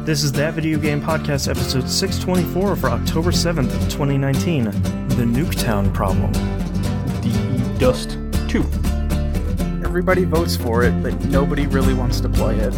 This is That Video Game Podcast, episode 624 for October 7th, 2019. The Nuketown Problem. The Dust 2. Everybody votes for it, but nobody really wants to play it.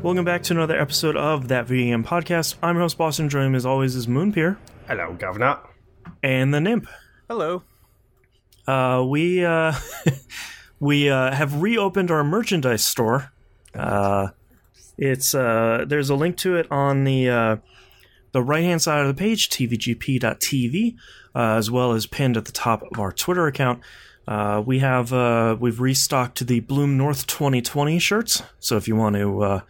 Welcome back to another episode of That Video Game Podcast. I'm your host, Boston. Joining me as always is Moonpier. Hello, Governor. And the Nymph. Hello. We have reopened our merchandise store. There's a link to it on the right-hand side of the page, tvgp.tv, as well as pinned at the top of our Twitter account. We've restocked the Bloom North 2020 shirts. So if you want to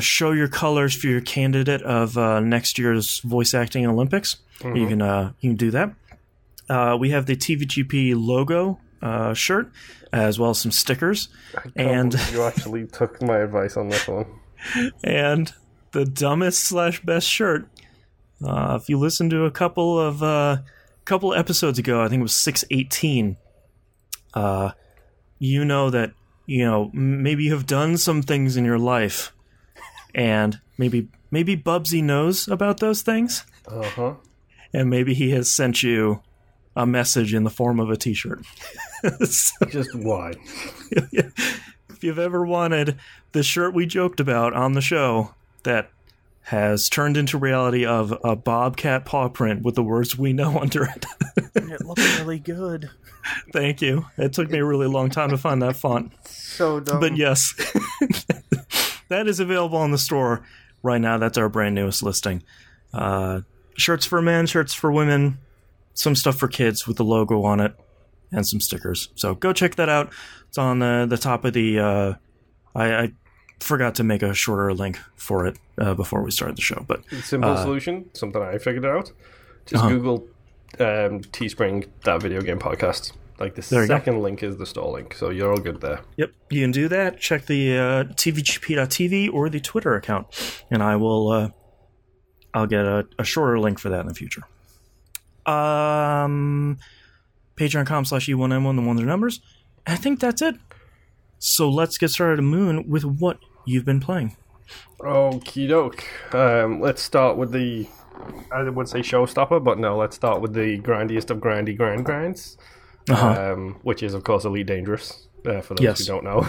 show your colors for your candidate of next year's voice acting Olympics, you can do that. We have the TVGP logo shirt, as well as some stickers. And you actually took my advice on this one. And the dumbest / best shirt. If you listen to a couple episodes ago, I think it was 618. You know that maybe you have done some things in your life. And maybe Bubsy knows about those things. Uh-huh. And maybe he has sent you a message in the form of a t-shirt. So, just why? If you've ever wanted the shirt we joked about on the show that has turned into reality of a bobcat paw print with the words "we know" under it. It looks really good. Thank you. It took me a really long time to find that font. So dumb. But yes. That is available on the store right now. That's our brand newest listing. Shirts for men, shirts for women, some stuff for kids with the logo on it, and some stickers. So go check that out. It's on the top of the... I forgot to make a shorter link for it before we started the show. But simple solution, something I figured out. Just Google Teespring, That Video Game Podcast. Like the second link is the store link, so you're all good there. Yep, you can do that. Check the tvgp.tv or the Twitter account, and I'll get a shorter link for that in the future. Patreon.com/E1M1, the ones are numbers. I think that's it. So let's get started, Moon, with what you've been playing. Okie doke. Let's start with the, I would say showstopper, but no, let's start with the grindiest of grindy grinds. Which is, of course, Elite Dangerous, for those who don't know.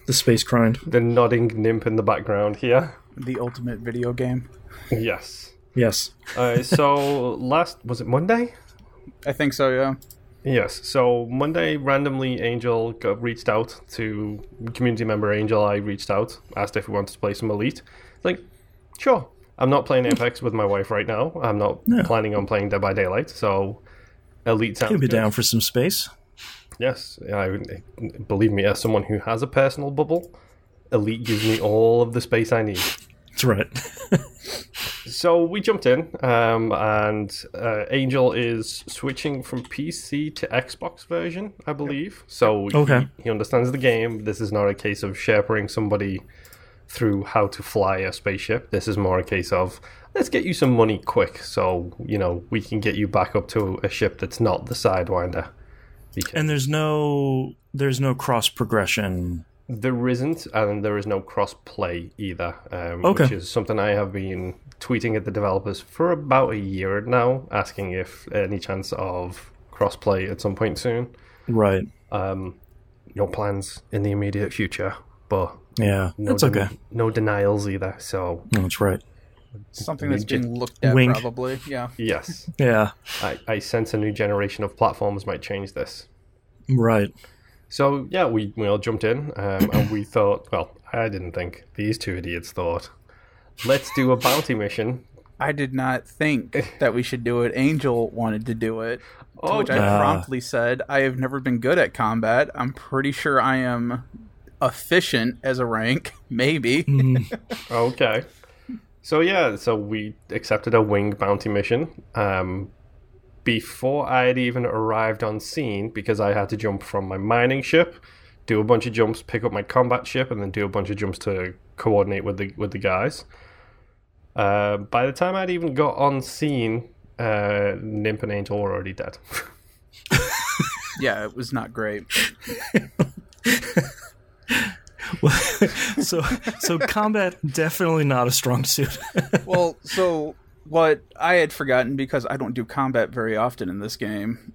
The space grind. The nodding nymph in the background here. The ultimate video game. Yes. So was it Monday? I think so, yeah. Yes, so Monday, randomly, Angel reached out to community member Angel. I reached out, asked if we wanted to play some Elite. Like, sure. I'm not playing Apex with my wife right now. I'm not planning on playing Dead by Daylight, so Elite sounds You'll be good. down for some space. Yes, believe me, as someone who has a personal bubble, Elite gives me all of the space I need. That's right. So we jumped in, and Angel is switching from PC to Xbox version, I believe. So he understands the game. This is not a case of shepherding somebody through how to fly a spaceship. This is more a case of, let's get you some money quick so, we can get you back up to a ship that's not the Sidewinder. And there's no cross progression. There isn't, and there is no cross-play either, which is something I have been tweeting at the developers for about a year now, asking if any chance of cross-play at some point soon. Right. No plans in the immediate future, but that's okay. No denials either, so... No, that's right. Something that's being looked at, Wink. probably, yeah. Yes. Yeah. I sense a new generation of platforms might change this. Right. So, we all jumped in, and we thought, well, I didn't think, these two idiots thought, let's do a bounty mission. I did not think that we should do it. Angel wanted to do it, to which I promptly said, I have never been good at combat. I'm pretty sure I am efficient as a rank, maybe. Okay. So we accepted a wing bounty mission. before I had even arrived on scene, because I had to jump from my mining ship, do a bunch of jumps, pick up my combat ship, and then do a bunch of jumps to coordinate with the guys. By the time I'd even got on scene, Nymph and Angel were already dead. Yeah, it was not great. Well, so combat definitely not a strong suit. Well, so what I had forgotten, because I don't do combat very often in this game,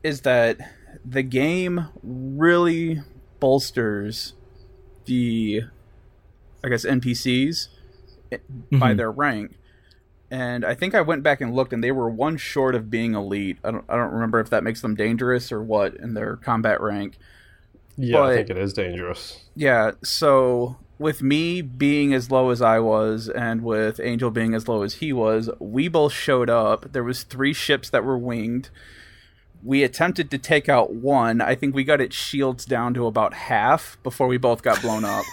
is that the game really bolsters the, I guess, NPCs by their rank. And I think I went back and looked, and they were one short of being elite. I don't remember if that makes them dangerous or what in their combat rank. Yeah, but, I think it is dangerous. Yeah, so with me being as low as I was, and with Angel being as low as he was, we both showed up. There was 3 ships that were winged. We attempted to take out one. I think we got its shields down to about half before we both got blown up.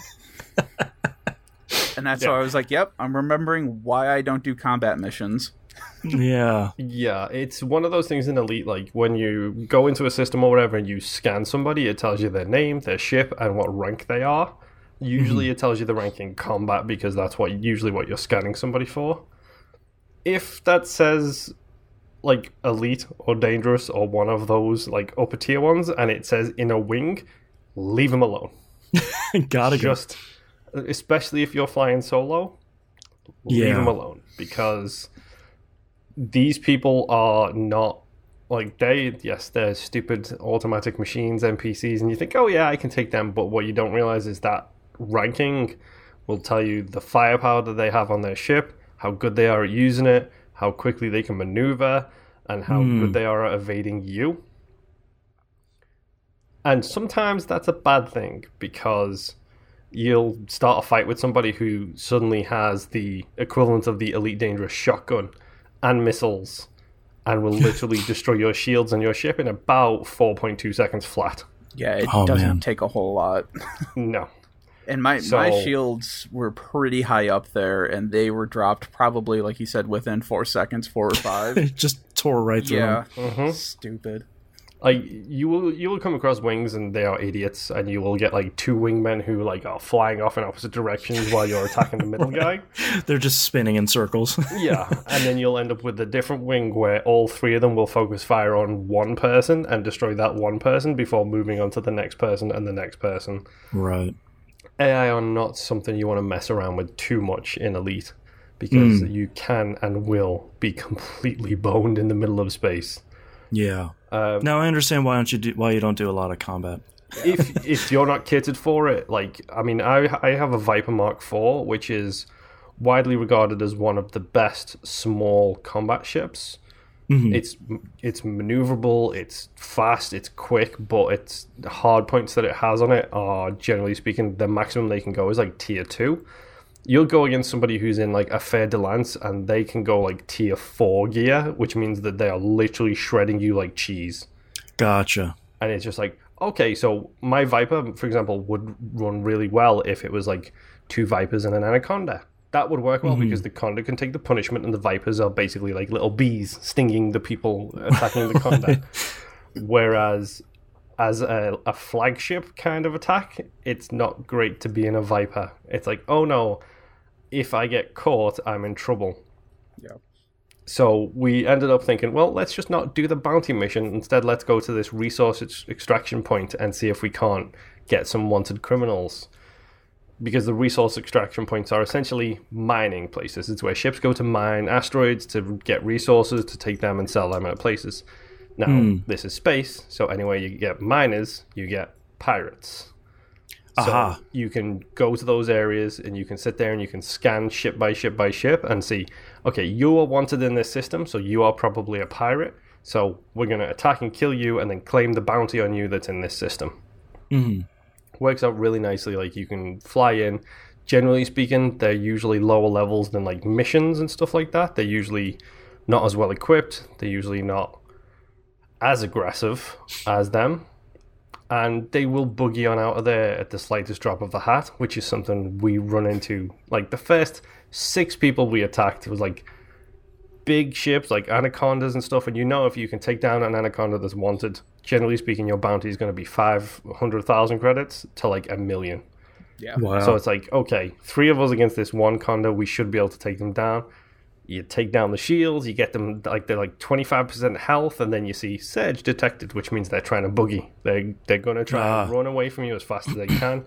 And that's why I was like, yep, I'm remembering why I don't do combat missions. Yeah. Yeah, it's one of those things in Elite, like when you go into a system or whatever and you scan somebody, it tells you their name, their ship, and what rank they are. Usually it tells you the rank in combat, because that's usually what you're scanning somebody for. If that says like Elite or Dangerous or one of those like upper tier ones, and it says in a wing, leave them alone. Gotta go. Especially if you're flying solo, leave them alone, because these people are not like they're stupid automatic machines, NPCs, and you think, oh yeah, I can take them, but what you don't realize is that ranking will tell you the firepower that they have on their ship, how good they are at using it, how quickly they can maneuver, and how good they are at evading you. And sometimes that's a bad thing, because you'll start a fight with somebody who suddenly has the equivalent of the Elite Dangerous shotgun and missiles, and will literally destroy your shields and your ship in about 4.2 seconds flat. Yeah, it doesn't take a whole lot. No. And my shields were pretty high up there, and they were dropped probably, like you said, within 4 seconds, 4 or 5. It just tore right through them. Stupid. Like you will come across wings, and they are idiots, and you will get like 2 wingmen who like are flying off in opposite directions while you're attacking the middle guy. They're just spinning in circles. Yeah, and then you'll end up with a different wing where all 3 of them will focus fire on one person and destroy that one person before moving on to the next person and the next person. Right. AI are not something you want to mess around with too much in Elite, because you can and will be completely boned in the middle of space. Yeah. Now I understand why you don't do a lot of combat. if you're not kitted for it, like, I mean, I have a Viper Mark IV, which is widely regarded as one of the best small combat ships. It's maneuverable, it's fast, it's quick, but the hard points that it has on it are, generally speaking, the maximum they can go is like tier 2. You'll go against somebody who's in like a Fer de Lance, and they can go like tier 4 gear, which means that they are literally shredding you like cheese. Gotcha. And it's just like, okay, so my Viper, for example, would run really well if it was like 2 Vipers and an Anaconda. That would work well, because the Conda can take the punishment, and the Vipers are basically like little bees stinging the people attacking the Conda. Whereas as a flagship kind of attack, it's not great to be in a Viper. It's like, oh no, if I get caught, I'm in trouble. Yeah. So we ended up thinking, well, let's just not do the bounty mission. Instead, let's go to this resource extraction point and see if we can't get some wanted criminals. Because the resource extraction points are essentially mining places. It's where ships go to mine asteroids to get resources, to take them and sell them at places. Now, this is space, so anywhere you get miners, you get pirates. So you can go to those areas, and you can sit there and you can scan ship by ship by ship and see, okay, you are wanted in this system, so you are probably a pirate. So we're going to attack and kill you and then claim the bounty on you that's in this system. Works out really nicely. Like, you can fly in. Generally speaking, they're usually lower levels than like missions and stuff like that. They're usually not as well equipped. They're usually not as aggressive as them. And they will boogie on out of there at the slightest drop of the hat, which is something we run into. Like, the first 6 people we attacked, it was like, big ships like anacondas and stuff, and if you can take down an anaconda that's wanted, generally speaking, your bounty is going to be 500,000 credits to like 1 million. Yeah. Wow. So it's like, okay, 3 of us against this one conda, we should be able to take them down. You take down the shields, you get them they're like 25% health, and then you see Surge detected, which means they're trying to boogie. They're going to try and run away from you as fast as they can.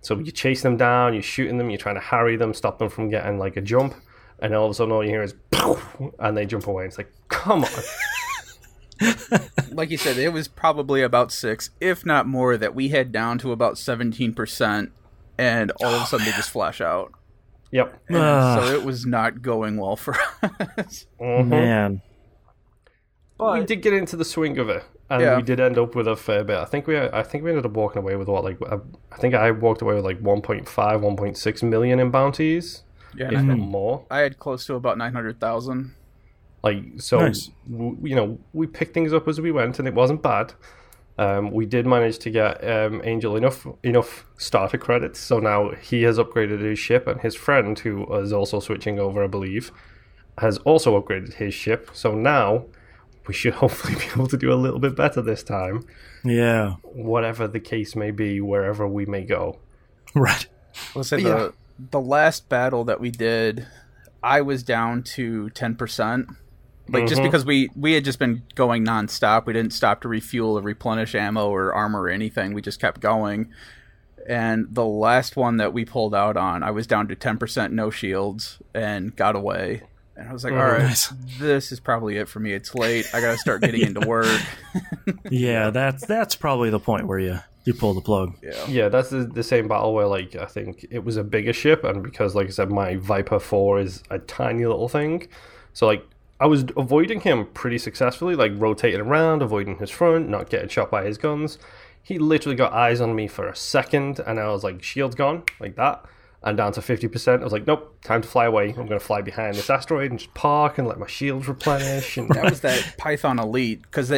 So you chase them down, you're shooting them, you're trying to harry them, stop them from getting like a jump, and all of a sudden all you hear is poof, and they jump away. It's like, come on. Like you said, it was probably about 6, if not more, that we had down to about 17%, and all of a sudden they just flash out. Yep. So it was not going well for us. Man. But we did get into the swing of it, and we did end up with a fair bit. I think we ended up walking away with I think I walked away with like 1.5, 1.6 million in bounties, if not more. I had close to about 900,000. Like, so, nice. We picked things up as we went, and it wasn't bad. We did manage to get Angel enough starter credits, so now he has upgraded his ship, and his friend, who is also switching over, I believe, has also upgraded his ship. So now we should hopefully be able to do a little bit better this time. Yeah. Whatever the case may be, wherever we may go. Right. Let's say the last battle that we did, I was down to 10%. Like, just because we had just been going nonstop. We didn't stop to refuel or replenish ammo or armor or anything. We just kept going. And the last one that we pulled out on, I was down to 10% no shields and got away. And I was like, all right, this is probably it for me. It's late. I got to start getting into work. Yeah, that's probably the point where you pull the plug. Yeah, that's the same battle where, like, I think it was a bigger ship. And because, like I said, my Viper 4 is a tiny little thing. So, like, I was avoiding him pretty successfully, like rotating around, avoiding his front, not getting shot by his guns. He literally got eyes on me for a second, and I was like, shield gone, like that, and down to 50%. I was like, nope, time to fly away. I'm going to fly behind this asteroid and just park and let my shields replenish. And that was that Python Elite, because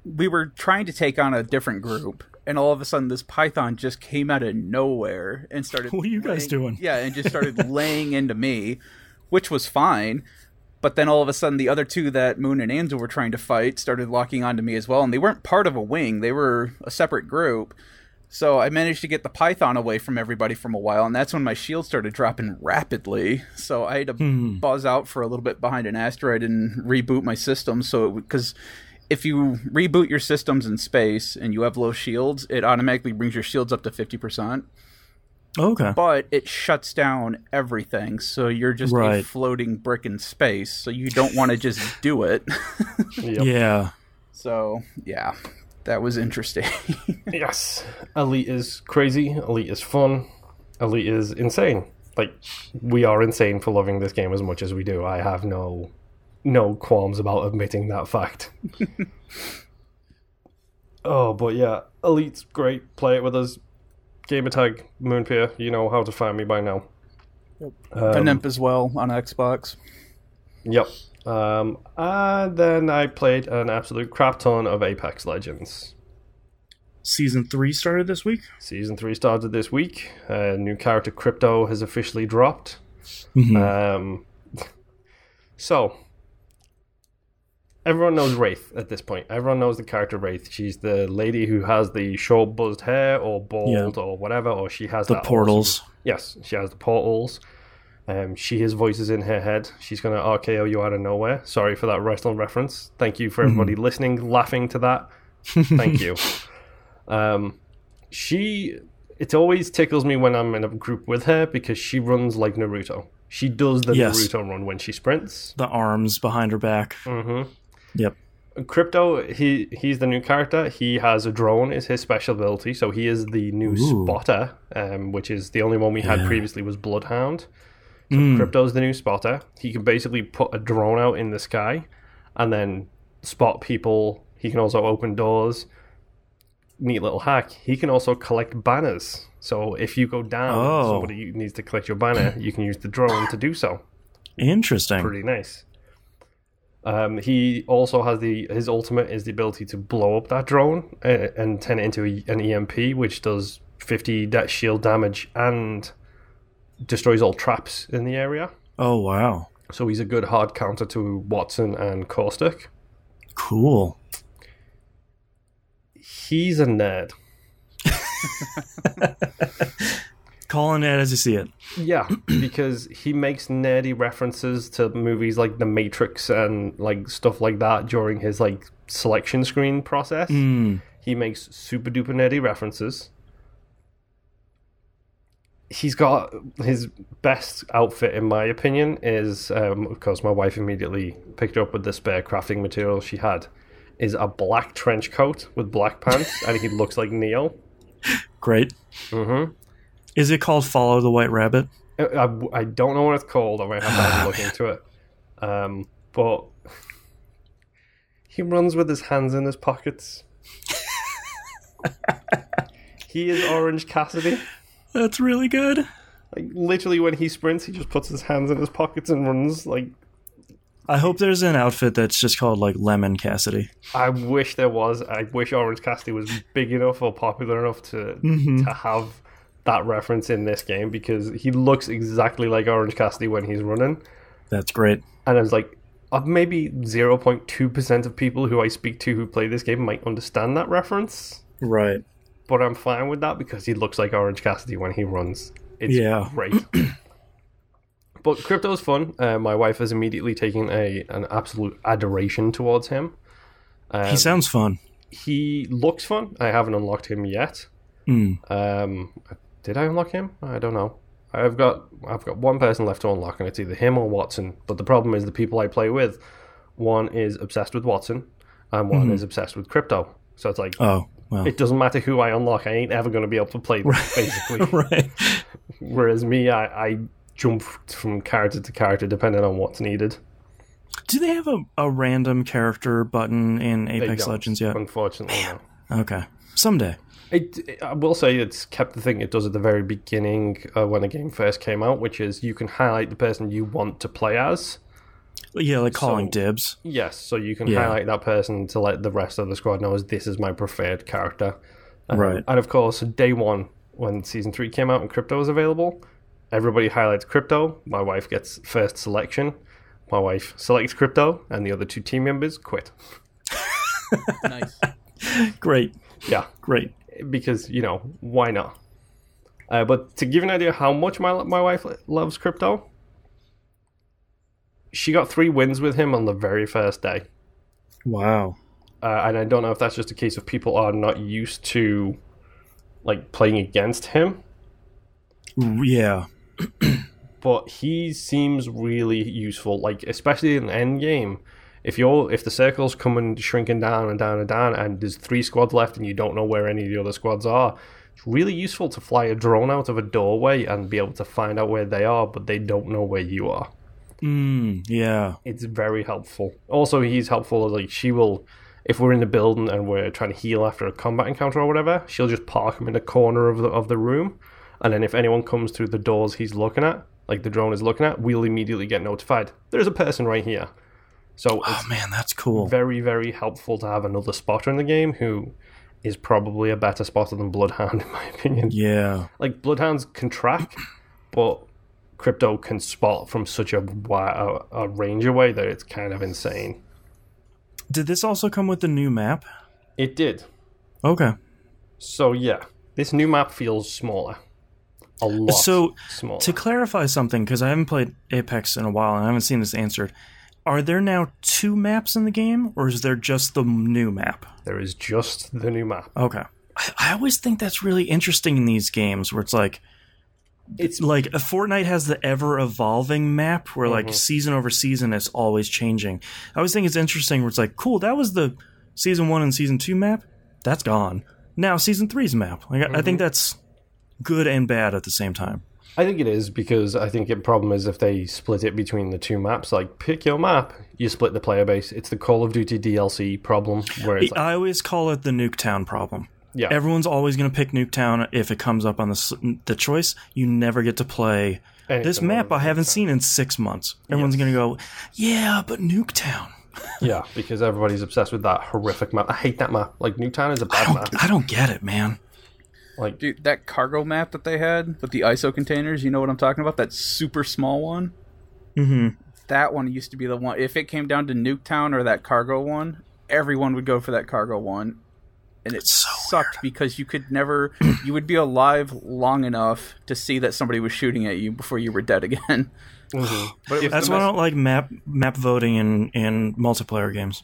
we were trying to take on a different group, and all of a sudden this Python just came out of nowhere and started... What are you guys doing? Yeah, and just started laying into me, which was fine. But then all of a sudden, the other two that Moon and Angel were trying to fight started locking onto me as well. And they weren't part of a wing. They were a separate group. So I managed to get the Python away from everybody from a while. And that's when my shield started dropping rapidly. So I had to buzz out for a little bit behind an asteroid and reboot my system. Because if you reboot your systems in space and you have low shields, it automatically brings your shields up to 50%. Okay. But it shuts down everything, so you're just a floating brick in space, so you don't want to just do it. Yeah. So, yeah, that was interesting. Yes. Elite is crazy. Elite is fun. Elite is insane. Like, we are insane for loving this game as much as we do. I have no qualms about admitting that fact. But yeah, Elite's great. Play it with us. Gamertag Moonpier, you know how to find me by now. Gundam as well on Xbox. Yep. And then I played an absolute crap ton of Apex Legends. Season 3 started this week? Season 3 started this week. New character Crypto has officially dropped. So, everyone knows Wraith at this point. Everyone knows the character Wraith. She's the lady who has the short buzzed hair or bald or whatever, or she has the portals. Yes, she has the portals. She has voices in her head. She's going to RKO you out of nowhere. Sorry for that wrestling reference. Thank you for everybody listening, laughing to that. Thank you. It always tickles me when I'm in a group with her because she runs like Naruto. She does the Naruto run when she sprints. The arms behind her back. Yep. Crypto, he's the new character. He has a drone is his special ability, so he is the new spotter, which is the only one we had previously was Bloodhound. So Crypto's the new spotter. He can basically put a drone out in the sky and then spot people. He can also open doors. Neat little hack. He can also collect banners. So if you go down, somebody needs to collect your banner, you can use the drone to do so. Interesting. Pretty nice. He also has his ultimate is the ability to blow up that drone and turn it into an EMP, which does 50 shield damage and destroys all traps in the area. Oh, wow. So he's a good hard counter to Watson and Caustic. Cool. He's a nerd. Calling it as you see it. Yeah, because he makes nerdy references to movies like The Matrix and like stuff like that during his like selection screen process. He makes super duper nerdy references. He's got his best outfit, in my opinion, is of course my wife immediately picked up with the spare crafting material she had, is a black trench coat with black pants, and he looks like Neo. Great. Is it called Follow the White Rabbit? I don't know what it's called. I might have to look into it. But he runs with his hands in his pockets. He is Orange Cassidy. That's really good. Like, literally, when he sprints, he just puts his hands in his pockets and runs. Like, I hope there's an outfit that's just called like Lemon Cassidy. I wish there was. I wish Orange Cassidy was big enough or popular enough to have that reference in this game, because he looks exactly like Orange Cassidy when he's running. That's great. And I was like, maybe 0.2% of people who I speak to who play this game might understand that reference. Right. But I'm fine with that because he looks like Orange Cassidy when he runs. It's great. But Crypto's fun. My wife has immediately taken an absolute adoration towards him. He sounds fun. He looks fun. I haven't unlocked him yet. Did I unlock him? I don't know. I've got one person left to unlock, and it's either him or Watson. But the problem is the people I play with, one is obsessed with Watson, and one is obsessed with Crypto. So it's like, it doesn't matter who I unlock. I ain't ever going to be able to play them, basically. Right. Whereas me, I jump from character to character depending on what's needed. Do they have a random character button in Apex Legends yet? Unfortunately, no. Okay. Someday. I will say it's kept the thing it does at the very beginning when the game first came out, which is you can highlight the person you want to play as. Yeah, like calling dibs. Yes, so you can highlight that person to let the rest of the squad know as this is my preferred character. Right. And of course, day one, when Season 3 came out and Crypto was available, everybody highlights Crypto. My wife gets first selection. My wife selects Crypto, and the other two team members quit. Nice. Great. Yeah. Great. Because, why not? But to give you an idea how much my wife loves Crypto, she got 3 wins with him on the very first day. Wow. And I don't know if that's just a case of people are not used to like playing against him. Yeah. But he seems really useful, like especially in the end game. If the circle's coming shrinking down and down and down, and there's 3 squads left, and you don't know where any of the other squads are, it's really useful to fly a drone out of a doorway and be able to find out where they are, but they don't know where you are. Yeah. It's very helpful. Also, he's helpful. Like she will, if we're in the building and we're trying to heal after a combat encounter or whatever, she'll just park him in the corner of the room, and then if anyone comes through the doors he's looking at, like the drone is looking at, we'll immediately get notified. There's a person right here. So man, that's cool. Very, very helpful to have another spotter in the game who is probably a better spotter than Bloodhound, in my opinion. Yeah. Like, Bloodhounds can track, but Crypto can spot from such a range away that it's kind of insane. Did this also come with the new map? It did. Okay. So, yeah. This new map feels smaller. A lot smaller. To clarify something, because I haven't played Apex in a while and I haven't seen this answered, are there now 2 maps in the game, or is there just the new map? There is just the new map. Okay. I always think that's really interesting in these games, where it's like a Fortnite has the ever-evolving map, where like season over season it's always changing. I always think it's interesting where it's like, cool, that was the Season 1 and Season 2 map. That's gone. Now Season 3's map. Like, I think that's good and bad at the same time. I think it is, because I think the problem is if they split it between the 2 maps, like, pick your map, you split the player base. It's the Call of Duty DLC problem. Where it's I always call it the Nuketown problem. Yeah. Everyone's always going to pick Nuketown if it comes up on the choice. You never get to play this map I haven't seen in 6 months. Everyone's going to go, yeah, but Nuketown. Yeah, because everybody's obsessed with that horrific map. I hate that map. Like, Nuketown is a bad map. I don't get it, man. Like, dude, that cargo map that they had with the ISO containers, you know what I'm talking about? That super small one? Mm-hmm. that one used to be the one. If it came down to Nuketown or that cargo one, everyone would go for that cargo one. And it sucked because you could never... You would be alive long enough to see that somebody was shooting at you before you were dead again. Mm-hmm. But that's why I don't like map voting in multiplayer games.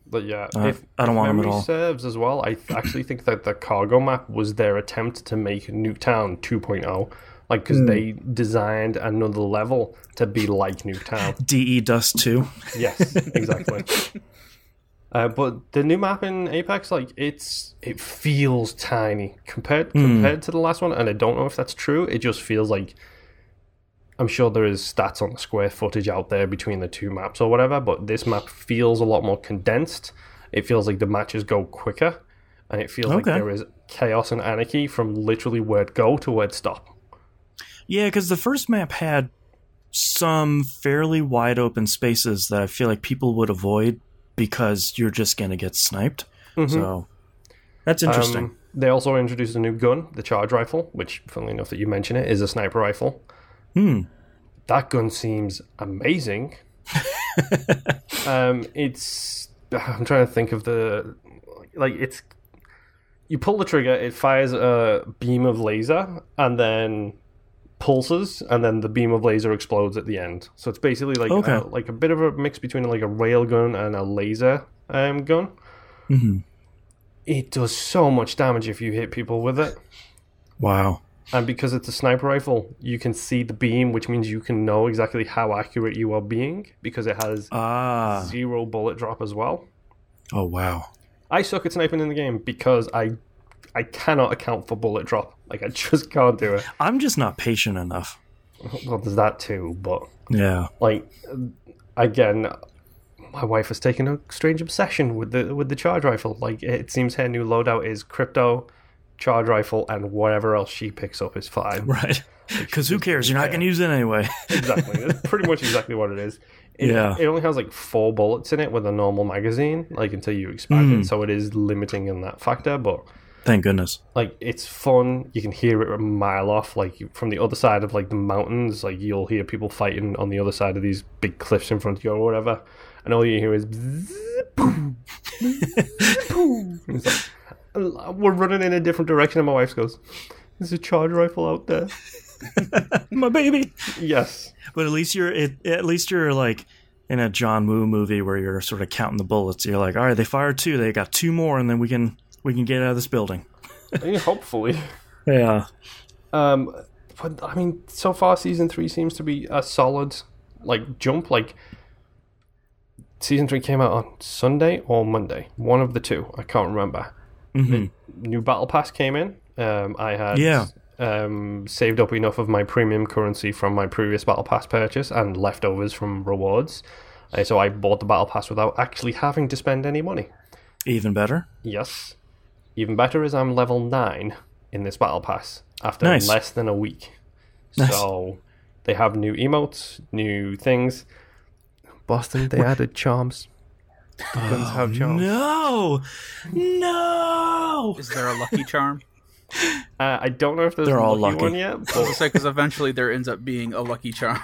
But yeah, I don't want them at all. Serves as well. I actually think that the cargo map was their attempt to make Nuketown 2.0. Like, because they designed another level to be like Nuketown. DE Dust 2. Yes, exactly. But the new map in Apex, like, it feels tiny compared to the last one, and I don't know if that's true. It just feels like, I'm sure there is stats on the square footage out there between the two maps or whatever, but this map feels a lot more condensed. It feels like the matches go quicker, and it feels like there is chaos and anarchy from literally where'd go to where'd stop. Yeah, because the first map had some fairly wide open spaces that I feel like people would avoid because you're just going to get sniped. Mm-hmm. So that's interesting. They also introduced a new gun, the charge rifle, which, funnily enough that you mention it, is a sniper rifle. That gun seems amazing. I'm trying to think of it's... You pull the trigger, it fires a beam of laser, and then pulses, and then the beam of laser explodes at the end. So it's basically like a bit of a mix between like a rail gun and a laser gun. Mm-hmm. It does so much damage if you hit people with it. Wow. And because it's a sniper rifle, you can see the beam, which means you can know exactly how accurate you are being, because it has 0 bullet drop as well. Oh, wow. I suck at sniping in the game because I cannot account for bullet drop. Like, I just can't do it. I'm just not patient enough. Well, there's that too, but... Yeah. Like, again, my wife has taken a strange obsession with the charge rifle. Like, it seems her new loadout is crypto, charge rifle, and whatever else she picks up is fine. Right. Because who cares? You're not going to use it anyway. Exactly. That's pretty much exactly what it is. It only has like 4 bullets in it with a normal magazine, like, until you expand it, so it is limiting in that factor, but... Thank goodness. Like, it's fun. You can hear it a mile off. Like, from the other side of, like, the mountains, like, you'll hear people fighting on the other side of these big cliffs in front of you or whatever. And all you hear is... boom, boom. It's like, we're running in a different direction, and my wife goes, "There's a charge rifle out there." My baby. Yes. But at least you're like in a John Woo movie where you're sort of counting the bullets. You're like, all right, they fired 2, they got 2 more, and then we can get out of this building. Hopefully. Yeah. But I mean, so far Season 3 seems to be a solid like jump. Like, Season 3 came out on Sunday or Monday, one of the two. I can't remember. Mm-hmm. The new Battle Pass came in. I had saved up enough of my premium currency from my previous Battle Pass purchase and leftovers from rewards. So I bought the Battle Pass without actually having to spend any money. Even better? Yes. Even better is I'm level 9 in this Battle Pass after less than a week. Nice. So they have new emotes, new things. Boston, they added charms. Guns have charms. No! Is there a lucky charm? I don't know if there's a lucky one yet. But... because eventually there ends up being a lucky charm.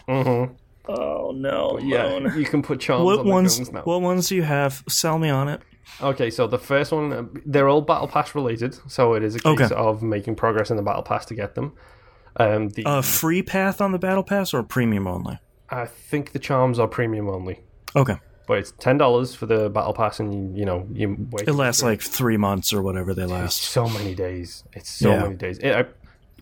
Mm-hmm. Oh, no. But yeah, you can put charms on the guns now. What ones do you have? Sell me on it. Okay, so the first one, they're all Battle Pass related, so it is a case of making progress in the Battle Pass to get them. A free path on the Battle Pass or premium only? I think the charms are premium only. Okay. But it's $10 for the Battle Pass, and you wait. It lasts like 3 months or whatever they last. It's so many days. Many days.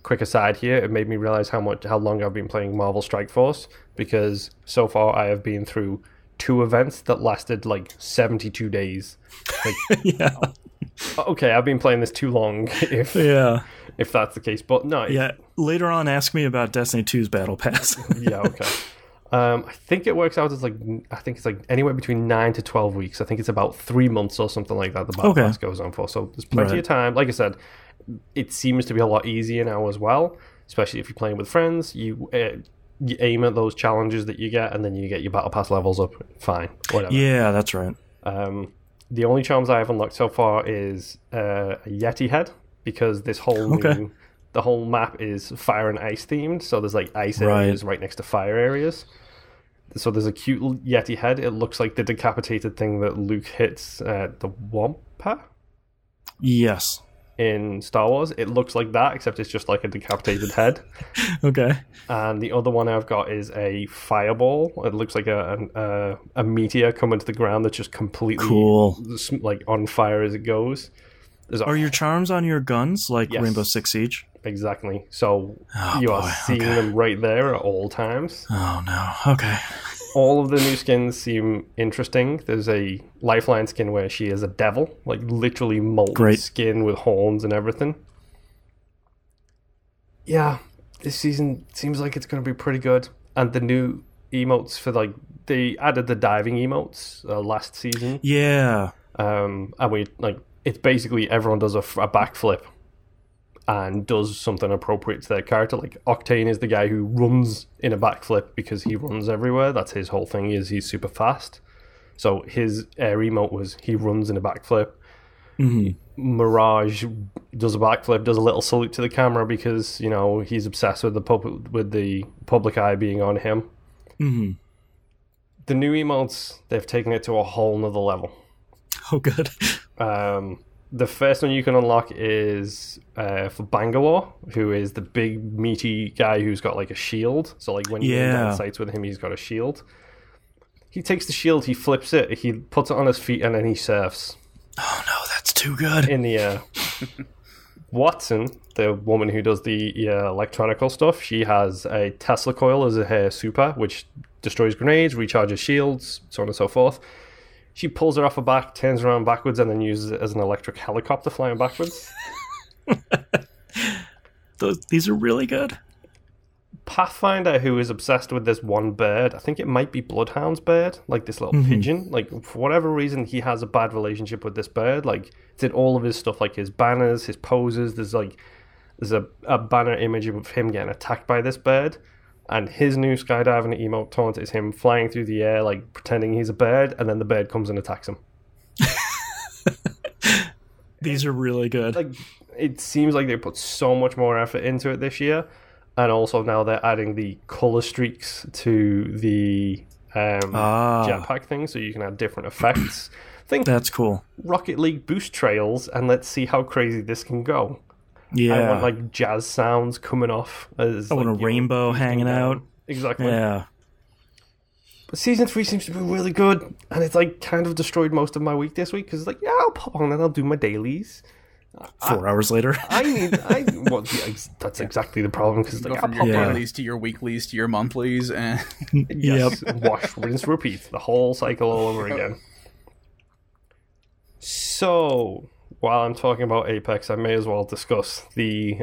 Quick aside here, it made me realize how long I've been playing Marvel Strike Force, because so far I have been through 2 events that lasted like 72 days. Like, yeah. Okay, I've been playing this too long. If that's the case, but no. Later on, ask me about Destiny 2's Battle Pass. Yeah. Okay. I think it works out as it's like anywhere between 9 to 12 weeks. I think it's about 3 months or something like that. The Battle Pass goes on for, so there's plenty of time. Like I said, it seems to be a lot easier now as well, especially if you're playing with friends. You aim at those challenges that you get, and then you get your Battle Pass levels up. Fine, whatever. Yeah, that's right. The only charms I have unlocked so far is a Yeti head, because this whole the whole map is fire and ice themed. So there's like ice areas right next to fire areas. So there's a cute Yeti head. It looks like the decapitated thing that Luke hits the Wampa Yes. in Star Wars. It looks like that, except it's just like a decapitated head. Okay. And the other one I've got is a fireball. It looks like a meteor coming to the ground that's just completely cool, like on fire as it goes. Are your charms on your guns like Yes. Rainbow Six Siege? Exactly. So you are seeing them right there at all times. Oh no. Okay. All of the new skins seem interesting. There's a Lifeline skin where she is a devil, like literally molten skin with horns and everything. Yeah, this season seems like it's going to be pretty good. And the new emotes for they added the diving emotes last season. Yeah. And it's basically everyone does a backflip and does something appropriate to their character. Like Octane is the guy who runs in a backflip because he runs everywhere. That's his whole thing, is he's super fast. So his air emote was he runs in a backflip. Mm-hmm. Mirage does a backflip, does a little salute to the camera because, he's obsessed with the public eye being on him. Mm-hmm. The new emotes, they've taken it to a whole nother level. Oh, good. The first one you can unlock is for Bangalore, who is the big meaty guy who's got like a shield. So like when you're in sights with him, he's got a shield. He takes the shield, he flips it, he puts it on his feet, and then he surfs. Oh no, that's too good. In the air. Watson, the woman who does the electronical stuff, she has a Tesla coil as her super, which destroys grenades, recharges shields, so on and so forth. She pulls her off her back, turns around backwards, and then uses it as an electric helicopter flying backwards. These are really good. Pathfinder, who is obsessed with this one bird, I think it might be Bloodhound's bird, like this little pigeon. Like, for whatever reason, he has a bad relationship with this bird. Like, it's in all of his stuff, like his banners, his poses. There's a banner image of him getting attacked by this bird. And his new skydiving emote taunt is him flying through the air, like, pretending he's a bird, and then the bird comes and attacks him. These are really good. Like, it seems like they put so much more effort into it this year. And also now they're adding the color streaks to the jetpack thing, so you can add different effects. That's cool. Rocket League boost trails, and let's see how crazy this can go. Yeah. I want like jazz sounds coming off. I want a rainbow hanging out. Exactly. Yeah. But season 3 seems to be really good, and it's like kind of destroyed most of my week this week because like, I'll pop on and I'll do my dailies. 4 hours later. That's exactly the problem because like, from your dailies to your weeklies to your monthlies, and yes, wash, rinse, repeat, the whole cycle all over again. So, while I'm talking about Apex, I may as well discuss the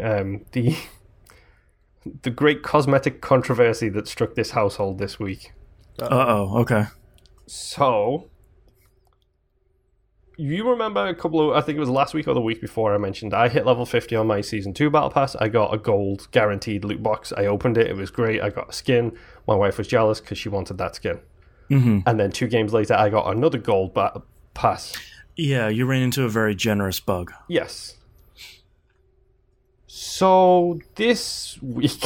great cosmetic controversy that struck this household this week. Okay. So, you remember I think it was last week or the week before, I mentioned I hit level 50 on my Season 2 Battle Pass. I got a gold guaranteed loot box. I opened it. It was great. I got a skin. My wife was jealous because she wanted that skin. Mm-hmm. And then 2 games later, I got another gold Battle Pass. Yeah, you ran into a very generous bug. Yes. So, this week...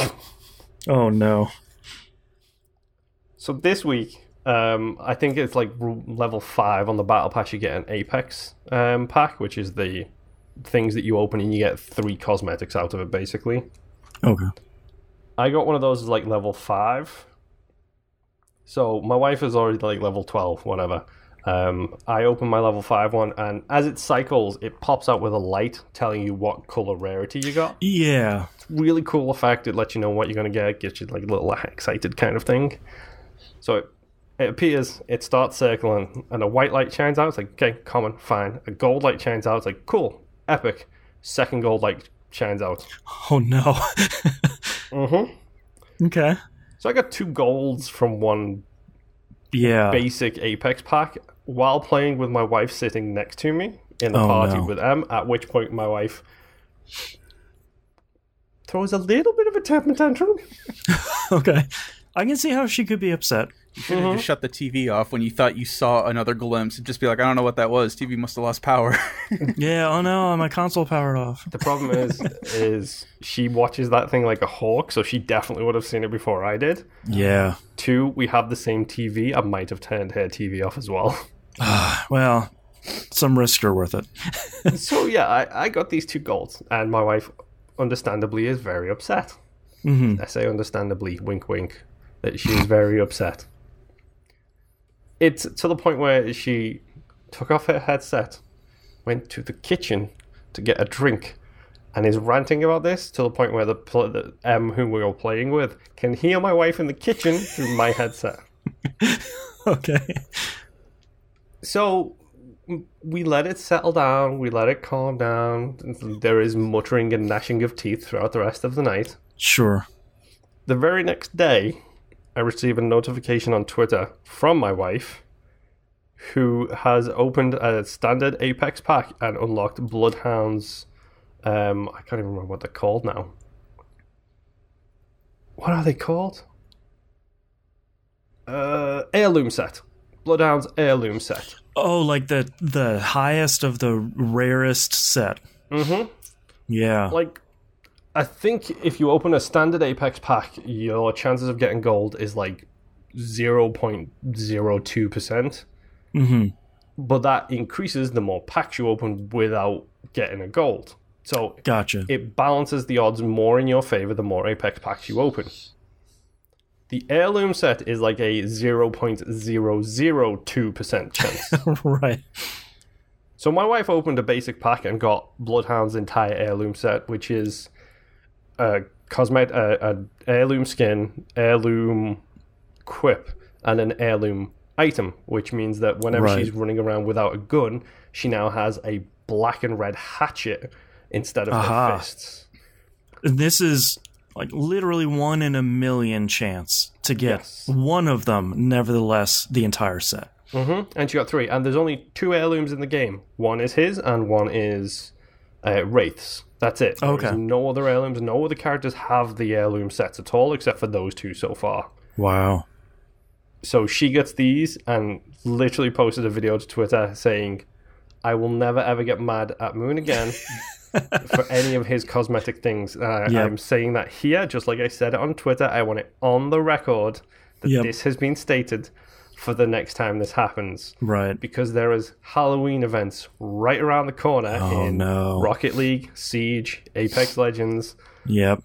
Oh, no. So, this week... I think it's like level 5 on the battle pass. You get an Apex pack, which is the things that you open and you get 3 cosmetics out of it, basically. Okay. I got one of those like level 5. So my wife is already like level 12, whatever. I open my level 5 one, and as it cycles, it pops out with a light telling you what color rarity you got. Yeah. It's a really cool effect. It lets you know what you're going to get. Gets you like a little excited kind of thing. So it appears, it starts circling, and a white light shines out. It's like, okay, common, fine. A gold light shines out. It's like, cool, epic. Second gold light shines out. Oh, no. Mm-hmm. Okay. So I got 2 golds from one basic Apex pack while playing with my wife sitting next to me in the party with M, at which point my wife throws a little bit of a temper tantrum. Okay. I can see how she could be upset. You should have just shut the TV off when you thought you saw another glimpse and just be like, I don't know what that was. TV must have lost power. Yeah, oh no, my console powered off. The problem is she watches that thing like a hawk, so she definitely would have seen it before I did. Yeah. 2, we have the same TV. I might have turned her TV off as well. Well, some risks are worth it. So yeah, I got these 2 golds, and my wife, understandably, is very upset. I say understandably, wink wink, that she is very upset. It's to the point where she took off her headset, went to the kitchen to get a drink, and is ranting about this to the point where the whom we were playing with can hear my wife in the kitchen through my headset. Okay. So we let it settle down, we let it calm down. There is muttering and gnashing of teeth throughout the rest of the night. Sure. The very next day, I receive a notification on Twitter from my wife, who has opened a standard Apex pack and unlocked Bloodhound's... I can't even remember what they're called now. What are they called? Heirloom set. Bloodhound's heirloom set. Oh, like the highest of the rarest set. Mm-hmm. Yeah. Like, I think if you open a standard Apex pack, your chances of getting gold is like 0.02%. Mm-hmm. But that increases the more packs you open without getting a gold. So gotcha. It balances the odds more in your favor the more Apex packs you open. The heirloom set is like a 0.002% chance. Right. So my wife opened a basic pack and got Bloodhound's entire heirloom set, which is a heirloom skin, heirloom quip, and an heirloom item, which means that whenever she's running around without a gun, she now has a black and red hatchet instead of her fists. This is like literally 1 in a million chance to get one of them, nevertheless, the entire set. Mm-hmm. And she got 3. And there's only 2 heirlooms in the game. One is his, and one is Wraith's. That's it. Okay. There's no other heirlooms. No other characters have the heirloom sets at all, except for those 2 so far. Wow. So she gets these and literally posted a video to Twitter saying, I will never ever get mad at Moon again for any of his cosmetic things. I'm saying that here, just like I said it on Twitter. I want it on the record that this has been stated for the next time this happens. Right. Because there is Halloween events right around the corner in Rocket League, Siege, Apex Legends. Yep.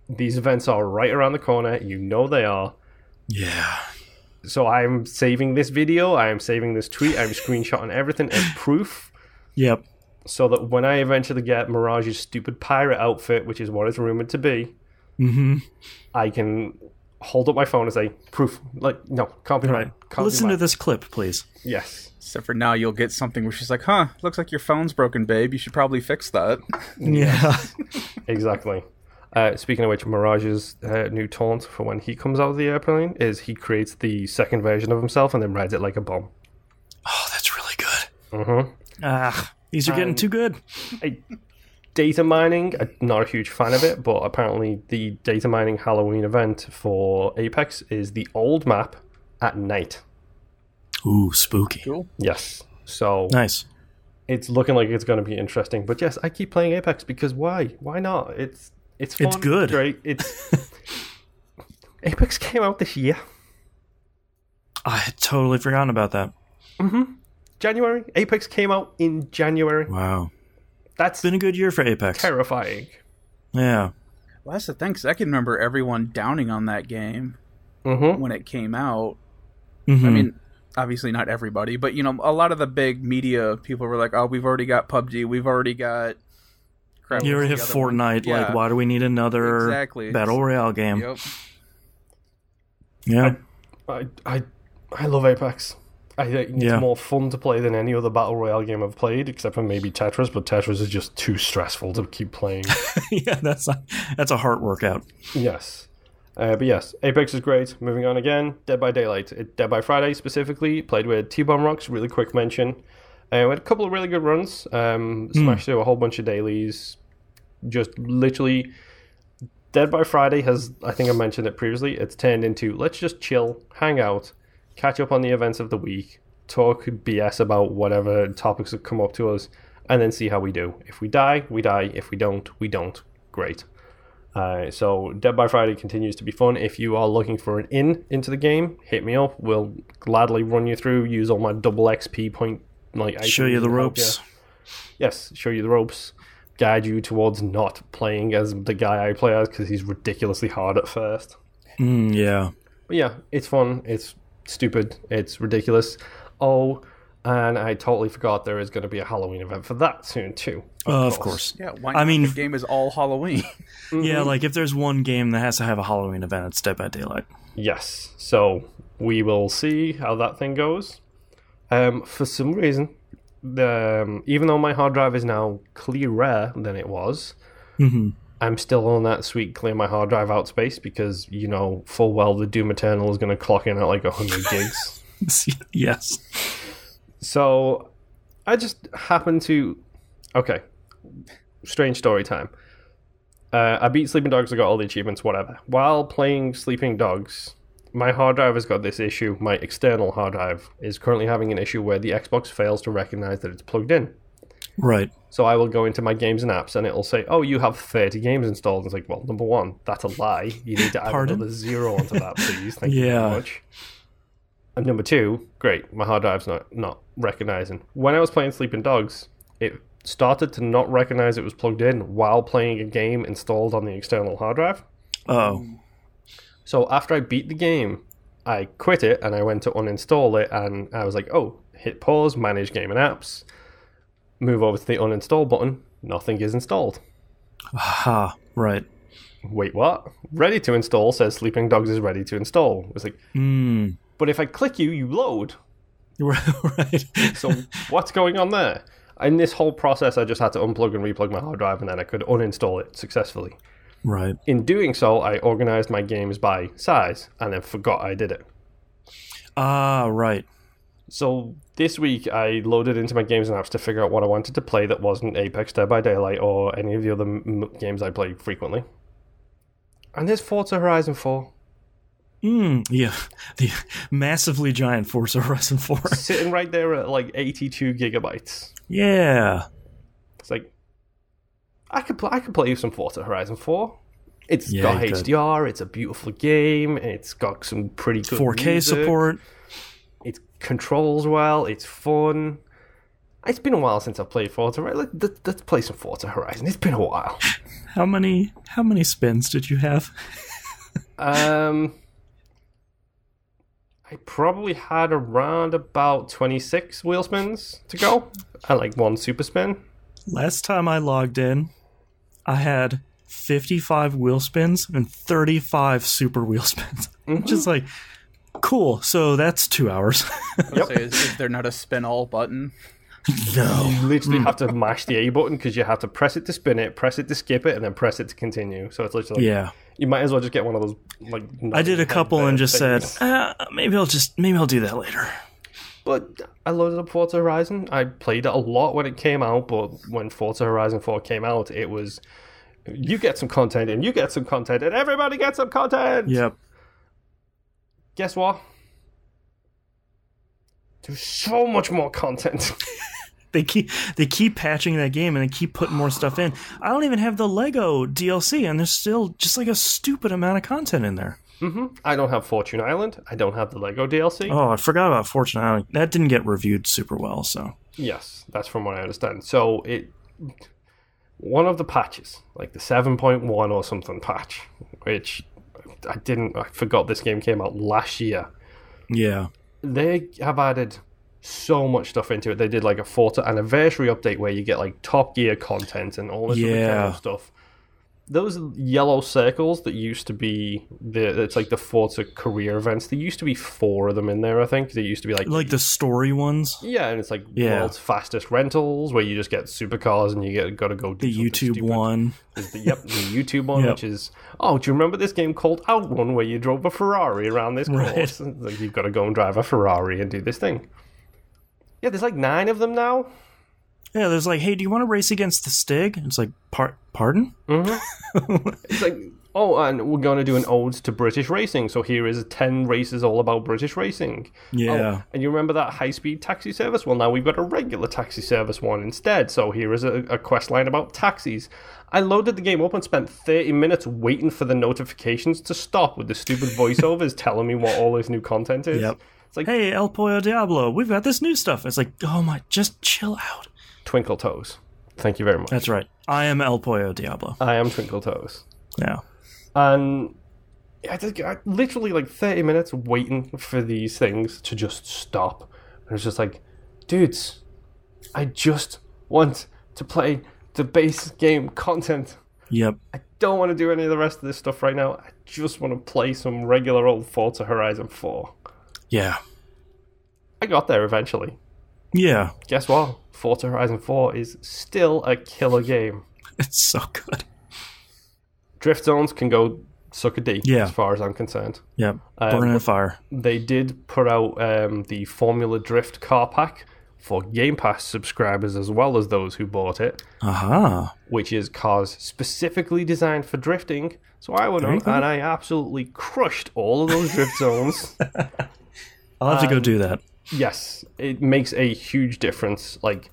These events are right around the corner. You know they are. Yeah. So I'm saving this video, I am saving this tweet, I'm screenshotting everything as proof. Yep. So that when I eventually get Mirage's stupid pirate outfit, which is what it's rumored to be, I can hold up my phone and say, proof. Like, no, can't be right. Listen to this clip, please. Yes. Except for now you'll get something where she's like, looks like your phone's broken, babe. You should probably fix that. Yeah. Exactly. Speaking of which, Mirage's new taunt for when he comes out of the airplane is he creates the second version of himself and then rides it like a bomb. Oh, that's really good. Mm-hmm. These are getting too good. Data mining, not a huge fan of it, but apparently the data mining Halloween event for Apex is the old map at night. Ooh, spooky. Cool. Yes. So nice. It's looking like it's going to be interesting. But yes, I keep playing Apex because why? Why not? It's fun. It's good. Great. Apex came out this year. I had totally forgotten about that. Mm-hmm. January. Apex came out in January. Wow. That's been a good year for Apex. Terrifying. Yeah. Well, that's the thing, because I can remember everyone downing on that game when it came out. Mm-hmm. I mean, obviously not everybody, but, a lot of the big media people were like, oh, we've already got PUBG, we've already got... Crap, you already have Fortnite, like, why do we need another Battle Royale game? Yep. Yeah. I love Apex. I think it's more fun to play than any other Battle Royale game I've played, except for maybe Tetris, but Tetris is just too stressful to keep playing. Yeah, that's a heart workout. Yes. But yes, Apex is great. Moving on again, Dead by Daylight. Dead by Friday specifically, played with T-Bomb Rocks, really quick mention. We had a couple of really good runs, smashed through a whole bunch of dailies. Just literally, Dead by Friday has, I think I mentioned it previously, it's turned into, let's just chill, hang out, catch up on the events of the week, talk BS about whatever topics have come up to us, and then see how we do. If we die, we die. If we don't, we don't. Great. So Dead by Friday continues to be fun. If you are looking for an into the game, hit me up. We'll gladly run you through, use all my double XP point. Show you the ropes. Yes, show you the ropes. Guide you towards not playing as the guy I play as, because he's ridiculously hard at first. Yeah. But yeah, it's fun. It's stupid. It's ridiculous. Oh, and I totally forgot there is going to be a Halloween event for that soon too. Of course. Yeah, why not? The game is all Halloween. Yeah, like if there's one game that has to have a Halloween event, it's Dead by Daylight. Yes. So we will see how that thing goes. For some reason, even though my hard drive is now clearer than it was, I'm still on that sweet clear my hard drive out space, because you know full well the Doom Eternal is going to clock in at like 100 gigs. Yes. So I just happened to... Okay. Strange story time. I beat Sleeping Dogs, I got all the achievements, whatever. While playing Sleeping Dogs, my hard drive has got this issue. My external hard drive is currently having an issue where the Xbox fails to recognize that it's plugged in. Right. So I will go into my games and apps, and it'll say, oh, you have 30 games installed. And it's like, well, number one, that's a lie. You need to add another 0 onto that, please. Thank you very much. And number two, great, my hard drive's not recognizing. When I was playing Sleeping Dogs, it started to not recognize it was plugged in while playing a game installed on the external hard drive. Oh. So after I beat the game, I quit it and I went to uninstall it, and I was like, oh, hit pause, manage game and apps, move over to the uninstall button, nothing is installed. Aha, right. Wait, what? Ready to install says Sleeping Dogs is ready to install. It's like, But if I click you load. Right. So what's going on there? In this whole process, I just had to unplug and replug my hard drive, and then I could uninstall it successfully. Right. In doing so, I organized my games by size, and then forgot I did it. Ah, right. So this week, I loaded into my games and apps to figure out what I wanted to play that wasn't Apex, Dead by Daylight, or any of the other games I play frequently. And there's Forza Horizon 4. Yeah, the massively giant Forza Horizon 4. Sitting right there at like 82 gigabytes. Yeah. It's like, I could play some Forza Horizon 4. It's got HDR, it's a beautiful game, it's got some pretty good 4K music. support. It controls well, it's fun. It's been a while since I've played Forza. Right? Let's play some Forza Horizon. It's been a while. How many spins did you have? I probably had around about 26 wheel spins to go, and like one super spin. Last time I logged in, I had 55 wheel spins and 35 super wheel spins. Which is like, cool, so that's 2 hours. Yep. So is there not a spin all button? No. You literally have to mash the A button, because you have to press it to spin it, press it to skip it, and then press it to continue. So it's literally like, you might as well just get one of those. Like, I did a couple and just said, maybe I'll do that later. But I loaded up Forza Horizon. I played it a lot when it came out, but when Forza Horizon 4 came out, it was, you get some content and you get some content and everybody gets some content. Yep. Guess what? There's so much more content. They keep patching that game and they keep putting more stuff in. I don't even have the Lego DLC, and there's still just like a stupid amount of content in there. I don't have Fortune Island. I don't have the Lego DLC. Oh, I forgot about Fortune Island. That didn't get reviewed super well, so. Yes, that's from what I understand. So one of the patches, like the 7.1 or something patch, which I forgot this game came out last year. Yeah. They have added so much stuff into it. They did like a Forza anniversary update where you get like Top Gear content and all this other kind of stuff. Those yellow circles that used to be it's like the Forza career events. There used to be 4 of them in there, I think. There used to be like the story ones. Yeah, and it's like world's fastest rentals, where you just get supercars and you got to go do the YouTube stupid. one. The YouTube one, which is, do you remember this game called Outrun where you drove a Ferrari around this course? Right. Like, you've got to go and drive a Ferrari and do this thing. Yeah, there's like 9 of them now. Yeah, there's like, hey, do you want to race against the Stig? It's like, pardon? It's like, oh, and we're going to do an ode to British racing. So here is 10 races all about British racing. Yeah. Oh, and you remember that high-speed taxi service? Well, now we've got a regular taxi service one instead. So here is a quest line about taxis. I loaded the game up and spent 30 minutes waiting for the notifications to stop with the stupid voiceovers telling me what all this new content is. Yep. It's like, hey, El Pollo Diablo, we've got this new stuff. It's like, oh my, just chill out. Twinkle Toes. Thank you very much. That's right. I am El Pollo Diablo. I am Twinkle Toes. Yeah. And I literally like 30 minutes waiting for these things to just stop. And it's just like, dudes, I just want to play the base game content. Yep. I don't want to do any of the rest of this stuff right now. I just want to play some regular old Forza Horizon 4. Yeah. I got there eventually. Yeah. Guess what? Forza Horizon 4 is still a killer game. It's so good. Drift zones can go suck a D, as far as I'm concerned. Yep. Burn in fire. They did put out the Formula Drift car pack for Game Pass subscribers as well as those who bought it. Aha. Which is cars specifically designed for drifting. So I went on and I absolutely crushed all of those drift zones. I'll have to go do that. Yes, it makes a huge difference. Like,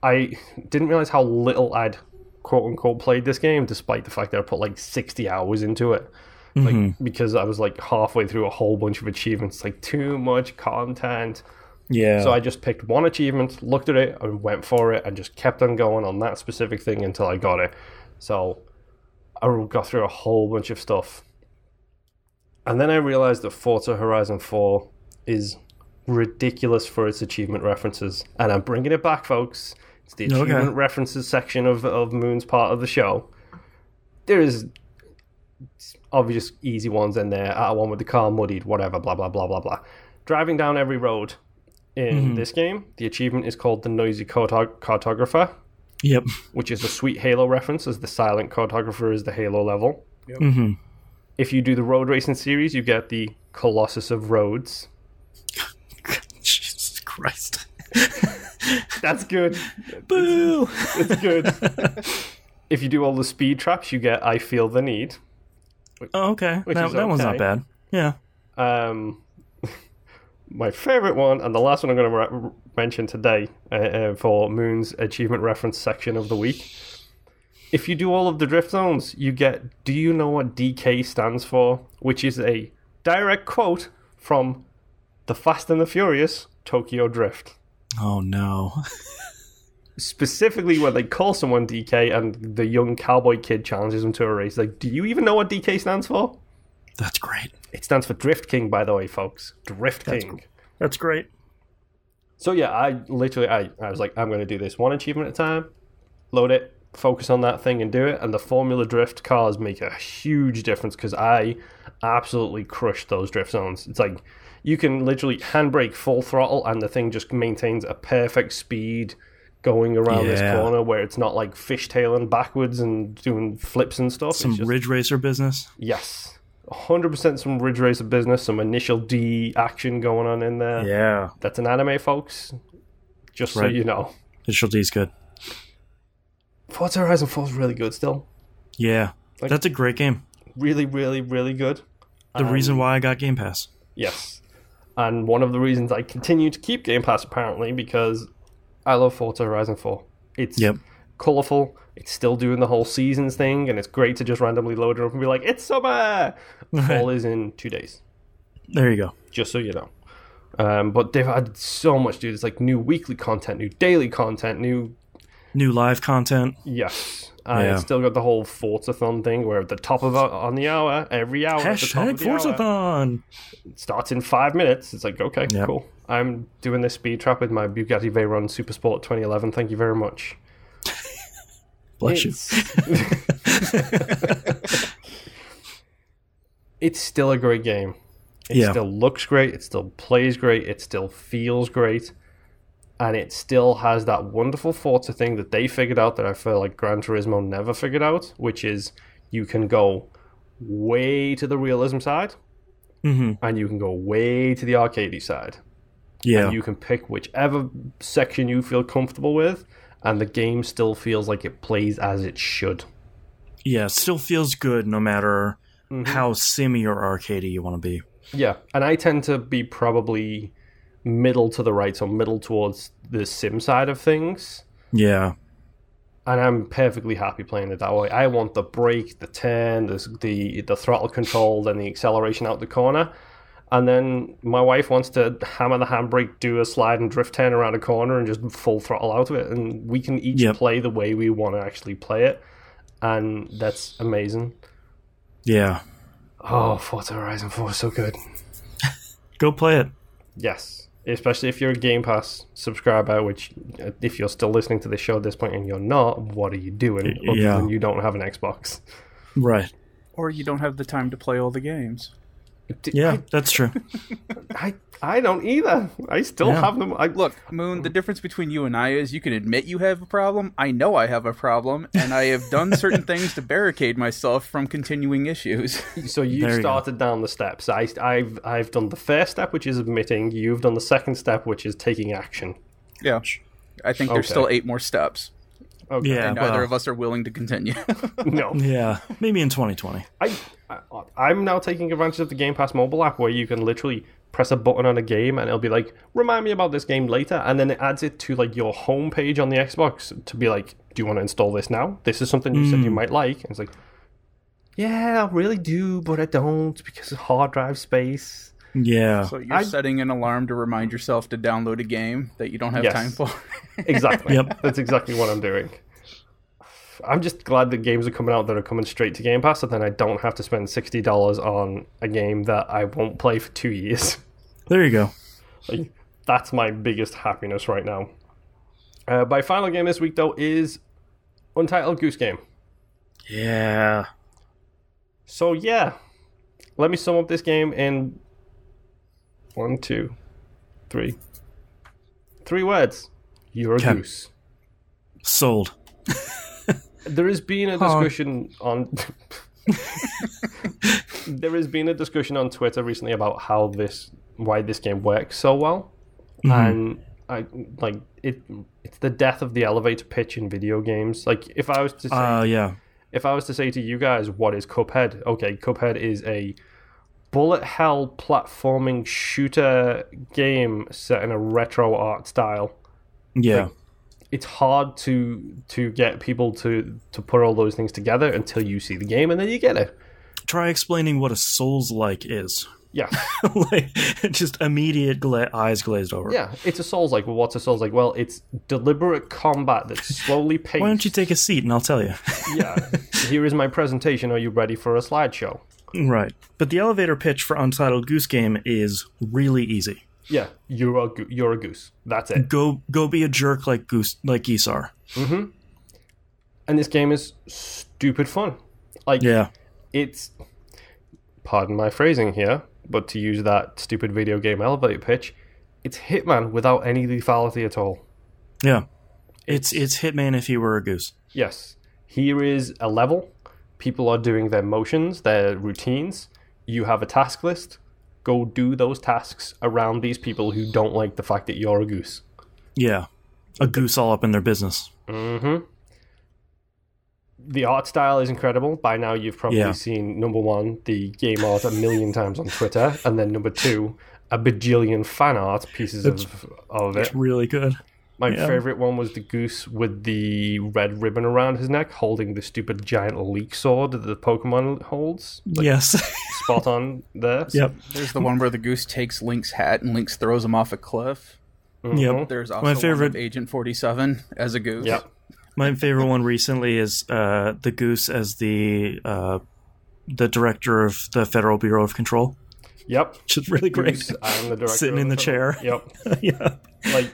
I didn't realize how little I'd quote-unquote played this game, despite the fact that I put like 60 hours into it. Like, because I was like halfway through a whole bunch of achievements. Like, too much content. Yeah. So I just picked one achievement, looked at it, and went for it, and just kept on going on that specific thing until I got it. So I got through a whole bunch of stuff. And then I realized that Forza Horizon 4 is ridiculous for its achievement references. And I'm bringing it back, folks. It's the achievement references section of Moon's part of the show. There is obvious easy ones in there. One with the car muddied, whatever, blah, blah, blah, blah, blah. Driving down every road in this game, the achievement is called the Noisy Cartographer. Yep. Which is a sweet Halo reference, as the silent cartographer is the Halo level. Yep. Mm-hmm. If you do the road racing series, you get the Colossus of Roads. Jesus Christ. That's good. Boo! It's good. If you do all the speed traps, you get I Feel the Need. Oh, okay. That one's not bad. Yeah. My favorite one, and the last one I'm going to mention today for Moon's achievement reference section of the week. If you do all of the drift zones, you get, do you know what DK stands for? Which is a direct quote from The Fast and the Furious Tokyo Drift. Oh, no. Specifically when they call someone DK and the young cowboy kid challenges him to a race. Like, do you even know what DK stands for? That's great. It stands for Drift King, by the way, folks. Drift King. That's great. So yeah, I was like, I'm going to do this one achievement at a time, load it, focus on that thing and do it. And the Formula Drift cars make a huge difference because I absolutely crushed those drift zones. It's like you can literally handbrake full throttle and the thing just maintains a perfect speed going around this corner where it's not like fishtailing backwards and doing flips and stuff. Some Ridge Racer business. Yes. 100% some Ridge Racer business, some Initial D action going on in there. Yeah. That's an anime, folks. Just so you know. Initial D's good. Forza Horizon 4 is really good still. Yeah. Like, that's a great game. Really, really, really good. The reason why I got Game Pass. Yes. And one of the reasons I continue to keep Game Pass, apparently, because I love Forza Horizon 4. It's colourful. It's still doing the whole seasons thing, and it's great to just randomly load it up and be like, it's summer! Fall is in 2 days. There you go. Just so you know. But they've added so much, dude. It's like new weekly content, new daily content, new live content. Yes. And it's still got the whole Forza-thon thing where at the top of on the hour, every hour, at the top of the Forza-thon! It starts in 5 minutes. It's like, okay, cool. I'm doing this speed trap with my Bugatti Veyron Supersport 2011. Thank you very much. Bless you. It's still a great game. It still looks great. It still plays great. It still feels great. And it still has that wonderful Forza thing that they figured out that I feel like Gran Turismo never figured out, which is you can go way to the realism side and you can go way to the arcadey side. Yeah. And you can pick whichever section you feel comfortable with, and the game still feels like it plays as it should. Yeah, it still feels good no matter how simmy or arcadey you want to be. Yeah, and I tend to be probably middle to the right, so middle towards the sim side of things. Yeah. And I'm perfectly happy playing it that way. I want the brake, the turn, the throttle control, then the acceleration out the corner. And then my wife wants to hammer the handbrake, do a slide and drift turn around a corner and just full throttle out of it. And we can each play the way we want to actually play it. And that's amazing. Yeah. Oh, Forza Horizon 4 is so good. Go play it. Yes. Especially if you're a Game Pass subscriber, which if you're still listening to this show at this point and you're not, what are you doing other than you don't have an Xbox? Right. Or you don't have the time to play all the games. Yeah, that's true. I don't either. I still have them. Look, Moon, the difference between you and I is you can admit you have a problem. I know I have a problem, and I have done certain things to barricade myself from continuing issues. So you started down the steps. I've done the first step, which is admitting. You've done the second step, which is taking action. Yeah. I think there's still 8 more steps. Okay. Yeah, and neither of us are willing to continue. No. Yeah, maybe in 2020. I'm now taking advantage of the Game Pass mobile app where you can literally press a button on a game and it'll be like, remind me about this game later, and then it adds it to like your home page on the Xbox to be like, do you want to install this now? This is something you said you might like. And it's like, yeah, I really do, but I don't because of hard drive space. Yeah. So you're setting an alarm to remind yourself to download a game that you don't have time for. Exactly. Yep. That's exactly what I'm doing. I'm just glad that games are coming out that are coming straight to Game Pass, so then I don't have to spend $60 on a game that I won't play for 2 years. There you go. Like, that's my biggest happiness right now. My final game this week, though, is Untitled Goose Game. Yeah. So, yeah. Let me sum up this game in 1, 2, 3. 3 words. You're a goose. Sold. There has been a discussion on there has been a discussion on Twitter recently about why this game works so well, and it's the death of the elevator pitch in video games. Like if I was to say, if I was to say to you guys, what is Cuphead? Okay, Cuphead is a bullet hell platforming shooter game set in a retro art style. Yeah. Like, it's hard to get people to put all those things together until you see the game, and then you get it. Try explaining what a Souls-like is. Yeah. Like, just immediate eyes glazed over. Yeah, it's a Souls-like. Well, what's a Souls-like? Well, it's deliberate combat that's slowly paced. Why don't you take a seat and I'll tell you? Yeah. Here is my presentation. Are you ready for a slideshow? Right. But the elevator pitch for Untitled Goose Game is really easy. Yeah, you're a goose. That's it. Go be a jerk like geese are. Mm-hmm. And this game is stupid fun. Like, it's, pardon my phrasing here, but to use that stupid video game elevator pitch, it's Hitman without any lethality at all. Yeah. It's Hitman if he were a goose. Yes. Here is a level. People are doing their motions, their routines. You have a task list. Go do those tasks around these people who don't like the fact that you're a goose. Yeah. A goose all up in their business. Mm-hmm. The art style is incredible. By now you've probably seen, number 1, the game art a million times on Twitter, and then number 2, a bajillion fan art pieces of it. It's really good. My favorite one was the goose with the red ribbon around his neck holding the stupid giant leek sword that the Pokemon holds. Like, yes. Spot on there. Yep. There's the one where the goose takes Link's hat and Link throws him off a cliff. Mm-hmm. Yep. There's also one of Agent 47 as a goose. Yep. My favorite one recently is the goose as the director of the Federal Bureau of Control. Yep. Which is really great. Goose, I'm the director sitting in the chair. Yep. Yeah. Like,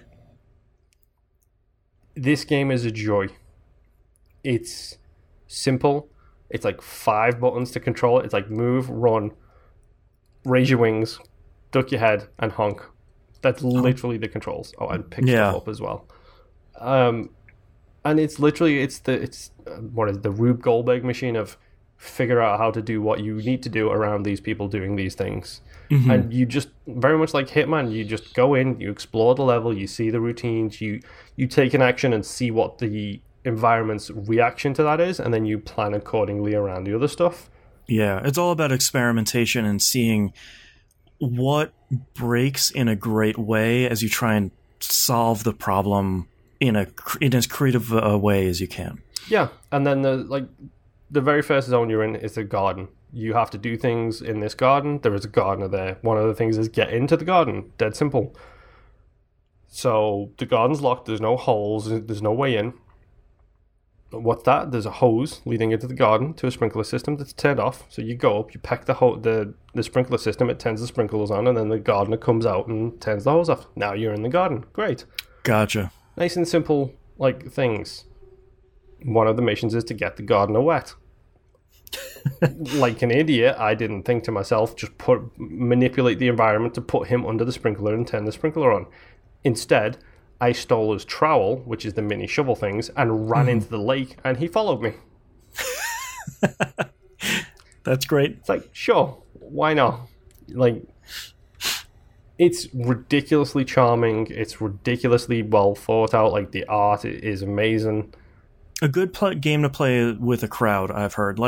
this game is a joy. It's simple. It's like 5 buttons to control it. It's like move, run, raise your wings, duck your head, and honk. That's literally the controls. Oh, and pick stuff up as well. And it's literally the Rube Goldberg machine of figure out how to do what you need to do around these people doing these things. Mm-hmm. And you just, very much like Hitman, you just go in, you explore the level, you see the routines, you take an action and see what the environment's reaction to that is, and then you plan accordingly around the other stuff. Yeah, it's all about experimentation and seeing what breaks in a great way as you try and solve the problem in as creative a way as you can. Yeah, and then the very first zone you're in is a garden. You have to do things in this garden. There is a gardener there. One of the things is get into the garden. Dead simple. So the garden's locked. There's no holes. There's no way in. What's that? There's a hose leading into the garden to a sprinkler system that's turned off. So you go up, you peck the sprinkler system, it turns the sprinklers on, and then the gardener comes out and turns the hose off. Now you're in the garden. Great. Gotcha. Nice and simple, things. One of the missions is to get the gardener wet. Like an idiot, I didn't think to myself, just manipulate the environment to put him under the sprinkler and turn the sprinkler on. Instead, I stole his trowel, which is the mini shovel things, and ran into the lake, and he followed me. That's great. It's like, sure, why not? It's ridiculously charming. It's ridiculously well thought out. The art is amazing. A good game to play with a crowd, I've heard.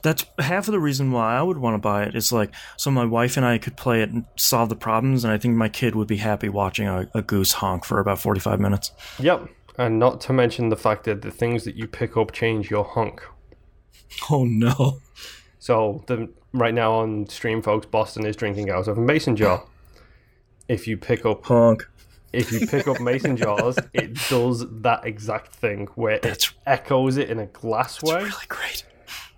That's half of the reason why I would want to buy it. It's so my wife and I could play it and solve the problems, and I think my kid would be happy watching a goose honk for about 45 minutes. Yep, and not to mention the fact that the things that you pick up change your honk. Oh, no. So, right now on stream, folks, Boston is drinking out of a mason jar. If you pick up... Honk. If you pick up mason jars, it does that exact thing where it echoes it in a glass way. That's really great.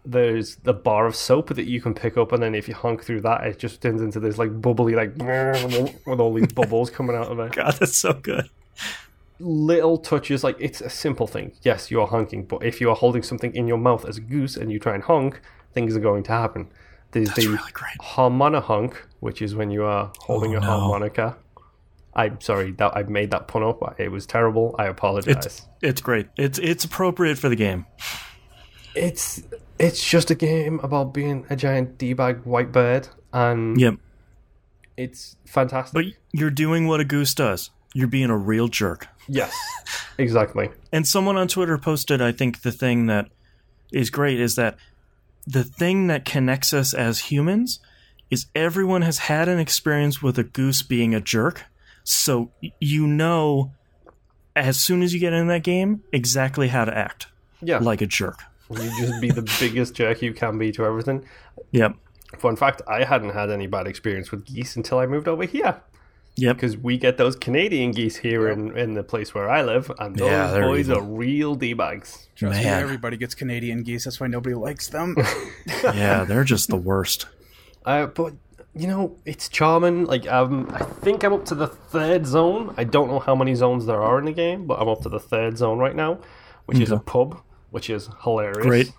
There's the bar of soap that you can pick up, and then if you honk through that, it just turns into this bubbly, with all these bubbles coming out of it. God, that's so good. Little touches, it's a simple thing. Yes, you are honking, but if you are holding something in your mouth as a goose and you try and honk, things are going to happen. There's that's really great. Harmonica honk, which is when you are holding a harmonica. I'm sorry that I made that pun up. It was terrible. I apologize. It's great. It's appropriate for the game. It's just a game about being a giant D-bag white bird, and yep. It's fantastic. But you're doing what a goose does. You're being a real jerk. Yes, exactly. And someone on Twitter posted, I think the thing that is great is that the thing that connects us as humans is everyone has had an experience with a goose being a jerk. So as soon as you get in that game, exactly how to act. Yeah. Like a jerk. You just be the biggest jerk you can be to everything. Yep. Fun fact, I hadn't had any bad experience with geese until I moved over here. Yep. Because we get those Canadian geese here in the place where I live, and those boys are real D-bags. Trust me, everybody gets Canadian geese. That's why nobody likes them. Yeah, they're just the worst. But... it's charming. I think I'm up to the 3rd zone. I don't know how many zones there are in the game, but I'm up to the 3rd zone right now, which is a pub, which is hilarious. Great.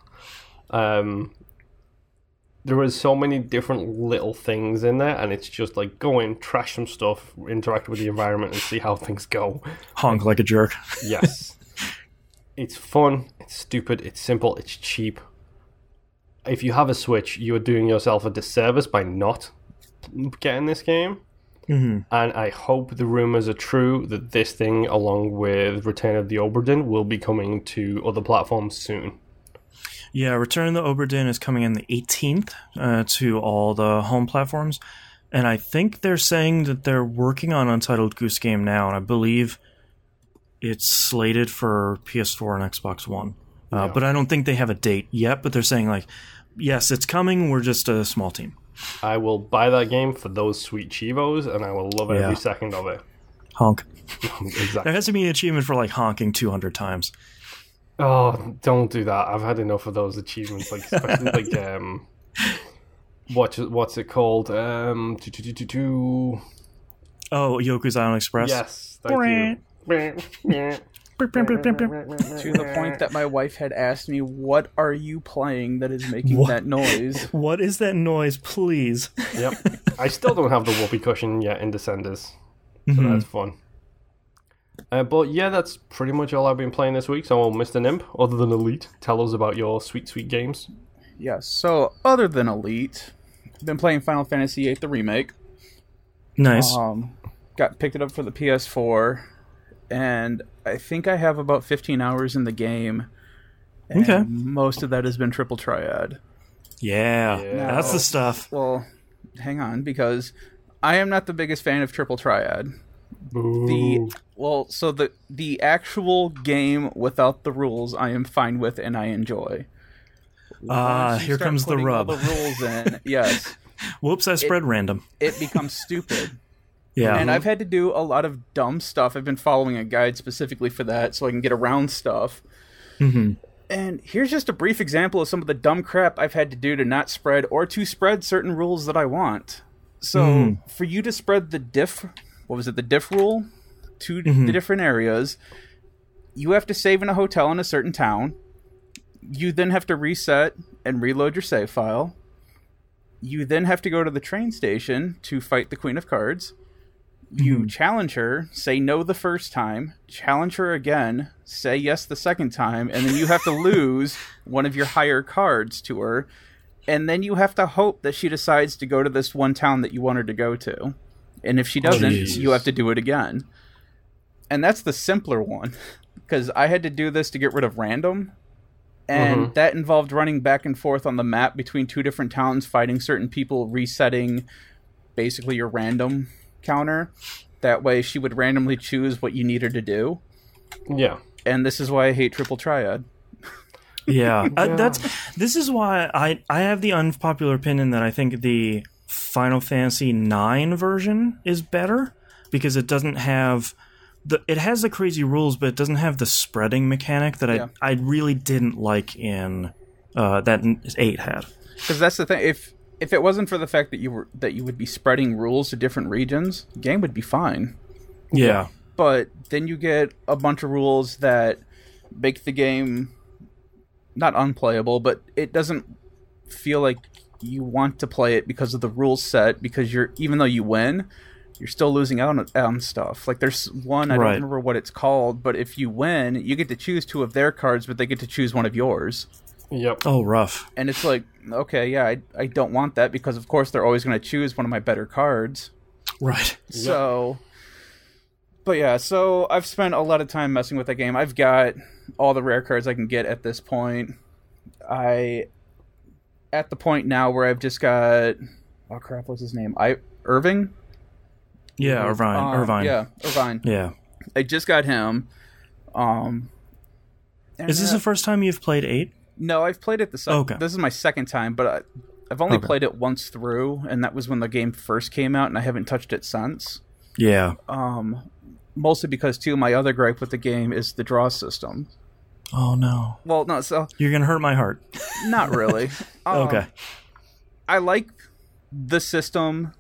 There was so many different little things in there, and it's just go in, trash some stuff, interact with the environment, and see how things go. Honk like a jerk. Yes. It's fun, it's stupid, it's simple, it's cheap. If you have a Switch, you are doing yourself a disservice by not getting this game. Mm-hmm. And I hope the rumors are true that this thing, along with Return of the Obra Dinn, will be coming to other platforms soon. Yeah, Return of the Obra Dinn is coming in the 18th to all the home platforms. And I think they're saying that they're working on Untitled Goose Game now, and I believe it's slated for PS4 and Xbox One. But I don't think they have a date yet, but they're saying, yes, it's coming, we're just a small team. I will buy that game for those sweet Chivos, and I will love every second of it. Honk. Exactly. There has to be an achievement for, honking 200 times. Oh, don't do that. I've had enough of those achievements, especially, what's it called? Oh, Yoku's Island Express? Yes, thank you. To the point that my wife had asked me, what are you playing that is making that noise? What is that noise, please? Yep. I still don't have the whoopee cushion yet in Descenders, so that's fun. But yeah, that's pretty much all I've been playing this week. So, Mr. Nimp, other than Elite, tell us about your sweet, sweet games. Yes, so other than Elite, I've been playing Final Fantasy VIII, the remake. Nice. Picked it up for the PS4. and I think I have about 15 hours in the game. And most of that has been triple triad. Yeah, that's the stuff. Well, hang on, because I am not the biggest fan of triple triad. Boo. The actual game without the rules, I am fine with and I enjoy. Here comes the rub. All the rules in, yes. Whoops! I spread random. It becomes stupid. Yeah, and I've had to do a lot of dumb stuff. I've been following a guide specifically for that, so I can get around stuff. Mm-hmm. And here's just a brief example of some of the dumb crap I've had to do to not spread or to spread certain rules that I want. So for you to spread the diff rule to the different areas, you have to save in a hotel in a certain town. You then have to reset and reload your save file. You then have to go to the train station to fight the Queen of Cards. You challenge her, say no the first time, challenge her again, say yes the second time, and then you have to lose one of your higher cards to her, and then you have to hope that she decides to go to this one town that you want her to go to. And if she doesn't, you have to do it again. And that's the simpler one, because I had to do this to get rid of random, and that involved running back and forth on the map between two different towns, fighting certain people, resetting basically your random counter. That way she would randomly choose what you need her to do. Yeah. And this is why I hate triple triad. This is why I have the unpopular opinion that I think the Final Fantasy IX version is better, because it doesn't have it has the crazy rules, but it doesn't have the spreading mechanic that I really didn't like in that 8 had. Because that's the thing, if it wasn't for the fact that you would be spreading rules to different regions, the game would be fine. Yeah. But then you get a bunch of rules that make the game not unplayable, but it doesn't feel like you want to play it because of the rules set, because even though you win, you're still losing out on stuff. Like there's one, I don't remember what it's called, but if you win, you get to choose 2 of their cards, but they get to choose one of yours. Yep. Oh, rough. And it's like, okay, yeah, I don't want that, because of course they're always going to choose one of my better cards. Right. So, but yeah, so I've spent a lot of time messing with that game. I've got all the rare cards I can get at this point. At the point now where I've just got, oh crap, what's his name? Irving? Yeah, Irvine. Yeah, Irvine. Yeah. I just got him. Is this the first time you've played 8? No, I've played it this is my second time, but I've only played it once through, and that was when the game first came out, and I haven't touched it since. Yeah. Mostly because, too, my other gripe with the game is the draw system. Oh, no. Well, no, so... You're going to hurt my heart. Not really. Okay. I like the system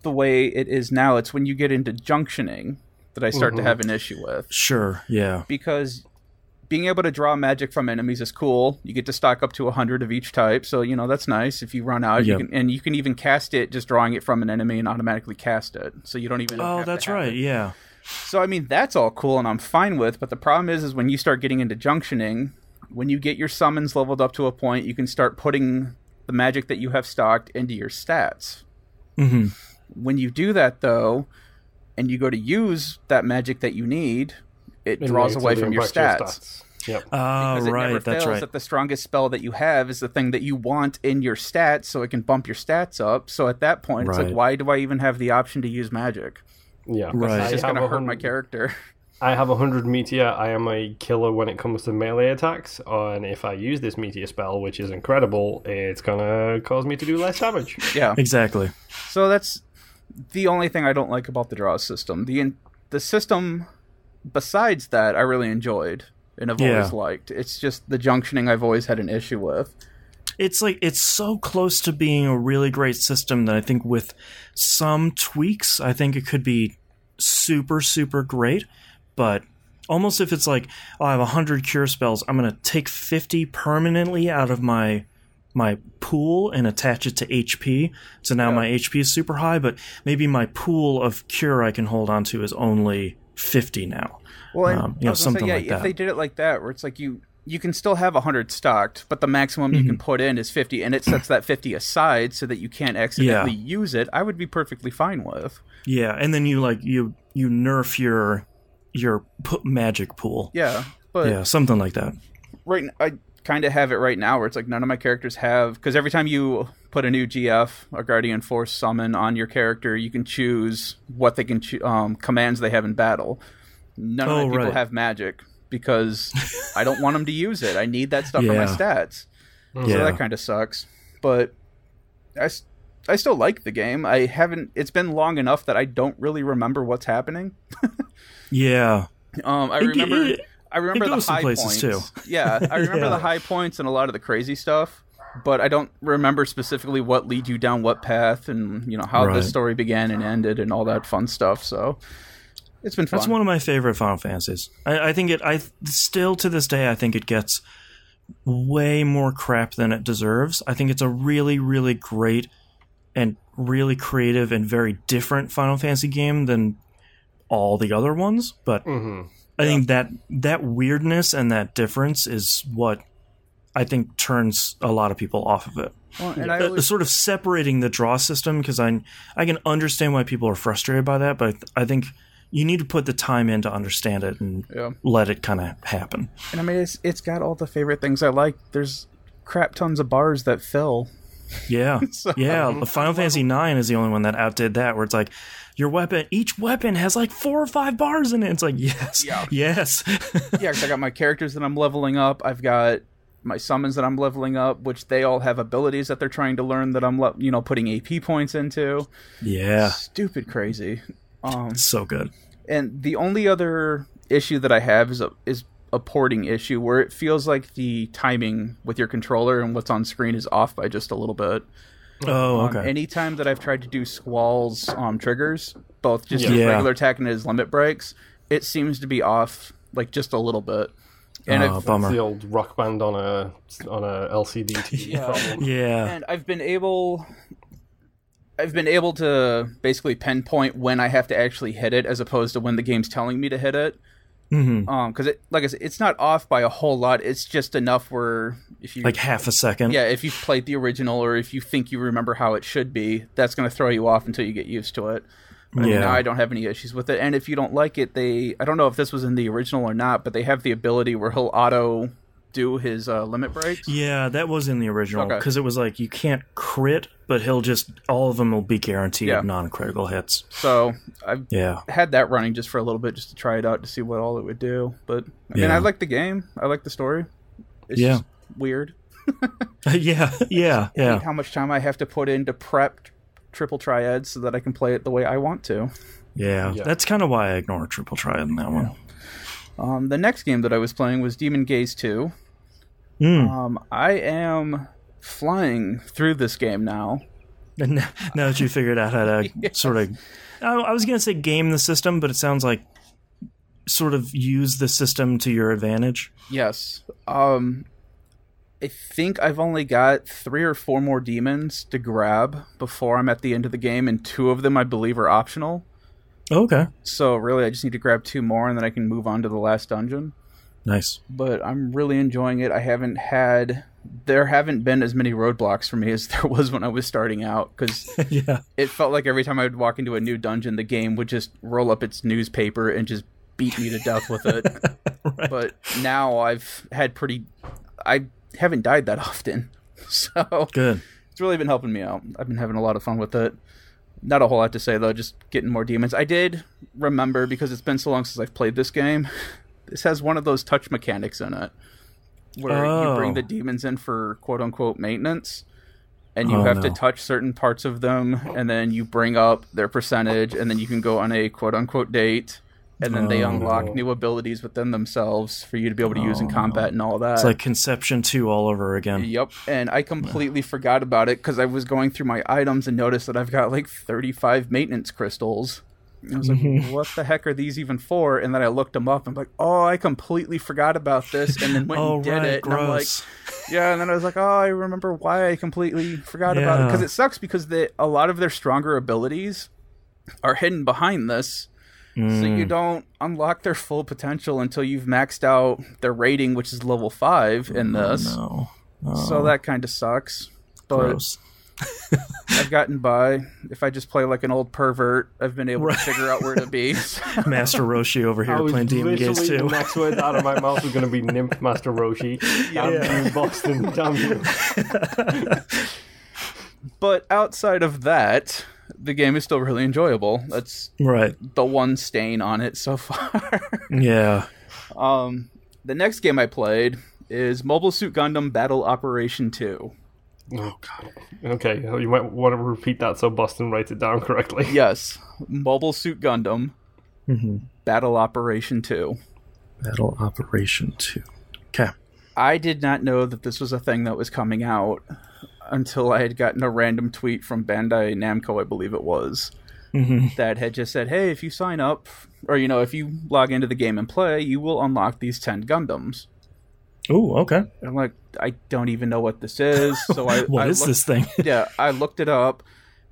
the way it is now. It's when you get into junctioning that I start to have an issue with. Sure, yeah. Because being able to draw magic from enemies is cool. You get to stock up to 100 of each type, so, that's nice. If you run out, you can even cast it just drawing it from an enemy and automatically cast it. So you don't even have that's to have right, it. yeah. So, I mean, that's all cool and I'm fine with, but the problem is when you start getting into junctioning, when you get your summons leveled up to a point, you can start putting the magic that you have stocked into your stats. Mm-hmm. When you do that, though, and you go to use that magic that you need, it draws away from your stats. Yep. Because it never fails that the strongest spell that you have is the thing that you want in your stats, so it can bump your stats up. So at that point, it's like, why do I even have the option to use magic? Yeah, right. It's just going to hurt my character. I have 100 meteor. I am a killer when it comes to melee attacks, and if I use this meteor spell, which is incredible, it's going to cause me to do less damage. Yeah, exactly. So that's the only thing I don't like about the draw system. The system, besides that, I really enjoyed and have always liked. It's just the junctioning I've always had an issue with. It's like, it's so close to being a really great system that I think with some tweaks, I think it could be super, super great. But almost if it's like, I have 100 cure spells, I'm going to take 50 permanently out of my pool and attach it to HP. So now my HP is super high, but maybe my pool of cure I can hold on to is only 50 now. Well, something like that. If they did it like that, where it's like you can still have 100 stocked, but the maximum you can put in is 50, and it sets that 50 aside so that you can't accidentally use it, I would be perfectly fine with. Yeah, and then you nerf your magic pool. Yeah, but yeah, something like that. Right, I kind of have it right now where it's like none of my characters have, because every time you put a new GF, a Guardian Force summon on your character, you can choose what they can commands they have in battle. None of my people have magic because I don't want them to use it. I need that stuff for my stats. So that kind of sucks. But I still like the game. It's been long enough that I don't really remember what's happening. Yeah. I remember the high points too. Yeah, I remember the high points and a lot of the crazy stuff, but I don't remember specifically what leads you down what path and how the story began and ended and all that fun stuff. So it's been fun. That's one of my favorite Final Fantasies. I think I still to this day I think it gets way more crap than it deserves. I think it's a really, really great and really creative and very different Final Fantasy game than all the other ones, but I think that weirdness and that difference is what I think turns a lot of people off of it. Well, and sort of separating the draw system, because I can understand why people are frustrated by that, but I think you need to put the time in to understand it and let it kind of happen. And I mean, it's got all the favorite things I like. There's crap tons of bars that fill. Yeah, Final Fantasy IX is the only one that outdid that, where it's like, each weapon has like 4 or 5 bars in it. It's like, yes. Yeah, because I got my characters that I'm leveling up. I've got my summons that I'm leveling up, which they all have abilities that they're trying to learn that I'm, putting AP points into. Yeah. Stupid crazy. So good. And the only other issue that I have is a porting issue where it feels like the timing with your controller and what's on screen is off by just a little bit. Oh, okay. Anytime that I've tried to do Squall's triggers, both just his regular attack and his limit breaks, it seems to be off like just a little bit. And bummer. It's the old Rock Band on a LCD TV problem. Yeah. And I've been able to basically pinpoint when I have to actually hit it, as opposed to when the game's telling me to hit it. Because like I said, it's not off by a whole lot. It's just enough where if you like half a second. Yeah, if you've played the original or if you think you remember how it should be, that's going to throw you off until you get used to it. But now I don't have any issues with it. And if you don't like it, I don't know if this was in the original or not, but they have the ability where he'll auto do his limit breaks. Yeah, that was in the original, because it was like you can't crit, but all of them will be guaranteed non-critical hits. So I've had that running just for a little bit, just to try it out to see what all it would do. But I mean, I like the game. I like the story. It's just weird. Yeah. I hate how much time I have to put in to prep triple triads so that I can play it the way I want to. Yeah. That's kind of why I ignore triple triad in that one. The next game that I was playing was Demon Gaze 2. I am flying through this game now. Now that you figured out how to sort of... I was going to say game the system, but it sounds like sort of use the system to your advantage. Yes. I think I've only got 3 or 4 more demons to grab before I'm at the end of the game, and 2 of them I believe are optional. Okay. So really, I just need to grab 2 more, and then I can move on to the last dungeon. Nice. But I'm really enjoying it. There haven't been as many roadblocks for me as there was when I was starting out, because it felt like every time I would walk into a new dungeon, the game would just roll up its newspaper and just beat me to death with it. Right. But now I haven't died that often. So good. It's really been helping me out. I've been having a lot of fun with it. Not a whole lot to say, though, just getting more demons. I did remember, because it's been so long since I've played this game, this has one of those touch mechanics in it, where you bring the demons in for quote-unquote maintenance, and you have to touch certain parts of them, and then you bring up their percentage, and then you can go on a quote-unquote date, and then they unlock new abilities within themselves for you to be able to use in combat and all that. It's like Conception 2 all over again. Yep, and I completely forgot about it because I was going through my items and noticed that I've got like 35 maintenance crystals. And I was like, what the heck are these even for? And then I looked them up and I'm like, oh, I completely forgot about this, and then went and did it. Gross. And I'm like, yeah, and then I was like, oh, I remember why I completely forgot about it. Because it sucks because a lot of their stronger abilities are hidden behind this. So you don't unlock their full potential until you've maxed out their rating, which is level 5 in this. So that kind of sucks. But gross. I've gotten by. If I just play like an old pervert, I've been able to figure out where to be. Master Roshi over here playing Demon Gaze too. The next word out of my mouth was going to be Nymph Master Roshi. Damn you, Boston, damn you. But outside of that, the game is still really enjoyable. That's the one stain on it so far. Yeah. The next game I played is Mobile Suit Gundam Battle Operation 2. Oh, God. Okay, you might want to repeat that so Boston writes it down correctly. Yes. Mobile Suit Gundam Battle Operation 2. Battle Operation 2. Okay. I did not know that this was a thing that was coming out until I had gotten a random tweet from Bandai Namco, I believe it was, that had just said, hey, if you sign up, or, if you log into the game and play, you will unlock these 10 Gundams. Oh, okay. And I'm like, I don't even know what this is. So What is this thing? Yeah, I looked it up,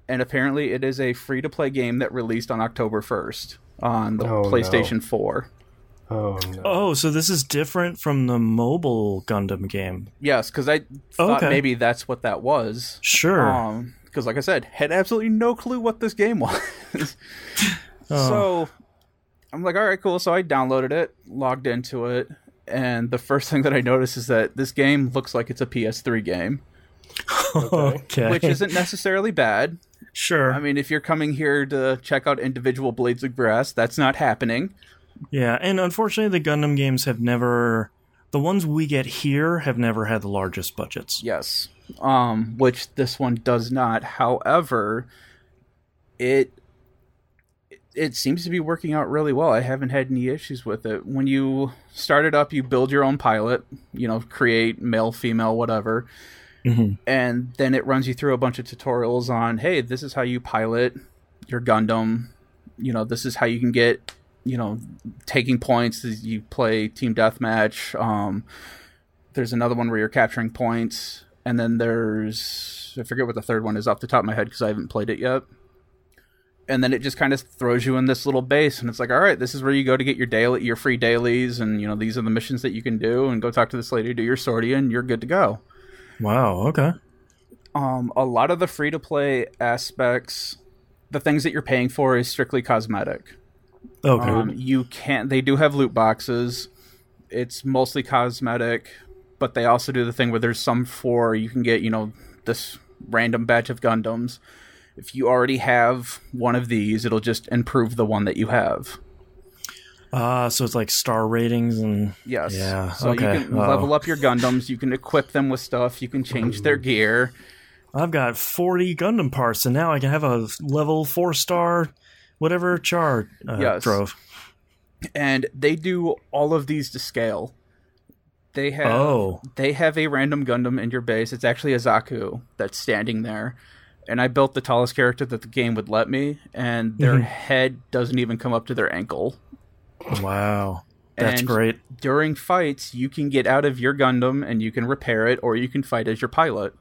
and apparently it is a free-to-play game that released on October 1st on the PlayStation 4. Oh, no. Oh, so this is different from the mobile Gundam game. Yes, because I thought maybe that's what that was. Sure. Because, like I said, had absolutely no clue what this game was. So I'm like, all right, cool. So I downloaded it, logged into it, and the first thing that I noticed is that this game looks like it's a PS3 game. Okay. Which isn't necessarily bad. Sure. I mean, if you're coming here to check out individual blades of grass, that's not happening. Yeah, and unfortunately the Gundam games have never... The ones we get here have never had the largest budgets. Yes. Which this one does not. However, it seems to be working out really well. I haven't had any issues with it. When you start it up, you build your own pilot, create male, female, whatever. And then it runs you through a bunch of tutorials on, hey, this is how you pilot your Gundam. This is how you can get, taking points as you play team deathmatch. There's another one where you're capturing points. And then I forget what the third one is off the top of my head because I haven't played it yet. And then it just kind of throws you in this little base, and it's like, all right, this is where you go to get your free dailies, and these are the missions that you can do, and go talk to this lady, do your sortie, and you're good to go. Wow. Okay. A lot of the free to play aspects, the things that you're paying for, is strictly cosmetic. Okay. They do have loot boxes. It's mostly cosmetic, but they also do the thing where there's some you can get this random batch of Gundams. If you already have one of these, it'll just improve the one that you have. So it's like star ratings and... Yes. Yeah. So you can level up your Gundams, you can equip them with stuff, you can change their gear. I've got 40 Gundam parts, and now I can have a level 4-star whatever Char drove. And they do all of these to scale. They have a random Gundam in your base. It's actually a Zaku that's standing there. And I built the tallest character that the game would let me, and their head doesn't even come up to their ankle. Wow. That's great. During fights, you can get out of your Gundam, and you can repair it, or you can fight as your pilot.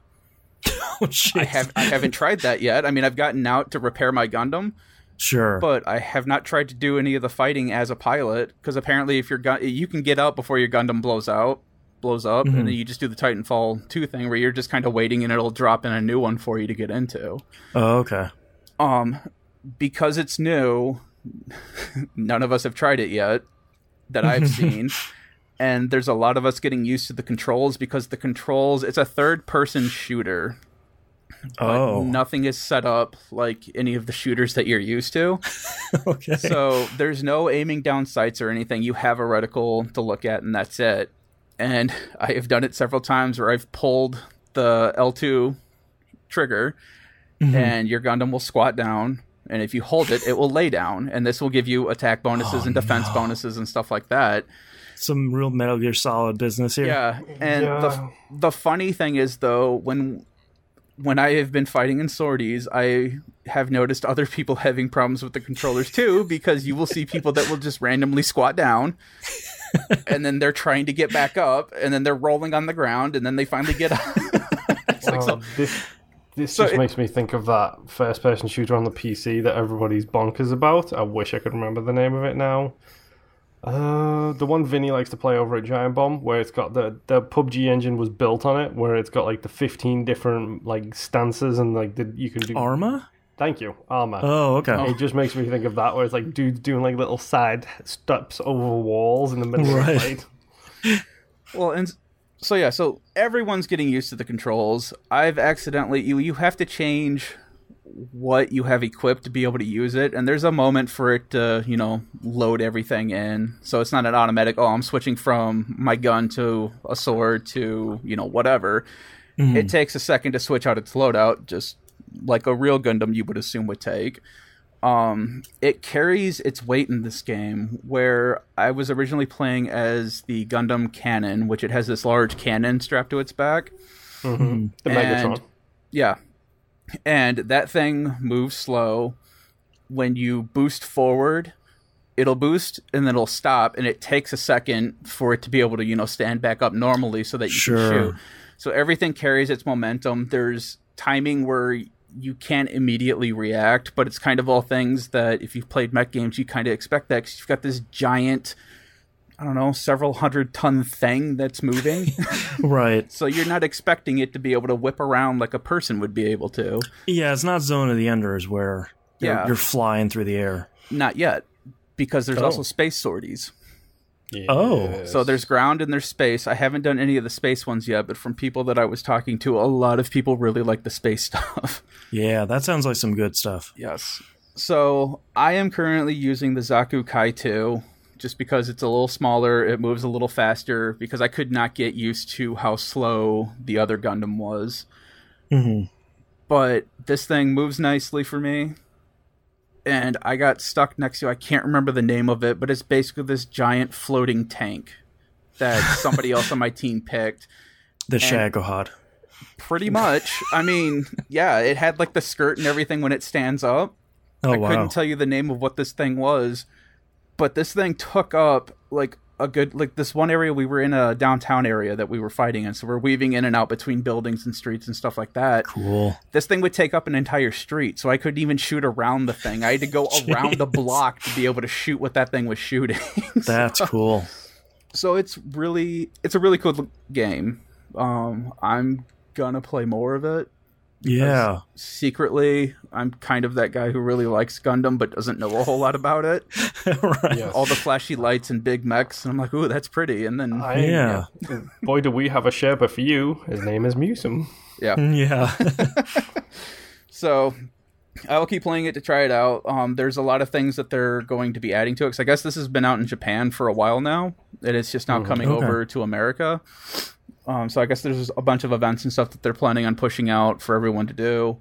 Oh, shit. I haven't tried that yet. I mean, I've gotten out to repair my Gundam. Sure. But I have not tried to do any of the fighting as a pilot, because apparently if you can get out before your Gundam blows up, and then you just do the Titanfall 2 thing where you're just kind of waiting and it'll drop in a new one for you to get into. Oh, okay. Because it's new, none of us have tried it yet that I've seen. And there's a lot of us getting used to the controls because it's a third-person shooter. But nothing is set up like any of the shooters that you're used to. Okay. So there's no aiming down sights or anything. You have a reticle to look at, and that's it. And I have done it several times where I've pulled the L2 trigger, and your Gundam will squat down, and if you hold it, it will lay down. And this will give you attack bonuses and defense bonuses and stuff like that. Some real Metal Gear Solid business here. Yeah, and the funny thing is, though, when I have been fighting in sorties, I have noticed other people having problems with the controllers too, because you will see people that will just randomly squat down, and then they're trying to get back up, and then they're rolling on the ground, and then they finally get up. This just makes me think of that first-person shooter on the PC that everybody's bonkers about. I wish I could remember the name of it now. The one Vinny likes to play over at Giant Bomb, where it's got the PUBG engine was built on it, where it's got like the 15 different like stances and like you can do Arma. Thank you, Arma. Oh, okay. It just makes me think of that, where it's like dudes doing like little side steps over walls in the middle of the fight. Well, and so everyone's getting used to the controls. I've accidentally you have to change what you have equipped to be able to use it, and there's a moment for it to load everything in, so it's not an automatic I'm switching from my gun to a sword to whatever. It takes a second to switch out its loadout, just like a real Gundam you would assume would take. It carries its weight in this game, where I was originally playing as the Gundam cannon, which it has this large cannon strapped to its back. The Megatron. Yeah. And that thing moves slow. When you boost forward, it'll boost and then it'll stop, and it takes a second for it to be able to, stand back up normally so that you can shoot. So everything carries its momentum. There's timing where you can't immediately react, but it's kind of all things that if you've played mech games, you kind of expect that, because you've got this giant, I don't know, several 100-ton thing that's moving. Right. So you're not expecting it to be able to whip around like a person would be able to. Yeah, it's not Zone of the Enders where you're flying through the air. Not yet, because there's also space sorties. Yes. Oh. So there's ground and there's space. I haven't done any of the space ones yet, but from people that I was talking to, a lot of people really like the space stuff. Yeah, that sounds like some good stuff. Yes. So I am currently using the Zaku Kai 2, just because it's a little smaller, it moves a little faster, because I could not get used to how slow the other Gundam was. But this thing moves nicely for me. And I got stuck next to, I can't remember the name of it, but it's basically this giant floating tank that somebody else on my team picked. The Shagohod. Pretty much. I mean, yeah, it had like the skirt and everything when it stands up. I couldn't tell you the name of what this thing was, but this thing took up like a good, like this one area, we were in a downtown area that we were fighting in, so we're weaving in and out between buildings and streets and stuff like that. Cool. This thing would take up an entire street, so I couldn't even shoot around the thing. I had to go around the block to be able to shoot what that thing was shooting. That's cool. So it's a really cool game. I'm gonna play more of it. Yeah. Secretly, I'm kind of that guy who really likes Gundam but doesn't know a whole lot about it. Right. Yes. All the flashy lights and big mechs, and I'm like, ooh, that's pretty. And then, boy, do we have a Sherpa for you. His name is Musum. Yeah. Yeah. So I will keep playing it to try it out. There's a lot of things that they're going to be adding to it, because I guess this has been out in Japan for a while now, and it's just now coming over to America. So I guess there's a bunch of events and stuff that they're planning on pushing out for everyone to do.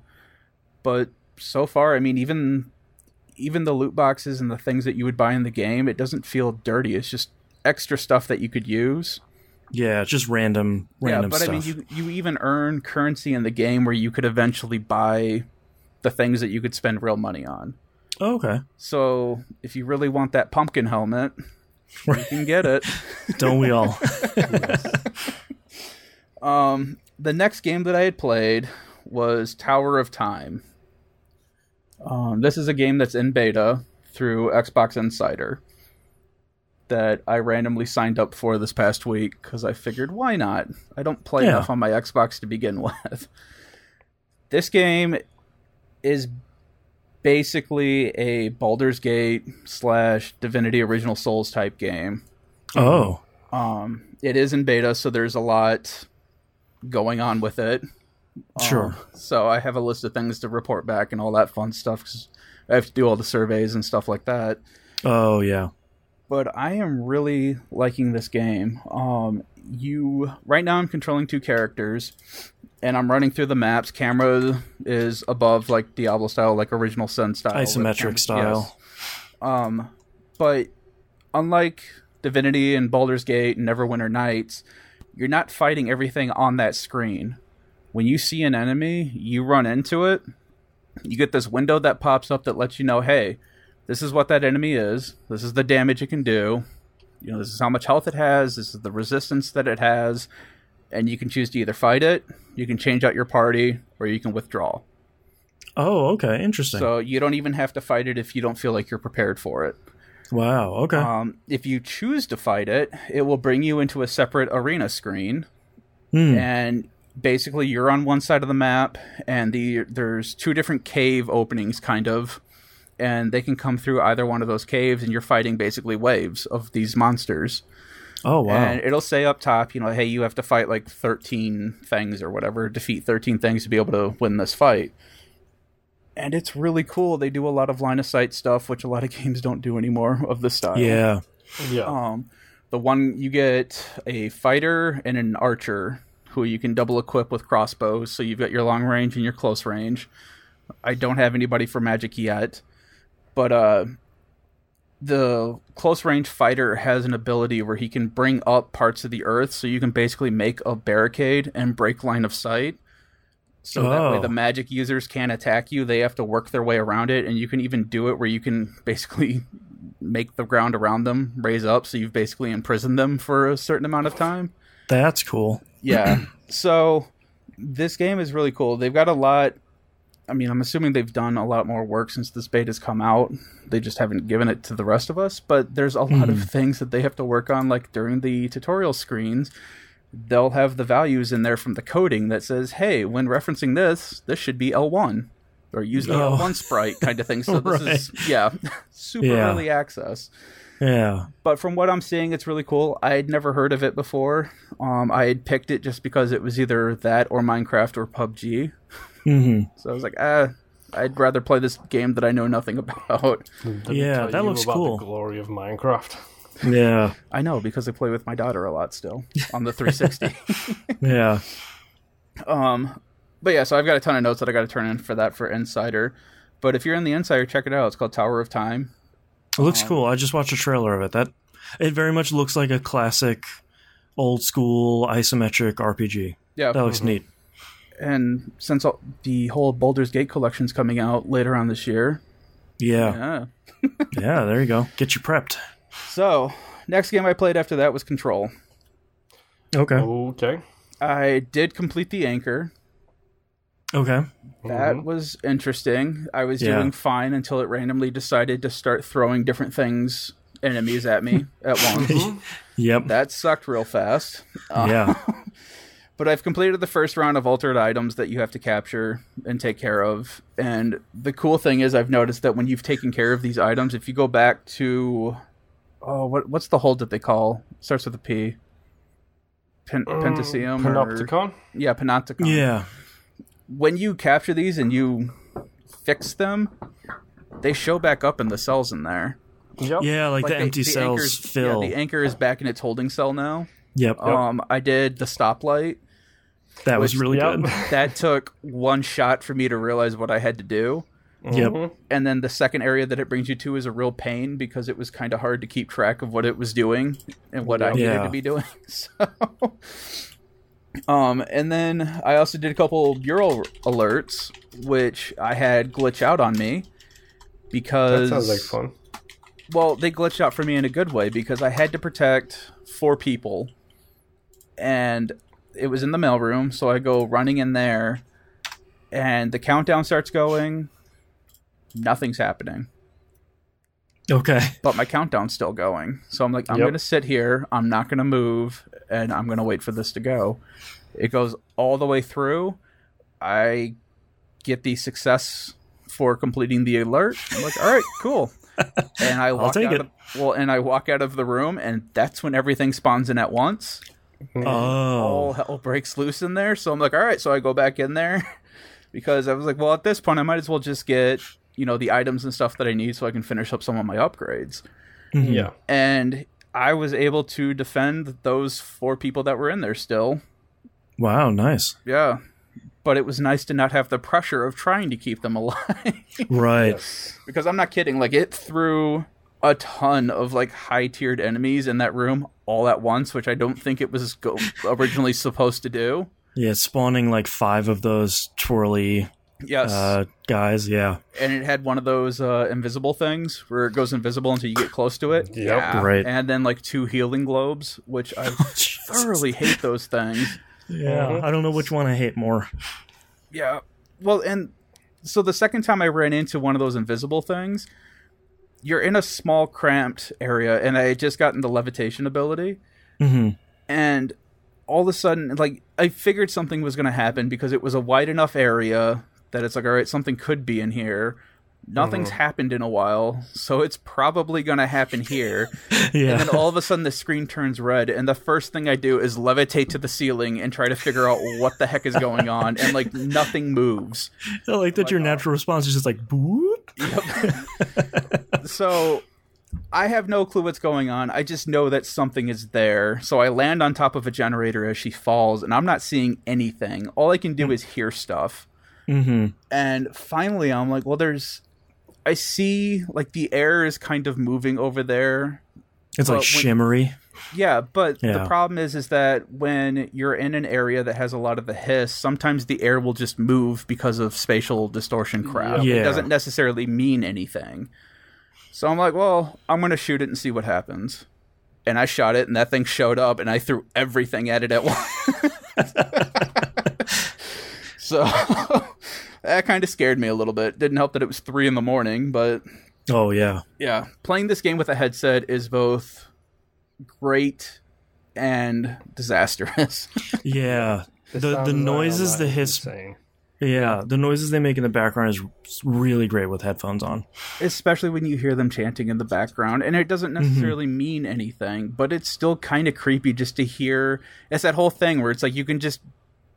But so far, I mean, even the loot boxes and the things that you would buy in the game, it doesn't feel dirty. It's just extra stuff that you could use. Yeah, it's just random stuff. I mean, you even earn currency in the game where you could eventually buy the things that you could spend real money on. Oh, okay. So if you really want that pumpkin helmet, you can get it. Don't we all? The next game that I had played was Tower of Time. This is a game that's in beta through Xbox Insider that I randomly signed up for this past week because I figured, why not? I don't play enough on my Xbox to begin with. This game is basically a Baldur's Gate / Divinity Original Souls type game. Oh. It is in beta, so there's a lot going on with it. Sure. So I have a list of things to report back and all that fun stuff, because I have to do all the surveys and stuff like that. Oh, yeah. But I am really liking this game. Right now I'm controlling 2 characters, and I'm running through the maps. Camera is above, like Diablo style, like original Sin style. Isometric style. Yes. But unlike Divinity and Baldur's Gate and Neverwinter Nights, you're not fighting everything on that screen. When you see an enemy, you run into it, you get this window that pops up that lets you know, hey, this is what that enemy is, this is the damage it can do, this is how much health it has, this is the resistance that it has, and you can choose to either fight it, you can change out your party, or you can withdraw. Oh, okay, interesting. So you don't even have to fight it if you don't feel like you're prepared for it. Wow, okay. If you choose to fight it, it will bring you into a separate arena screen. Hmm. And basically you're on one side of the map, and there's 2 different cave openings, kind of. And they can come through either one of those caves, and you're fighting basically waves of these monsters. Oh, wow. And it'll say up top, hey, you have to fight like 13 things or whatever, defeat 13 things to be able to win this fight. And it's really cool. They do a lot of line of sight stuff, which a lot of games don't do anymore of this style. Yeah. The one, you get a fighter and an archer who you can double equip with crossbows. So you've got your long range and your close range. I don't have anybody for magic yet. But the close range fighter has an ability where he can bring up parts of the earth, so you can basically make a barricade and break line of sight. So that way the magic users can't attack you. They have to work their way around it, and you can even do it where you can basically make the ground around them raise up, so you've basically imprisoned them for a certain amount of time. That's cool. Yeah. So this game is really cool. They've got a lot... I mean, I'm assuming they've done a lot more work since this beta's come out. They just haven't given it to the rest of us. But there's a lot of things that they have to work on, like during the tutorial screens. They'll have the values in there from the coding that says, hey, when referencing this should be L1. Or use the L1 sprite kind of thing. So this is, super early access. Yeah. But from what I'm seeing, it's really cool. I had never heard of it before. I had picked it just because it was either that or Minecraft or PUBG. Mm-hmm. So I was like, I'd rather play this game that I know nothing about. Yeah, that looks cool. The glory of Minecraft. Yeah. I know, because I play with my daughter a lot still on the 360. Yeah. But yeah, so I've got a ton of notes that I got to turn in for that for Insider. But if you're in the Insider, check it out. It's called Tower of Time. It looks cool. I just watched a trailer of it. It very much looks like a classic, old school isometric RPG. Yeah, that looks neat. And since the whole Baldur's Gate collection's coming out later on this year, yeah, there you go. Get you prepped. So next game I played after that was Control. Okay. I did complete the Anchor. Okay. That was interesting. I was doing fine until it randomly decided to start throwing different enemies at me at once. Yep. That sucked real fast. Yeah. But I've completed the first round of altered items that you have to capture and take care of. And the cool thing is I've noticed that when you've taken care of these items, if you go back to... what's the hold that they call? It starts with a P. Pentaseum? Panopticon? Yeah, Panopticon. Yeah. When you capture these and you fix them, they show back up in the cells in there. Yep. Yeah, like the empty cells fill. Yeah, the Anchor is back in its holding cell now. Yep. I did the stoplight. That was really good. That took one shot for me to realize what I had to do. Yep. And then the second area that it brings you to is a real pain because it was kind of hard to keep track of what it was doing and what I needed to be doing. So, and then I also did a couple bureau alerts, which I had glitch out on me because... That sounds like fun. Well, they glitched out for me in a good way because I had to protect 4 people. And it was in the mailroom, so I go running in there, and the countdown starts going. Nothing's happening. Okay. But my countdown's still going. So I'm like, I'm going to sit here, I'm not going to move, and I'm going to wait for this to go. It goes all the way through. I get the success for completing the alert. I'm like, all right, cool. And I walk I walk out of the room, and that's when everything spawns in at once. All hell breaks loose in there. So I'm like, all right. So I go back in there because I was like, well, at this point, I might as well just get the items and stuff that I need so I can finish up some of my upgrades. Mm-hmm. Yeah. And I was able to defend those 4 people that were in there still. Wow, nice. Yeah. But it was nice to not have the pressure of trying to keep them alive. Right. Yes. Because I'm not kidding. Like, it threw a ton of high-tiered enemies in that room all at once, which I don't think it was originally supposed to do. Yeah, spawning 5 of those twirly guys, yeah. And it had one of those invisible things where it goes invisible until you get close to it. Yep. Yeah. Right. And then 2 healing globes, which I thoroughly hate those things. Yeah, I don't know which one I hate more. Yeah. Well, and so the second time I ran into one of those invisible things, you're in a small, cramped area, and I had just gotten the levitation ability, and all of a sudden, like, I figured something was going to happen because it was a wide enough area that it's like, all right, something could be in here. Nothing's happened in a while, so it's probably going to happen here. And then all of a sudden the screen turns red, and the first thing I do is levitate to the ceiling and try to figure out what the heck is going on, and, like, nothing moves. I like that your natural response is just like, boop. Yep. So I have no clue what's going on. I just know that something is there. So I land on top of a generator as she falls, and I'm not seeing anything. All I can do is hear stuff. And finally I'm like, well, I see, like, the air is kind of moving over there. It's like shimmery. Yeah, but the problem is that when you're in an area that has a lot of the hiss, sometimes the air will just move because of spatial distortion crap. It doesn't necessarily mean anything. So I'm like, well, I'm going to shoot it and see what happens. And I shot it, and that thing showed up, and I threw everything at it at once. So that kind of scared me a little bit. Didn't help that it was 3 a.m, but... Oh, yeah. Yeah. Playing this game with a headset is both great and disastrous. Yeah. The noises, the hiss... Yeah, the noises they make in the background is really great with headphones on. Especially when you hear them chanting in the background. And it doesn't necessarily mean anything, but it's still kind of creepy just to hear... It's that whole thing where it's like you can just...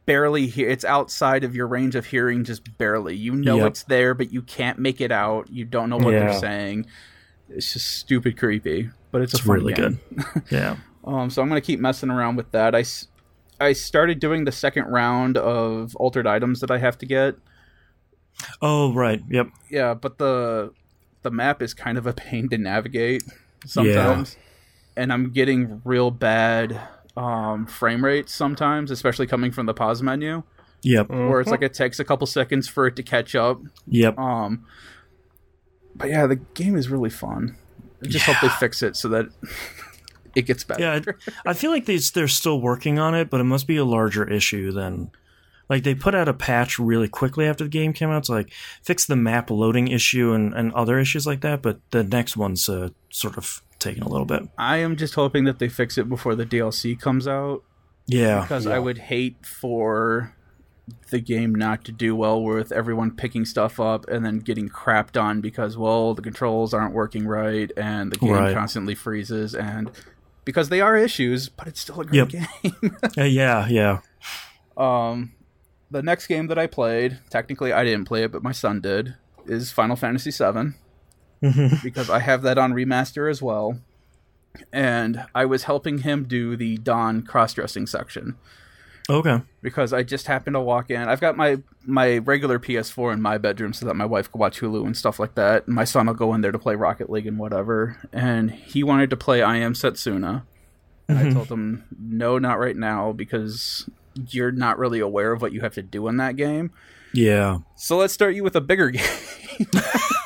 barely hear. It's outside of your range of hearing, just barely. You know it's there, but you can't make it out. You don't know what they're saying. It's just stupid creepy, but it's a fun really game. Good. Yeah. So I'm gonna keep messing around with that. I started doing the second round of altered items that I have to get. Oh right. Yep. Yeah, but the map is kind of a pain to navigate sometimes, and I'm getting real bad frame rates sometimes, especially coming from the pause menu. Yep. Where it's like it takes a couple seconds for it to catch up. Yep. But yeah, the game is really fun. I just hope they fix it so that it gets better. Yeah, I feel like they're still working on it, but it must be a larger issue than... Like, they put out a patch really quickly after the game came out to, like, fix the map loading issue and other issues like that, but the next one's sort of taking a little bit. I am just hoping that they fix it before the DLC comes out. Yeah. Because I would hate for the game not to do well with everyone picking stuff up and then getting crapped on because, well, the controls aren't working right and the game constantly freezes, and because they are issues, but it's still a great game. Yeah. The next game that I played, technically I didn't play it, but my son did, is Final Fantasy VII. Because I have that on remaster as well. And I was helping him do the Dawn cross-dressing section. Okay. Because I just happened to walk in. I've got my regular PS4 in my bedroom so that my wife can watch Hulu and stuff like that. And my son will go in there to play Rocket League and whatever. And he wanted to play I Am Setsuna. And I told him, no, not right now, because you're not really aware of what you have to do in that game. Yeah. So let's start you with a bigger game.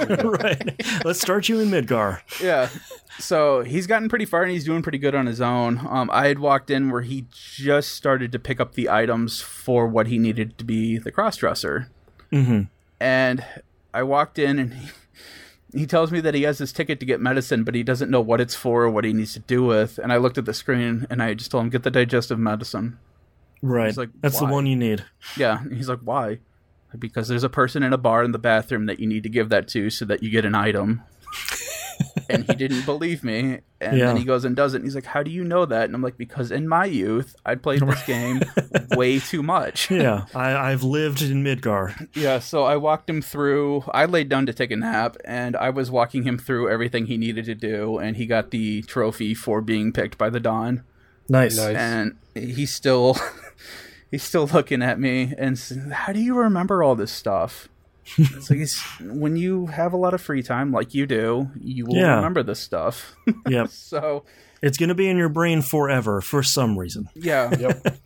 Right. Let's start you in Midgar. Yeah. So he's gotten pretty far and he's doing pretty good on his own. I had walked in where he just started to pick up the items for what he needed to be the crossdresser. And I walked in and he tells me that he has his ticket to get medicine, but he doesn't know what it's for or what he needs to do with. And I looked at the screen and I just told him, get the digestive medicine. Right. He's like, that's why? the one you need. Yeah. And he's like, why? Because there's a person in a bar in the bathroom that you need to give that to so that you get an item. And he didn't believe me. And then he goes and does it. And he's like, how do you know that? And I'm like, because in my youth, I played this game way too much. Yeah, I've lived in Midgar. Yeah, so I walked him through. I laid down to take a nap, and I was walking him through everything he needed to do. And he got the trophy for being picked by the Dawn. Nice. And he's still... He's still looking at me and says, how do you remember all this stuff? It's like, when you have a lot of free time, like you do, you will remember this stuff. Yep. So it's going to be in your brain forever for some reason. Yeah. Yep.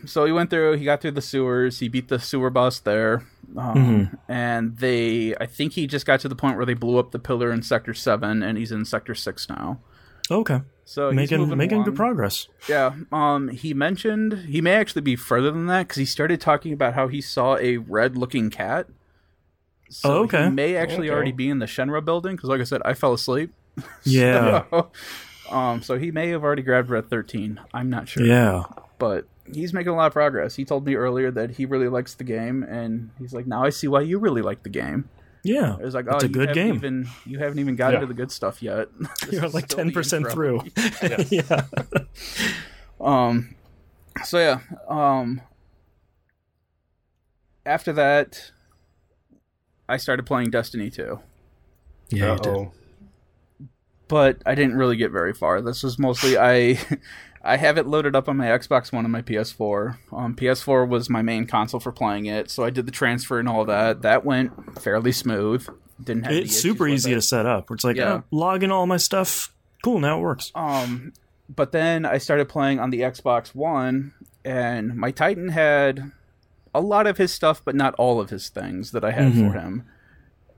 So he went through, he got through the sewers, he beat the sewer boss there. And I think he just got to the point where they blew up the pillar in Sector 7 and he's in Sector 6 now. Okay. So making good progress. Yeah. He mentioned he may actually be further than that because he started talking about how he saw a red-looking cat. So he may actually already be in the Shenra building, because like I said, I fell asleep. Yeah. So he may have already grabbed her at 13. I'm not sure. Yeah. But he's making a lot of progress. He told me earlier that he really likes the game, and he's like, now I see why you really like the game. Yeah. It was like, it's a good game. You haven't even gotten to the good stuff yet. You're like 10% through. Yeah. So yeah. After that, I started playing Destiny 2. Yeah, you did. But I didn't really get very far. This was mostly I have it loaded up on my Xbox One and my PS4. PS4 was my main console for playing it, so I did the transfer and all that. That went fairly smooth. Didn't have it's super easy to set up. It's like, log in all my stuff. Cool, now it works. But then I started playing on the Xbox One, and my Titan had a lot of his stuff, but not all of his things that I had for him.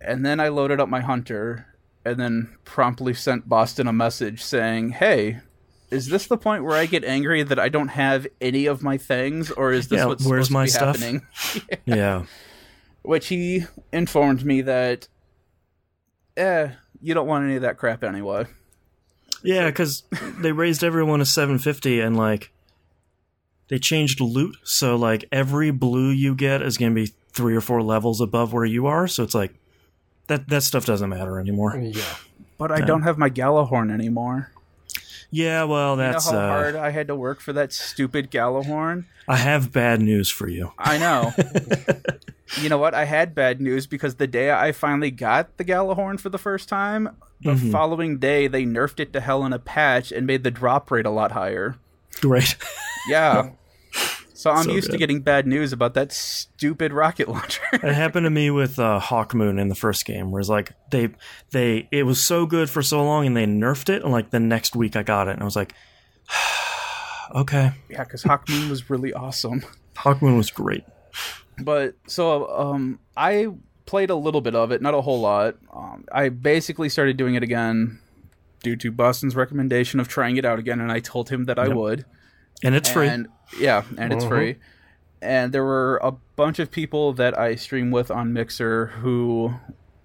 And then I loaded up my Hunter, and then promptly sent Boston a message saying, hey, is this the point where I get angry that I don't have any of my things, or is this what's supposed to be happening? Yeah. Which he informed me that, you don't want any of that crap anyway. Yeah, because they raised everyone to 750, and, like, they changed loot, so, like, every blue you get is going to be 3 or 4 levels above where you are, so it's like, that stuff doesn't matter anymore. Yeah. But I don't have my Galahorn anymore. Yeah, well, that's... You know how hard I had to work for that stupid Galahorn? I have bad news for you. I know. You know what? I had bad news because the day I finally got the Galahorn for the first time, the following day they nerfed it to hell in a patch and made the drop rate a lot higher. Right. Yeah. So I'm used to getting bad news about that stupid rocket launcher. It happened to me with Hawkmoon in the first game, where it's like it was so good for so long and they nerfed it, and like the next week I got it and I was like, okay. Yeah, because Hawkmoon was really awesome. Hawkmoon was great. But so I played a little bit of it, not a whole lot. I basically started doing it again due to Boston's recommendation of trying it out again, and I told him that I would. And it's free. Yeah, and it's free. And there were a bunch of people that I stream with on Mixer who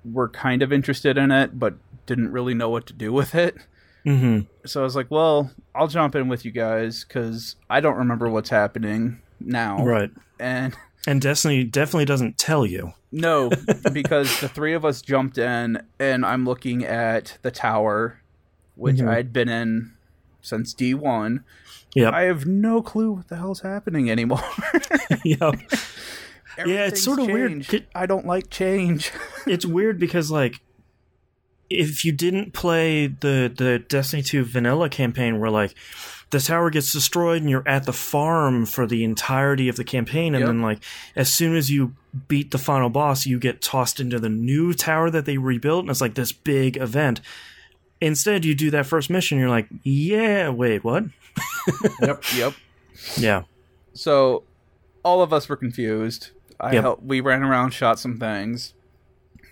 were kind of interested in it, but didn't really know what to do with it. So I was like, well, I'll jump in with you guys, because I don't remember what's happening now. Right. And Destiny definitely doesn't tell you. No, because the three of us jumped in, and I'm looking at the tower, which I'd been in since D1. Yeah, I have no clue what the hell's happening anymore. Yeah, it's sort of weird. I don't like change. It's weird because, like, if you didn't play the Destiny 2 vanilla campaign, where like the tower gets destroyed and you're at the farm for the entirety of the campaign, and then like as soon as you beat the final boss, you get tossed into the new tower that they rebuilt, and it's like this big event. Instead, you do that first mission, you're like, yeah, wait, what? Yep. Yeah. So, all of us were confused. We ran around, shot some things.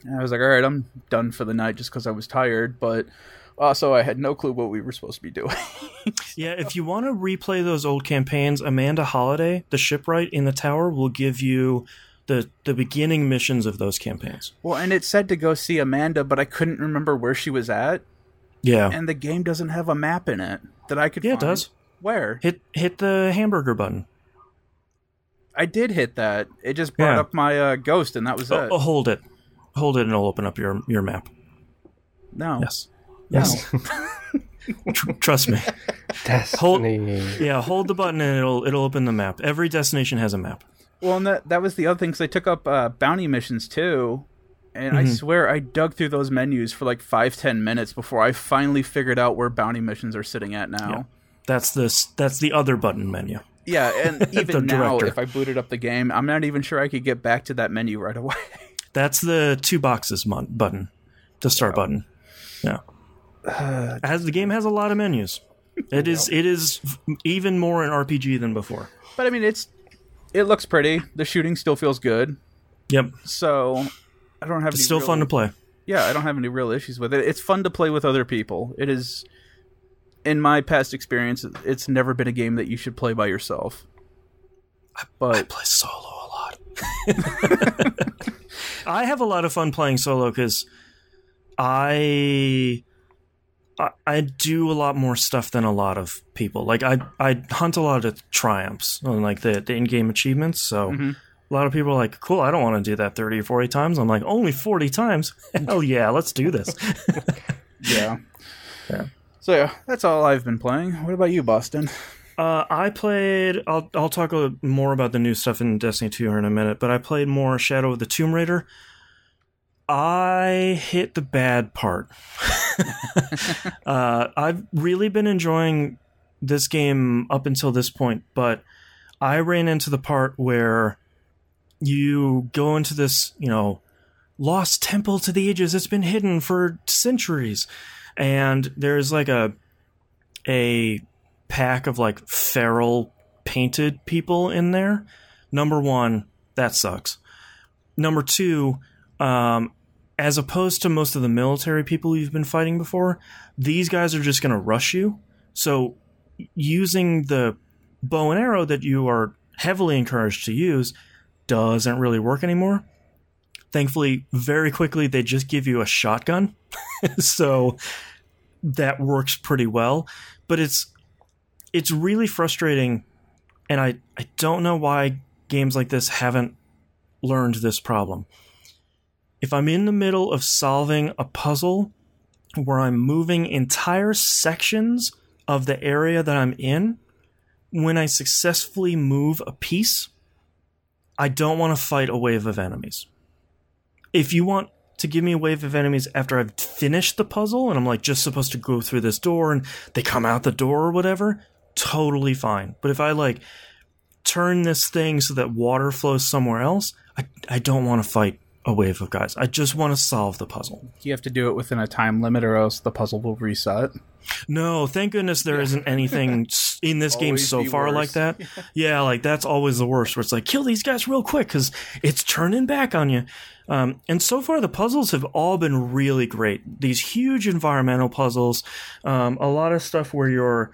And I was like, all right, I'm done for the night just because I was tired. But also, I had no clue what we were supposed to be doing. Yeah, if you want to replay those old campaigns, Amanda Holiday, the shipwright in the tower, will give you the beginning missions of those campaigns. Well, and it said to go see Amanda, but I couldn't remember where she was at. Yeah. And the game doesn't have a map in it that I could find. Yeah, it does. Where? Hit the hamburger button. I did hit that. It just brought up my ghost, and that was it. Hold it. Hold it, and it'll open up your map. No. Yes. Yes. No. Trust me. Destiny. Hold the button, and it'll open the map. Every destination has a map. Well, and that was the other thing, because they took up bounty missions, too. And I swear I dug through those menus for like 5-10 minutes before I finally figured out where bounty missions are sitting at now. Yeah. That's the other button menu. Yeah, and even now, if I booted up the game, I'm not even sure I could get back to that menu right away. That's the 2 boxes button, the start button. Yeah, as the game has a lot of menus. It is even more an RPG than before. But I mean, it looks pretty. The shooting still feels good. Yep. So I don't have. It's still fun to play. Yeah, I don't have any real issues with it. It's fun to play with other people. It is. In my past experience, it's never been a game that you should play by yourself. But I play solo a lot. I have a lot of fun playing solo because I do a lot more stuff than a lot of people. Like I hunt a lot of triumphs on like the in-game achievements. So a lot of people are like, cool, I don't want to do that 30 or 40 times. I'm like, only 40 times? Hell yeah, let's do this. Yeah. So yeah, that's all I've been playing. What about you, Boston? I played... I'll talk more about the new stuff in Destiny 2 in a minute, but I played more Shadow of the Tomb Raider. I hit the bad part. I've really been enjoying this game up until this point, but I ran into the part where you go into this, lost temple to the ages. It's been hidden for centuries. And there's like a pack of like feral painted people in there. Number one, that sucks. Number two, as opposed to most of the military people you've been fighting before, these guys are just going to rush you. So using the bow and arrow that you are heavily encouraged to use doesn't really work anymore. Thankfully, very quickly, they just give you a shotgun. So that works pretty well. But it's really frustrating, and I don't know why games like this haven't learned this problem. If I'm in the middle of solving a puzzle where I'm moving entire sections of the area that I'm in, when I successfully move a piece, I don't want to fight a wave of enemies. If you want to give me a wave of enemies after I've finished the puzzle and I'm like just supposed to go through this door and they come out the door or whatever, totally fine. But if I like turn this thing so that water flows somewhere else, I don't want to fight a wave of guys. I just want to solve the puzzle. You have to do it within a time limit or else the puzzle will reset. No, thank goodness there isn't anything in this game so far like that. Yeah, like that's always the worst, where it's like, kill these guys real quick because it's turning back on you. And so far the puzzles have all been really great. These huge environmental puzzles, a lot of stuff where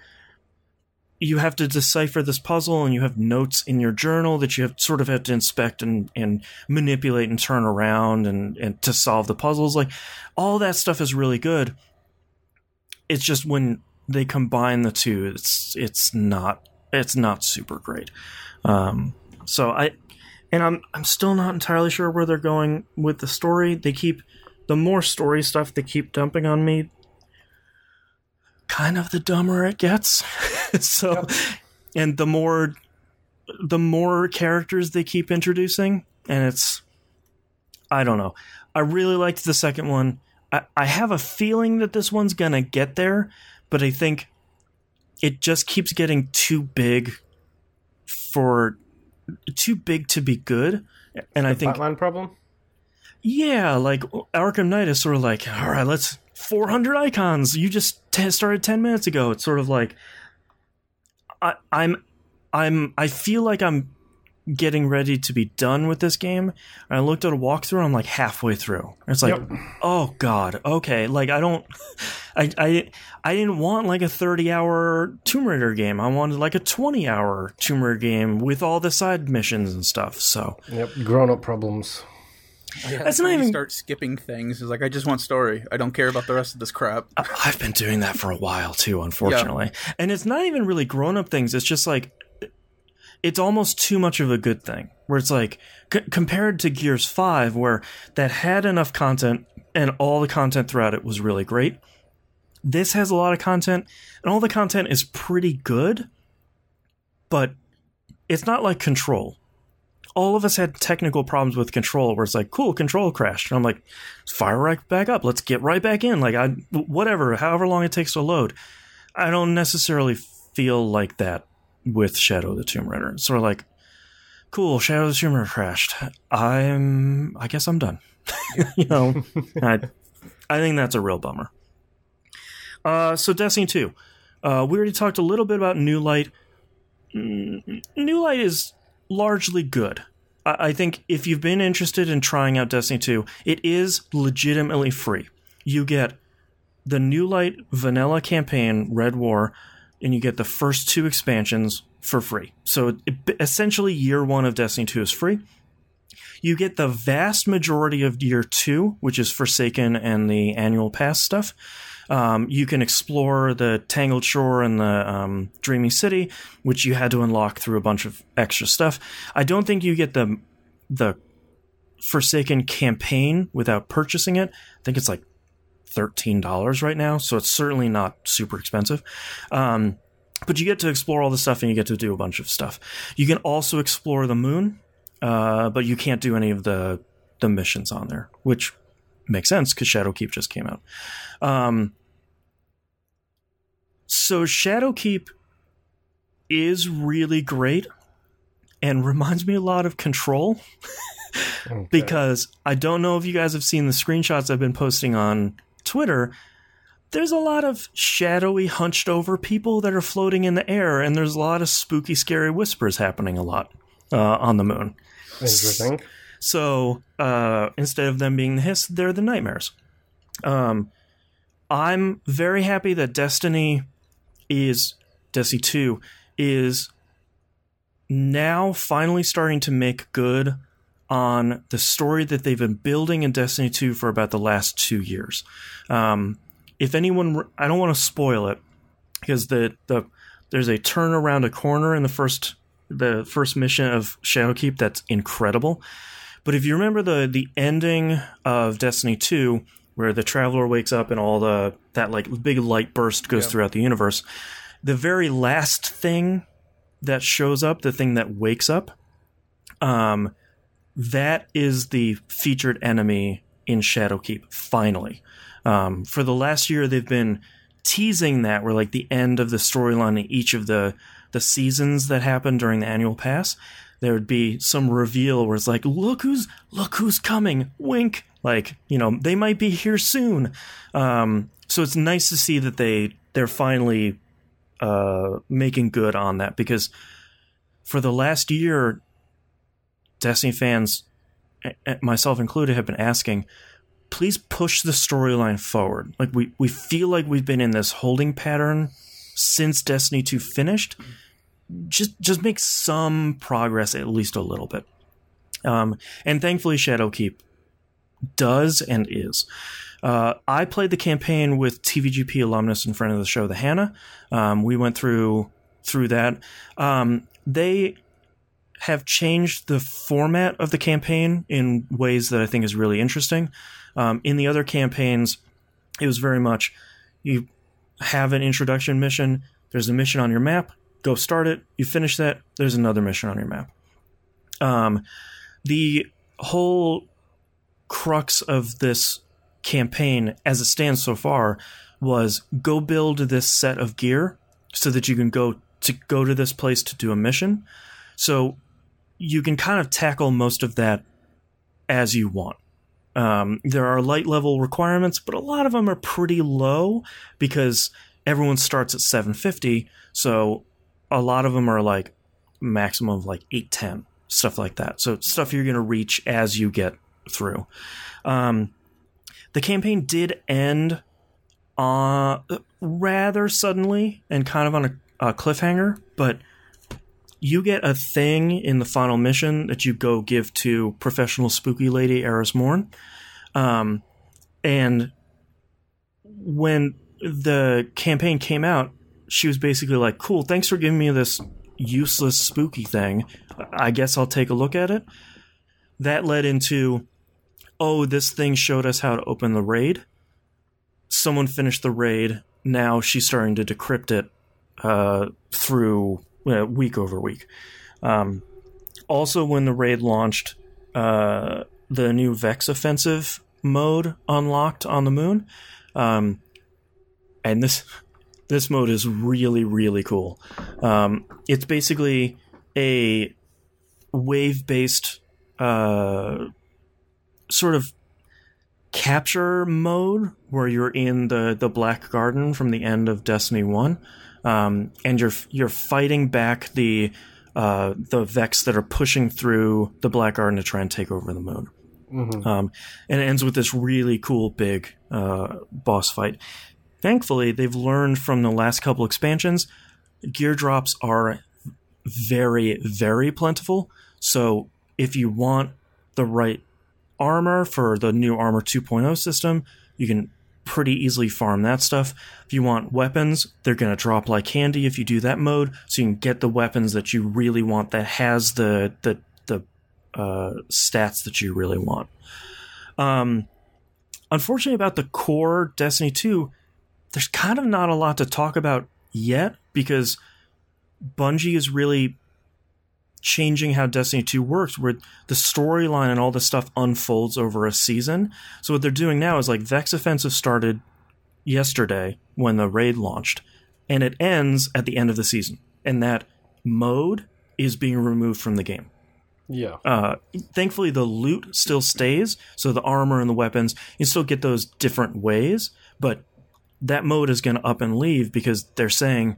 you have to decipher this puzzle and you have notes in your journal that you have to inspect and manipulate and turn around and to solve the puzzles. Like all that stuff is really good. It's just when they combine the two, it's not super great. So I'm still not entirely sure where they're going with the story. The more story stuff they keep dumping on me, kind of the dumber it gets. So, yep. And the more characters they keep introducing, and I don't know. I really liked the second one. I have a feeling that this one's gonna get there, but I think it just keeps getting too big to be good. And I think Batman problem. Yeah, like Arkham Knight is sort of like, all right, let's 400 icons. You just started 10 minutes ago. It's sort of like I feel like I'm getting ready to be done with this game. And I looked at a walkthrough and I'm like halfway through. It's like, Oh God, okay. Like I didn't want like a 30-hour Tomb Raider game. I wanted like a 20-hour Tomb Raider game with all the side missions and stuff. So grown-up problems. Yeah, that's not even start skipping things. It's like, I just want story. I don't care about the rest of this crap. I've been doing that for a while too, unfortunately. Yeah. And it's not even really grown-up things. It's just like, it's almost too much of a good thing. Where it's like, compared to Gears 5, where that had enough content and all the content throughout it was really great. This has a lot of content, and all the content is pretty good, but it's not like Control. All of us had technical problems with Control, where it's like, cool, Control crashed. And I'm like, fire right back up. Let's get right back in. Like, whatever, however long it takes to load. I don't necessarily feel like that with Shadow of the Tomb Raider. It's sort of like, cool, Shadow of the Tomb Raider crashed. I guess I'm done. I think that's a real bummer. So Destiny 2. We already talked a little bit about New Light. New Light is largely good. I think if you've been interested in trying out Destiny 2, it is legitimately free. You get the New Light vanilla campaign, Red War, and you get the first 2 expansions for free. So essentially year 1 of Destiny 2 is free. You get the vast majority of Year 2, which is Forsaken and the annual pass stuff. You can explore the Tangled Shore and the Dreamy City, which you had to unlock through a bunch of extra stuff. I don't think you get the Forsaken campaign without purchasing it. I think it's like $13 right now, so it's certainly not super expensive. But you get to explore all the stuff, and you get to do a bunch of stuff. You can also explore the moon, but you can't do any of the missions on there, which makes sense because Shadowkeep just came out. So Shadowkeep is really great and reminds me a lot of Control. Okay. Because I don't know if you guys have seen the screenshots I've been posting on Twitter. There's a lot of shadowy, hunched over people that are floating in the air, and there's a lot of spooky, scary whispers happening a lot on the moon. Interesting. So instead of them being the hiss, they're the nightmares. I'm very happy that Destiny 2 is now finally starting to make good on the story that they've been building in Destiny 2 for about the last 2 years. If anyone, I don't want to spoil it because there's a turn around a corner in the first mission of Shadowkeep that's incredible. But if you remember the ending of Destiny 2, where the Traveler wakes up and all that like big light burst goes throughout the universe, the very last thing that shows up, the thing that wakes up, that is the featured enemy in Shadowkeep, finally. For the last year, they've been teasing that where like the end of the storyline in each of the seasons that happened during the annual pass, there would be some reveal where it's like, look who's coming, wink, like, you know, they might be here soon. So it's nice to see that they're finally making good on that, because for the last year, Destiny fans, myself included, have been asking, please push the storyline forward. Like we feel like we've been in this holding pattern since Destiny 2 finished. Just make some progress, at least a little bit. And thankfully Shadowkeep does and is. I played the campaign with TVGP alumnus and friend of the show, the Hannah. We went through that. They have changed the format of the campaign in ways that I think is really interesting. In the other campaigns, it was very much, you have an introduction mission, there's a mission on your map, go start it, you finish that, there's another mission on your map. The whole crux of this campaign, as it stands so far, was go build this set of gear so that you can go to this place to do a mission. So you can kind of tackle most of that as you want. There are light level requirements, but a lot of them are pretty low because everyone starts at 750. So a lot of them are like maximum of like 810, stuff like that. So it's stuff you're going to reach as you get through. The campaign did end rather suddenly and kind of on a cliffhanger, but you get a thing in the final mission that you go give to professional spooky lady Eris Morn. And when the campaign came out, she was basically like, cool, thanks for giving me this useless spooky thing. I guess I'll take a look at it. That led into, oh, this thing showed us how to open the raid. Someone finished the raid. Now she's starting to decrypt it through week over week. Also, when the raid launched, the new Vex offensive mode unlocked on the moon. And this mode is really, really cool. It's basically a wave-based sort of capture mode where you're in the Black Garden from the end of Destiny 1. And you're fighting back the Vex that are pushing through the Black Garden to try and take over the moon. Mm-hmm. And it ends with this really cool big boss fight. Thankfully, they've learned from the last couple expansions, gear drops are very, very plentiful. So if you want the right armor for the new Armor 2.0 system, you can pretty easily farm that stuff. If you want weapons, they're going to drop like candy if you do that mode, so you can get the weapons that you really want that has the stats that you really want. Unfortunately, about the core Destiny 2, there's kind of not a lot to talk about yet, because Bungie is really changing how Destiny 2 works, where the storyline and all this stuff unfolds over a season. So what they're doing now is, like, Vex Offensive started yesterday when the raid launched, and it ends at the end of the season. And that mode is being removed from the game. Yeah. Thankfully, the loot still stays, so the armor and the weapons, you still get those different ways, but that mode is going to up and leave because they're saying,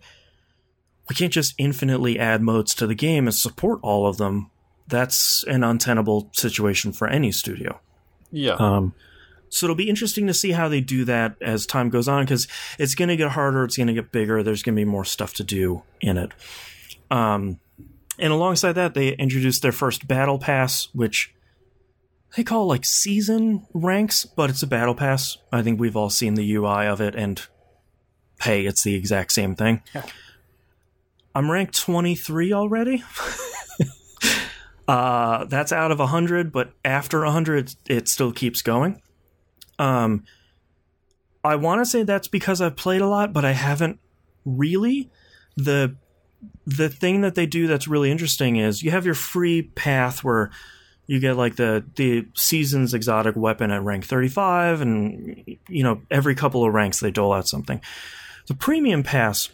we can't just infinitely add modes to the game and support all of them. That's an untenable situation for any studio. Yeah. So it'll be interesting to see how they do that as time goes on, because it's going to get harder, it's going to get bigger, there's going to be more stuff to do in it. And alongside that, they introduced their first battle pass, which they call like season ranks, but it's a battle pass. I think we've all seen the UI of it, and hey, it's the exact same thing. Yeah. I'm ranked 23 already. That's out of 100, but after 100, it still keeps going. I want to say that's because I've played a lot, but I haven't really. The thing that they do that's really interesting is you have your free path where you get like the season's exotic weapon at rank 35, and every couple of ranks they dole out something. The premium pass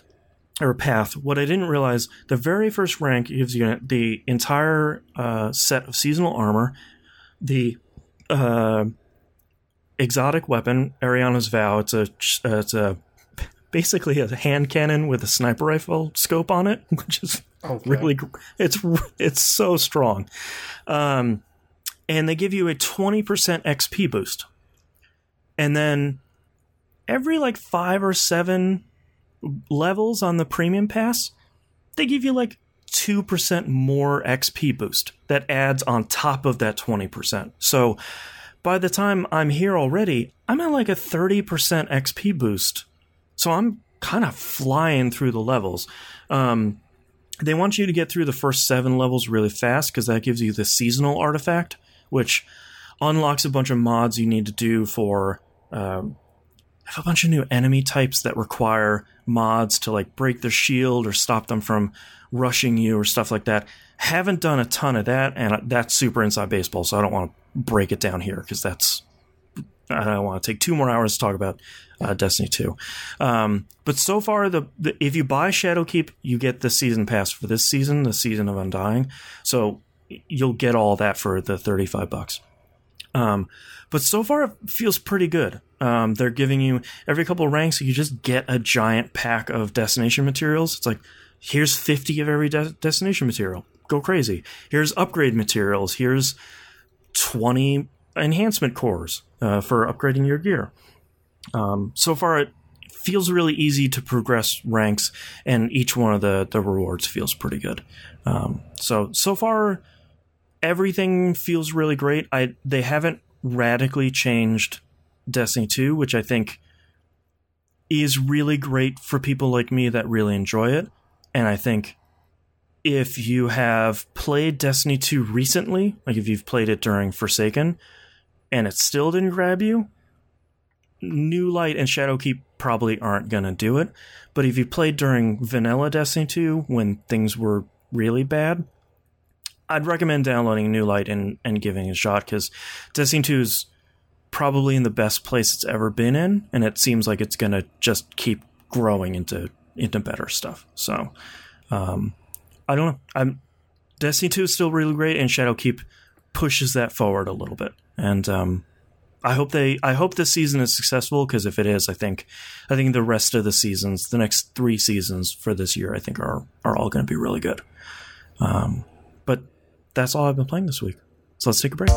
or path, what I didn't realize, the very first rank gives you the entire set of seasonal armor, the exotic weapon, Ariana's Vow. It's a basically a hand cannon with a sniper rifle scope on it, which is really, it's so strong. And they give you a 20% XP boost. And then every like 5 or 7 levels on the premium pass, they give you like 2% more XP boost that adds on top of that 20%. So by the time I'm here already, I'm at like a 30% XP boost. So I'm kind of flying through the levels. They want you to get through the first 7 levels really fast, because that gives you the seasonal artifact, which unlocks a bunch of mods you need to do for have a bunch of new enemy types that require mods to like break their shield or stop them from rushing you or stuff like that. Haven't done a ton of that, and that's super inside baseball, so I don't want to break it down here, because I don't want to take 2 more hours to talk about Destiny 2. But so far, if you buy Shadowkeep, you get the season pass for this season, the Season of Undying. So you'll get all that for the $35. But so far, it feels pretty good. They're giving you, every couple of ranks, you just get a giant pack of destination materials. It's like, here's 50 of every destination material. Go crazy. Here's upgrade materials. Here's 20 enhancement cores for upgrading your gear. So far, it feels really easy to progress ranks, and each one of the rewards feels pretty good. So far, everything feels really great. They haven't radically changed Destiny 2, which I think is really great for people like me that really enjoy it. And I think if you have played Destiny 2 recently, like if you've played it during Forsaken, and it still didn't grab you, New Light and Shadowkeep probably aren't going to do it. But if you played during vanilla Destiny 2, when things were really bad, I'd recommend downloading New Light and giving it a shot, because Destiny 2 is probably in the best place it's ever been in, and it seems like it's going to just keep growing into better stuff. So, I don't know. Destiny 2 is still really great, and Shadowkeep pushes that forward a little bit. And I hope this season is successful, because if it is, I think the rest of the seasons, the next 3 seasons for this year, I think are all going to be really good. But that's all I've been playing this week. So let's take a break.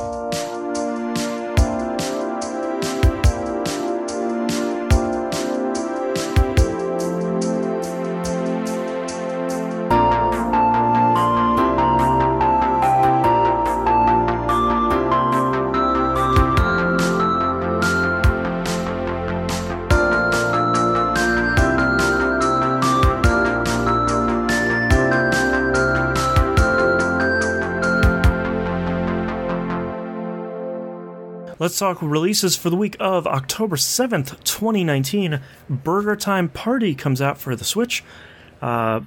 let's talk releases for the week of October 7th, 2019. Burger Time Party comes out for the Switch.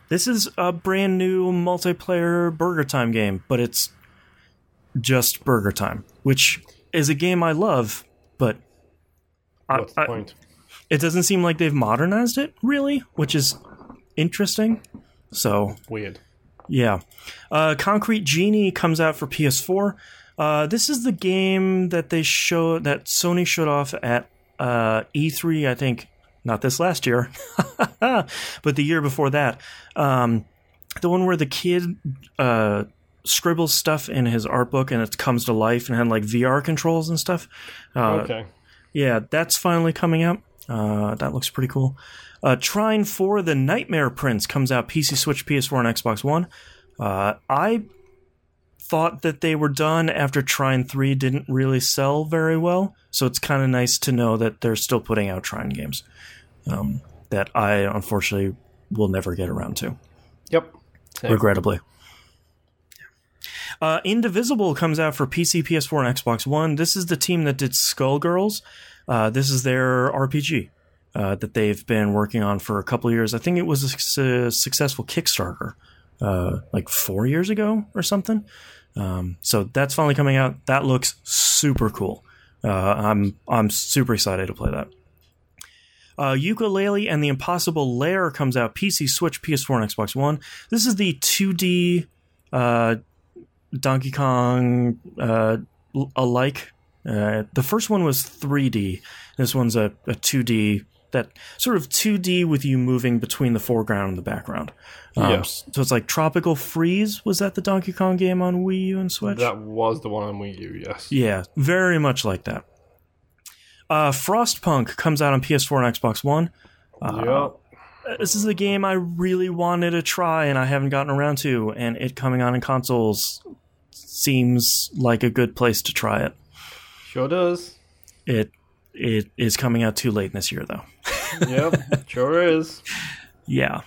This is a brand new multiplayer Burger Time game, but it's just Burger Time, which is a game I love, but what's the point? It doesn't seem like they've modernized it, really, which is interesting. So weird. Yeah. Concrete Genie comes out for PS4. This is the game that Sony showed off at E3, I think, not this last year, but the year before that. The one where the kid scribbles stuff in his art book and it comes to life and had like VR controls and stuff. Okay. Yeah, that's finally coming out. That looks pretty cool. Trine 4 The Nightmare Prince comes out PC, Switch, PS4, and Xbox One. I thought that they were done after Trine 3 didn't really sell very well, so it's kind of nice to know that they're still putting out Trine games that I unfortunately will never get around to. Yep. Same. Regrettably. Indivisible comes out for PC, PS4, and Xbox One. This is the team that did Skullgirls. This is their RPG that they've been working on for a couple of years. I think it was a successful Kickstarter like 4 years ago or something. So that's finally coming out. That looks super cool. I'm super excited to play that. Yooka-Laylee and the Impossible Lair comes out PC, Switch, PS4, and Xbox One. This is the 2D Donkey Kong alike. The first one was 3D. This one's a 2D, that sort of 2D with you moving between the foreground and the background. So it's like Tropical Freeze. Was that the Donkey Kong game on Wii U and Switch? That was the one on Wii U, yes. Yeah, very much like that. Frostpunk comes out on PS4 and Xbox One. This is a game I really wanted to try and I haven't gotten around to, and it coming on in consoles seems like a good place to try it. Sure does. It is coming out too late this year, though. Yep, sure is. Yeah.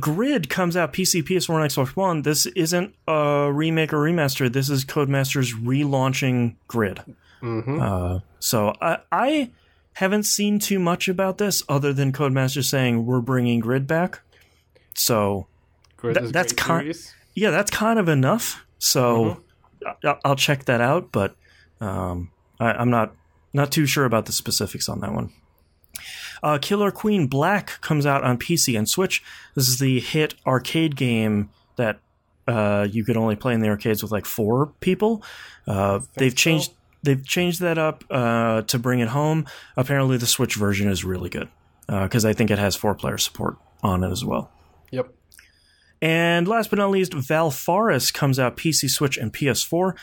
Grid comes out PC, PS4, and Xbox One. This isn't a remake or remaster. This is Codemasters relaunching Grid. Mm-hmm. So I haven't seen too much about this other than Codemasters saying we're bringing Grid back. So that's that's kind of enough. So I'll check that out, but I'm not too sure about the specifics on that one. Killer Queen Black comes out on PC and Switch. This is the hit arcade game that you could only play in the arcades with like 4 people. They've changed that up to bring it home. Apparently the Switch version is really good because I think it has 4-player support on it as well. Yep. And last but not least, Valfaris comes out PC, Switch, and PS4.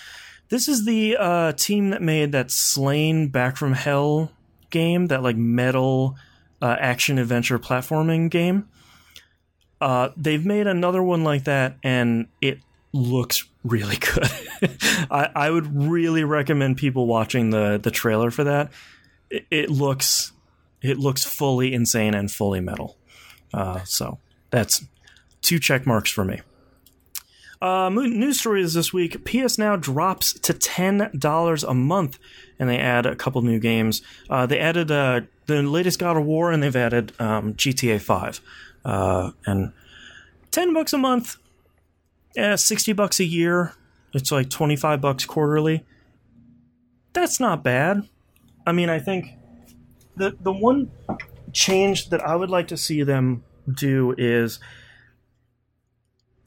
This is the team that made that Slain Back from Hell game, that like metal action adventure platforming game. They've made another one like that, and it looks really good. I would really recommend people watching the trailer for that. It looks fully insane and fully metal. So that's 2 check marks for me. News stories this week. PS Now drops to $10 a month, and they add a couple new games. They added the latest God of War, and they've added GTA 5. And $10 a month, $60 a year. It's like $25 quarterly. That's not bad. I mean, I think the one change that I would like to see them do is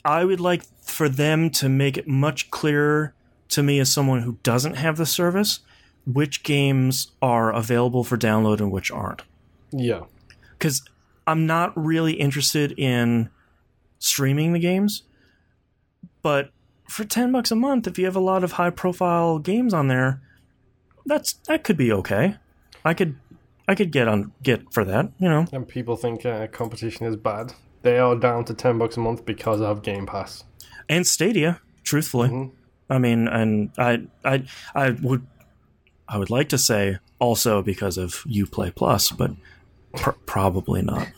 I would like for them to make it much clearer to me as someone who doesn't have the service which games are available for download and which aren't. Yeah. Because I'm not really interested in streaming the games, but for $10 a month, if you have a lot of high-profile games on there, that could be okay. I could get for that, you know. And people think competition is bad. They are down to $10 a month because of Game Pass and Stadia. Truthfully, I mean, and I would like to say also because of Uplay Plus, but probably not.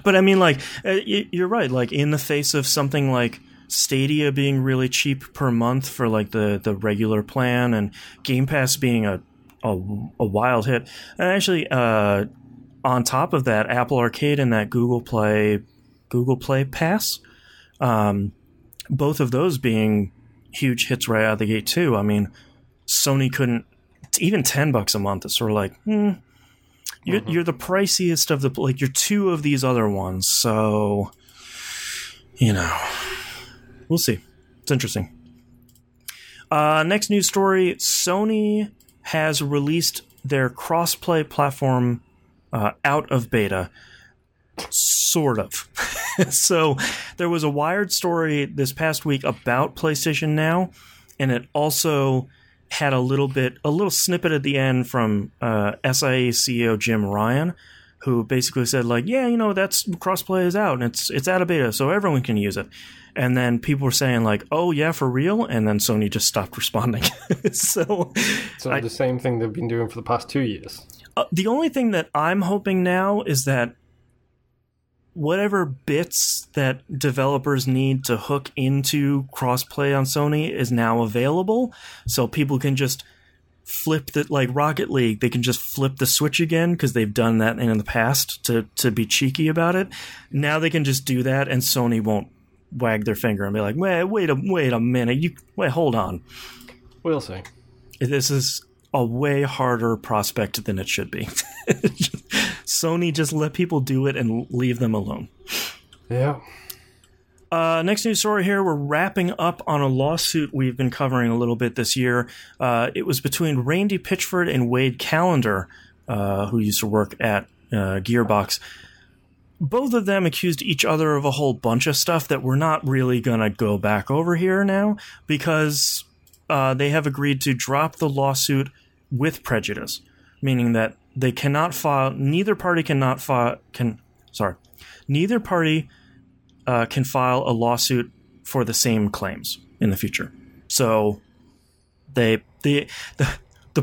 But I mean, like, you're right. Like in the face of something like Stadia being really cheap per month for like the regular plan, and Game Pass being a wild hit. And actually, on top of that, Apple Arcade and that Google Play Pass, both of those being huge hits right out of the gate too. I mean, Sony couldn't, even $10 a month. It's sort of like, you're the priciest of the, like, you're two of these other ones. So, we'll see. It's interesting. Next news story: Sony has released their crossplay platform out of beta. Sort of. So there was a Wired story this past week about PlayStation Now, and it also had a little snippet at the end from SIA CEO Jim Ryan, who basically said, like, that's crossplay is out and it's out of beta, so everyone can use it. And then people were saying, like, oh yeah, for real? And then Sony just stopped responding. So the same thing they've been doing for the past 2 years. The only thing that I'm hoping now is that whatever bits that developers need to hook into crossplay on Sony is now available, so people can just flip the, like Rocket League, they can just flip the switch again because they've done that in the past to be cheeky about it. Now they can just do that, and Sony won't wag their finger and be like, wait a minute, hold on. We'll see. This is a way harder prospect than it should be. Sony, just let people do it and leave them alone. Yeah. Next news story here. We're wrapping up on a lawsuit we've been covering a little bit this year. It was between Randy Pitchford and Wade Callender, who used to work at Gearbox. Both of them accused each other of a whole bunch of stuff that we're not really going to go back over here now, because they have agreed to drop the lawsuit with prejudice, meaning that they cannot file. Neither party can file a lawsuit for the same claims in the future. So the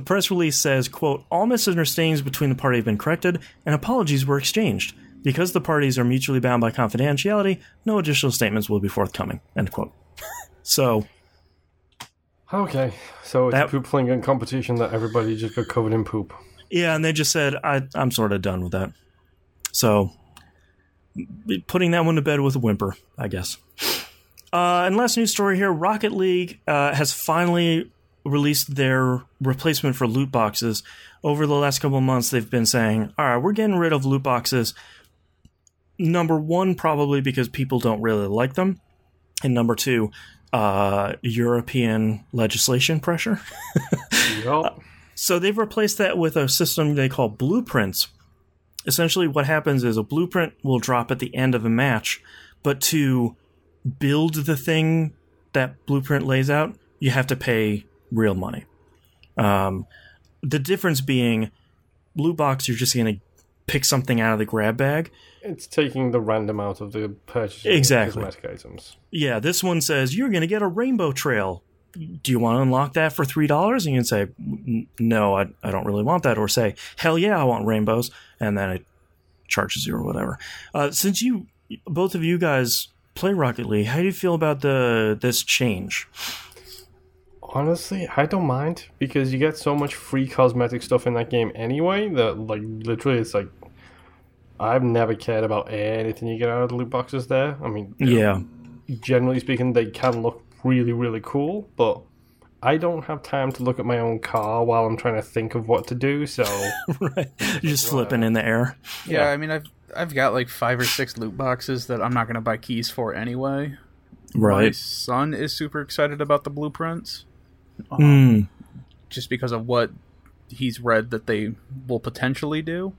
press release says, quote, all misunderstandings between the parties have been corrected and apologies were exchanged. Because the parties are mutually bound by confidentiality, no additional statements will be forthcoming, end quote. So okay, so it's a poop flinging competition that everybody just got covered in poop. Yeah, and they just said, I'm sort of done with that. So, putting that one to bed with a whimper, I guess. And last news story here, Rocket League has finally released their replacement for loot boxes. Over the last couple of months, they've been saying, all right, we're getting rid of loot boxes. Number one, probably because people don't really like them. And number two, European legislation pressure. Yep. So they've replaced that with a system they call blueprints. Essentially what happens is a blueprint will drop at the end of a match, but to build the thing that blueprint lays out, you have to pay real money. The difference being, loot box, you're just going to pick something out of the grab bag. It's taking the random out of the purchase exactly. Cosmetic items. Yeah, this one says, you're going to get a rainbow trail. Do you want to unlock that for $3? And you can say, no, I don't really want that. Or say, hell yeah, I want rainbows. And then it charges you or whatever. Since both of you guys play Rocket League, how do you feel about this change? Honestly, I don't mind, because you get so much free cosmetic stuff in that game anyway that, like, literally it's like, I've never cared about anything you get out of the loot boxes there. I mean, yeah, generally speaking, they can look really, really cool, but I don't have time to look at my own car while I'm trying to think of what to do, so... Right. You're just flipping in the air. Yeah, I mean, I've got like 5 or 6 loot boxes that I'm not going to buy keys for anyway. Right. My son is super excited about the blueprints. Just because of what he's read that they will potentially do.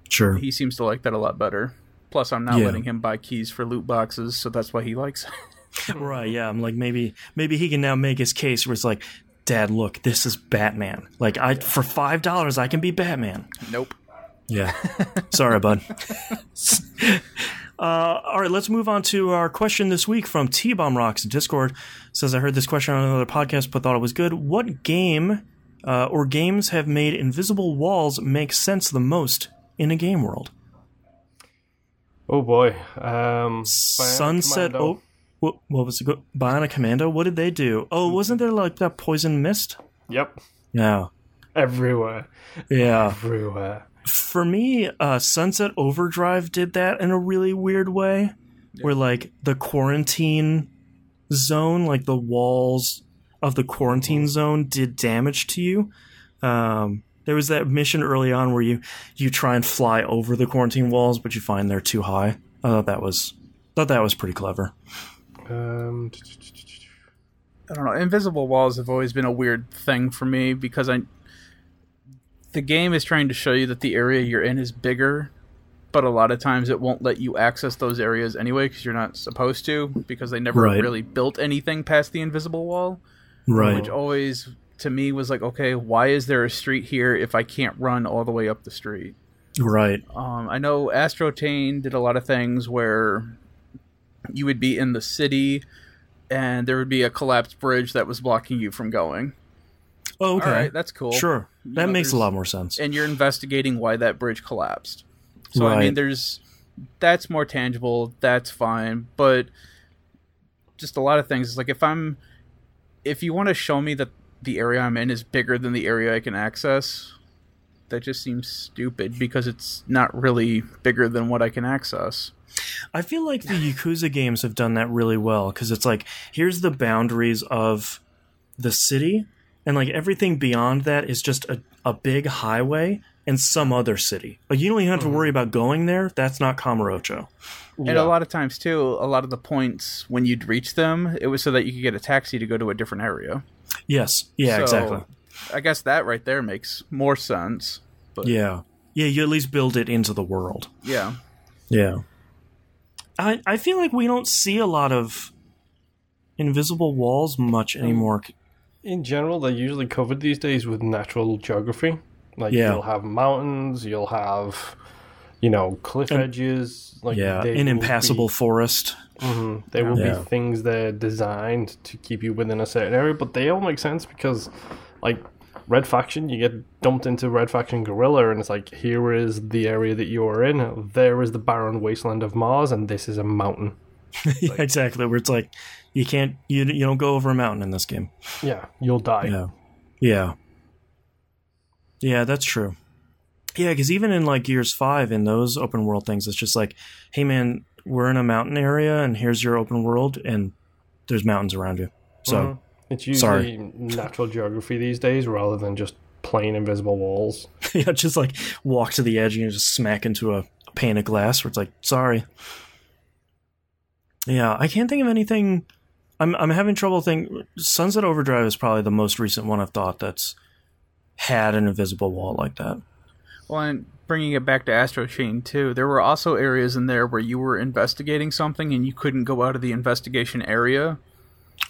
Sure. He seems to like that a lot better. Plus, I'm not letting him buy keys for loot boxes, so that's why he likes it. Right, yeah. I'm like, maybe he can now make his case where it's like, Dad, look, this is Batman. Like, for $5, I can be Batman. Nope. Yeah. Sorry, bud. All right, let's move on to our question this week from T-Bomb Rocks in Discord. Says, I heard this question on another podcast, but thought it was good. What game or games have made invisible walls make sense the most in a game world? Oh boy. Sunset... What was it? Bionic Commando? What did they do? Oh, wasn't there like that poison mist? Yep. Yeah. Everywhere. Yeah. Everywhere. For me, Sunset Overdrive did that in a really weird way, where like the quarantine zone, like the walls of the quarantine zone did damage to you. There was that mission early on where you try and fly over the quarantine walls, but you find they're too high. I thought that was pretty clever. I don't know. Invisible walls have always been a weird thing for me because the game is trying to show you that the area you're in is bigger, but a lot of times it won't let you access those areas anyway because you're not supposed to, because they never really built anything past the invisible wall. Right. Which always, to me, was like, okay, why is there a street here if I can't run all the way up the street? Right. I know Astrotain did a lot of things where you would be in the city and there would be a collapsed bridge that was blocking you from going. Oh, okay. All right, that's cool. Sure. That makes a lot more sense. And you're investigating why that bridge collapsed. So, right. I mean, that's more tangible. That's fine. But just a lot of things. It's like if you want to show me that the area I'm in is bigger than the area I can access, that just seems stupid because it's not really bigger than what I can access. I feel like the Yakuza games have done that really well because it's like, here's the boundaries of the city, and like everything beyond that is just a big highway and some other city. Like you don't even have to worry about going there. That's not Kamurocho. And a lot of times too, a lot of the points when you'd reach them, it was so that you could get a taxi to go to a different area. Yes. Yeah, exactly. I guess that right there makes more sense. But yeah, you at least build it into the world. Yeah. Yeah. I feel like we don't see a lot of invisible walls much anymore. In general, they're usually covered these days with natural geography. Like, you'll have mountains, you'll have, cliff edges. Like, an impassable forest. Mm-hmm, there will be things there designed to keep you within a certain area, but they all make sense because, like, Red Faction, you get dumped into Red Faction Guerrilla, and it's like, here is the area that you are in, there is the barren wasteland of Mars, and this is a mountain. Yeah, exactly, where it's like, you don't go over a mountain in this game. Yeah, you'll die. Yeah, that's true. Yeah, because even in like Gears 5, in those open world things, it's just like, hey man, we're in a mountain area, and here's your open world, and there's mountains around you. So, it's usually natural geography these days, rather than just plain invisible walls. Yeah, just like walk to the edge and you just smack into a pane of glass where it's like, sorry. Yeah, I can't think of anything. I'm having trouble thinking. Sunset Overdrive is probably the most recent one I've thought that's had an invisible wall like that. Well, and bringing it back to Astro Chain too, there were also areas in there where you were investigating something and you couldn't go out of the investigation area.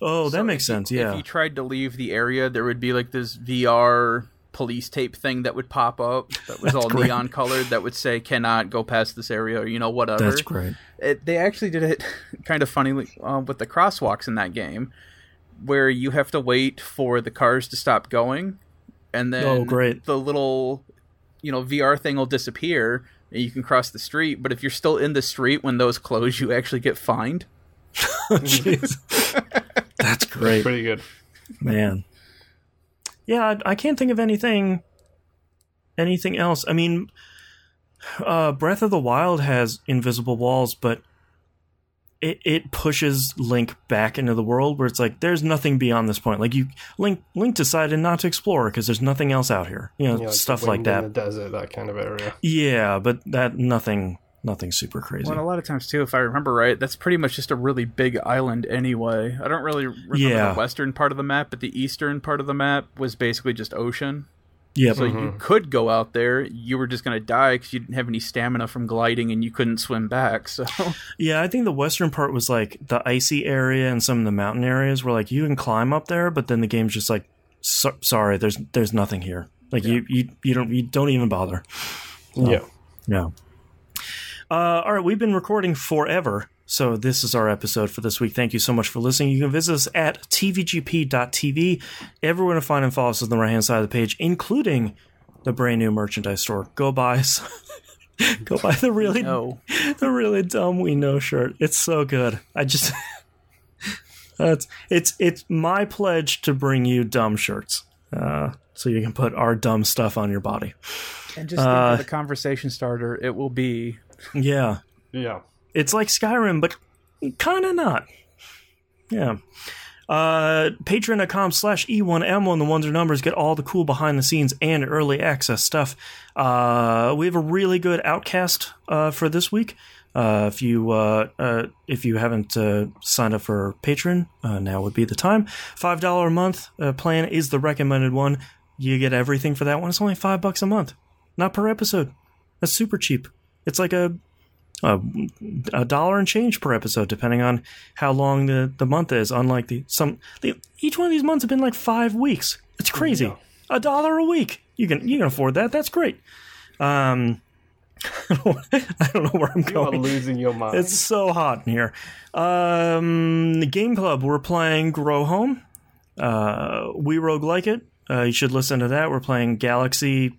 Oh, that makes sense, yeah. If you tried to leave the area, there would be like this VR police tape thing that would pop up that was all great. Neon colored that would say, cannot go past this area, or, whatever. That's great. They actually did it kind of funnily with the crosswalks in that game, where you have to wait for the cars to stop going, and then the little VR thing will disappear, and you can cross the street, but if you're still in the street when those close, you actually get fined. Jeez. That's great. That's pretty good. Man. Yeah, I can't think of anything else. I mean, Breath of the Wild has invisible walls, but it pushes Link back into the world where it's like, there's nothing beyond this point. Like, Link decided not to explore because there's nothing else out here. Like stuff like that. In the desert, that kind of area. Yeah, but nothing super crazy. Well, a lot of times, too, if I remember right, that's pretty much just a really big island anyway. I don't really remember the western part of the map, but the eastern part of the map was basically just ocean. Yeah, so you could go out there. You were just going to die because you didn't have any stamina from gliding and you couldn't swim back. So yeah, I think the western part was like the icy area and some of the mountain areas where like you can climb up there, but then the game's just like, sorry, there's nothing here. Like you don't even bother. Yeah. All right, we've been recording forever, so this is our episode for this week. Thank you so much for listening. You can visit us at tvgp.tv. Everywhere to find and follow us on the right-hand side of the page, including the brand new merchandise store. Go buy the really dumb We Know shirt. It's so good. It's my pledge to bring you dumb shirts, so you can put our dumb stuff on your body. And just think of the conversation starter. It will be. Yeah. It's like Skyrim, but kind of not. Yeah. Patreon.com/E1M1, the ones or numbers, get all the cool behind the scenes and early access stuff. We have a really good Outcast for this week. If you haven't signed up for Patreon, now would be the time. $5 a month plan is the recommended one. You get everything for that one. It's only $5 a month, not per episode. That's super cheap. It's like a $1 and change per episode, depending on how long the month is. Unlike each one of these months have been like 5 weeks. It's crazy. Yeah. $1 a week. You can afford that. That's great. I don't know where I'm going. You are losing your mind. It's so hot in here. The Game Club, we're playing Grow Home. We Roguelike It. You should listen to that. We're playing Galaxy,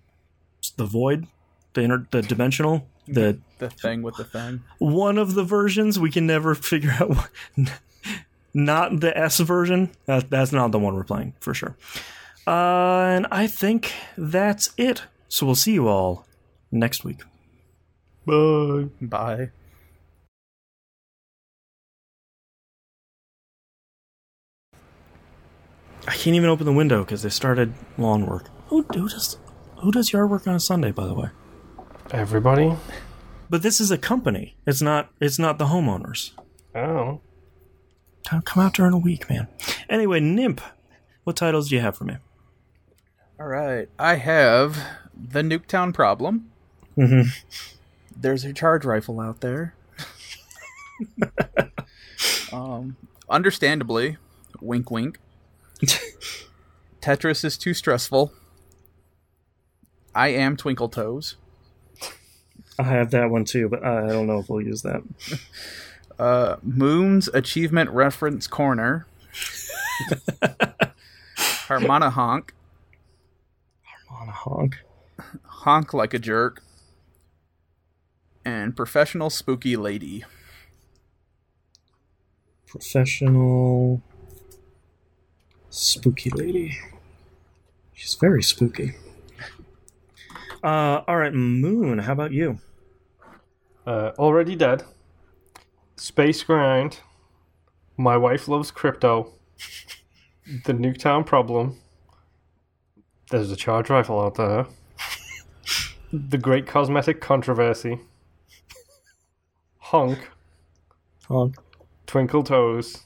the Void, the Dimensional. The thing with the thing. One of the versions we can never figure out. Not the S version. That's not the one we're playing for sure. And I think that's it. So we'll see you all next week. Bye. Bye. I can't even open the window because they started lawn work. Who does yard work on a Sunday, by the way? Everybody. But this is a company. It's not the homeowners. Oh. Come out during a week, man. Anyway, Nimp, what titles do you have for me? All right. I have the Nuketown Problem. Mm-hmm. There's a charge rifle out there. Understandably, wink wink. Tetris is too stressful. I am Twinkle Toes. I have that one too, but I don't know if we'll use that. Moon's Achievement Reference Corner. Harmona Honk. Harmona Honk. Honk Like a Jerk. And Professional Spooky Lady. Professional Spooky Lady. She's very spooky. All right, Moon, how about you? Already Dead. Space Grind. My Wife Loves Crypto. The Nuketown Problem. There's a charge rifle out there. The Great Cosmetic Controversy. Honk. Twinkle Toes.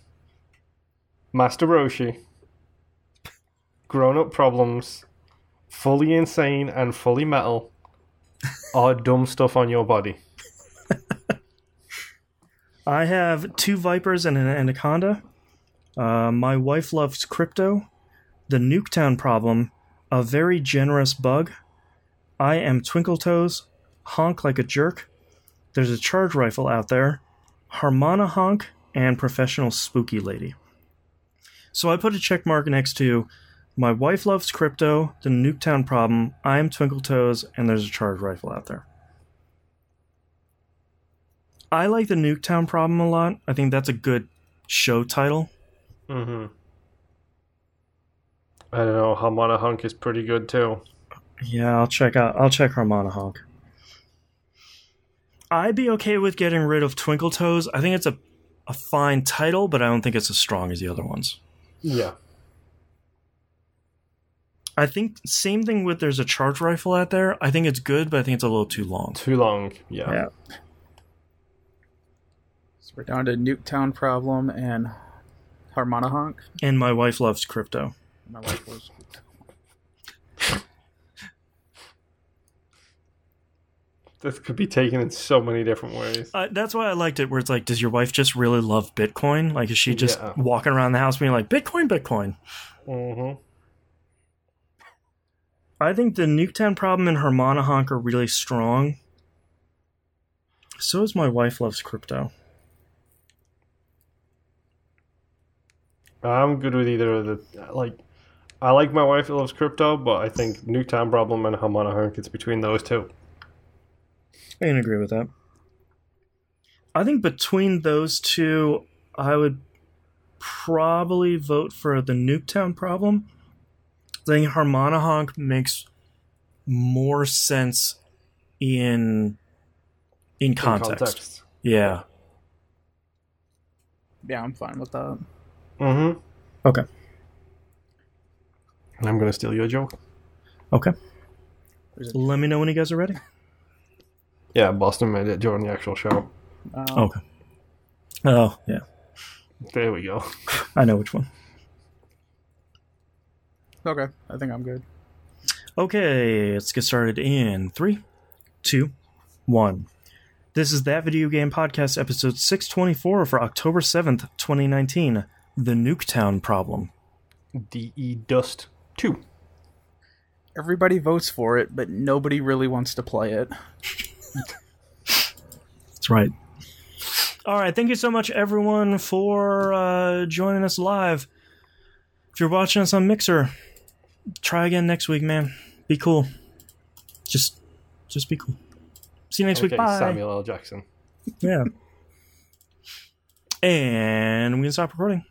Master Roshi. Grown Up Problems. Fully Insane and Fully Metal. Or Dumb Stuff on Your Body. I have 2 Vipers and an Anaconda. My Wife Loves Crypto. The Nuketown Problem. A Very Generous Bug. I Am Twinkle Toes. Honk Like a Jerk. There's a Charge Rifle out there. Harmona Honk. And Professional Spooky Lady. So I put a check mark next to My Wife Loves Crypto, The Nuketown Problem, I Am Twinkle Toes, and There's a Charge Rifle out there. I like The Nuketown Problem a lot. I think that's a good show title. Mm-hmm. I don't know. Harmona Honk is pretty good too. Yeah, I'll check Harmona Honk. I'd be okay with getting rid of Twinkle Toes. I think it's a fine title, but I don't think it's as strong as the other ones. Yeah. I think same thing with There's a Charge Rifle out there. I think it's good, but I think it's a little too long. Too long, yeah. So we're down to Nuketown Problem and Harmona Honk. And My Wife Loves Crypto. My wife loves crypto. This could be taken in so many different ways. That's why I liked it, where it's like, does your wife just really love Bitcoin? Like, is she just walking around the house being like, Bitcoin, Bitcoin? Mm-hmm. I think the Nuketown Problem and Harmona Honk are really strong. So is My Wife Loves Crypto. I'm good with either of the... I like My Wife Loves Crypto, but I think Nuketown Problem and Harmona Honk, it's between those two. I can agree with that. I think between those two, I would probably vote for the Nuketown problem. I think Harmonahonk makes more sense in context. Yeah. Yeah, I'm fine with that. Mm-hmm. Okay. I'm going to steal your joke. Okay. Let me know when you guys are ready. Yeah, Boston made it during the actual show. Okay. Oh, yeah. There we go. I know which one. Okay, I think I'm good. Okay, let's get started in 3, 2, 1. This is That Video Game Podcast, episode 624 for October 7th, 2019. The Nuketown Problem. DE Dust 2. Everybody votes for it, but nobody really wants to play it. That's right. All right, thank you so much, everyone, for joining us live. If you're watching us on Mixer, try again next week, man. Be cool. Just be cool. See you next week. Bye. Samuel L. Jackson. Yeah. And we can stop recording.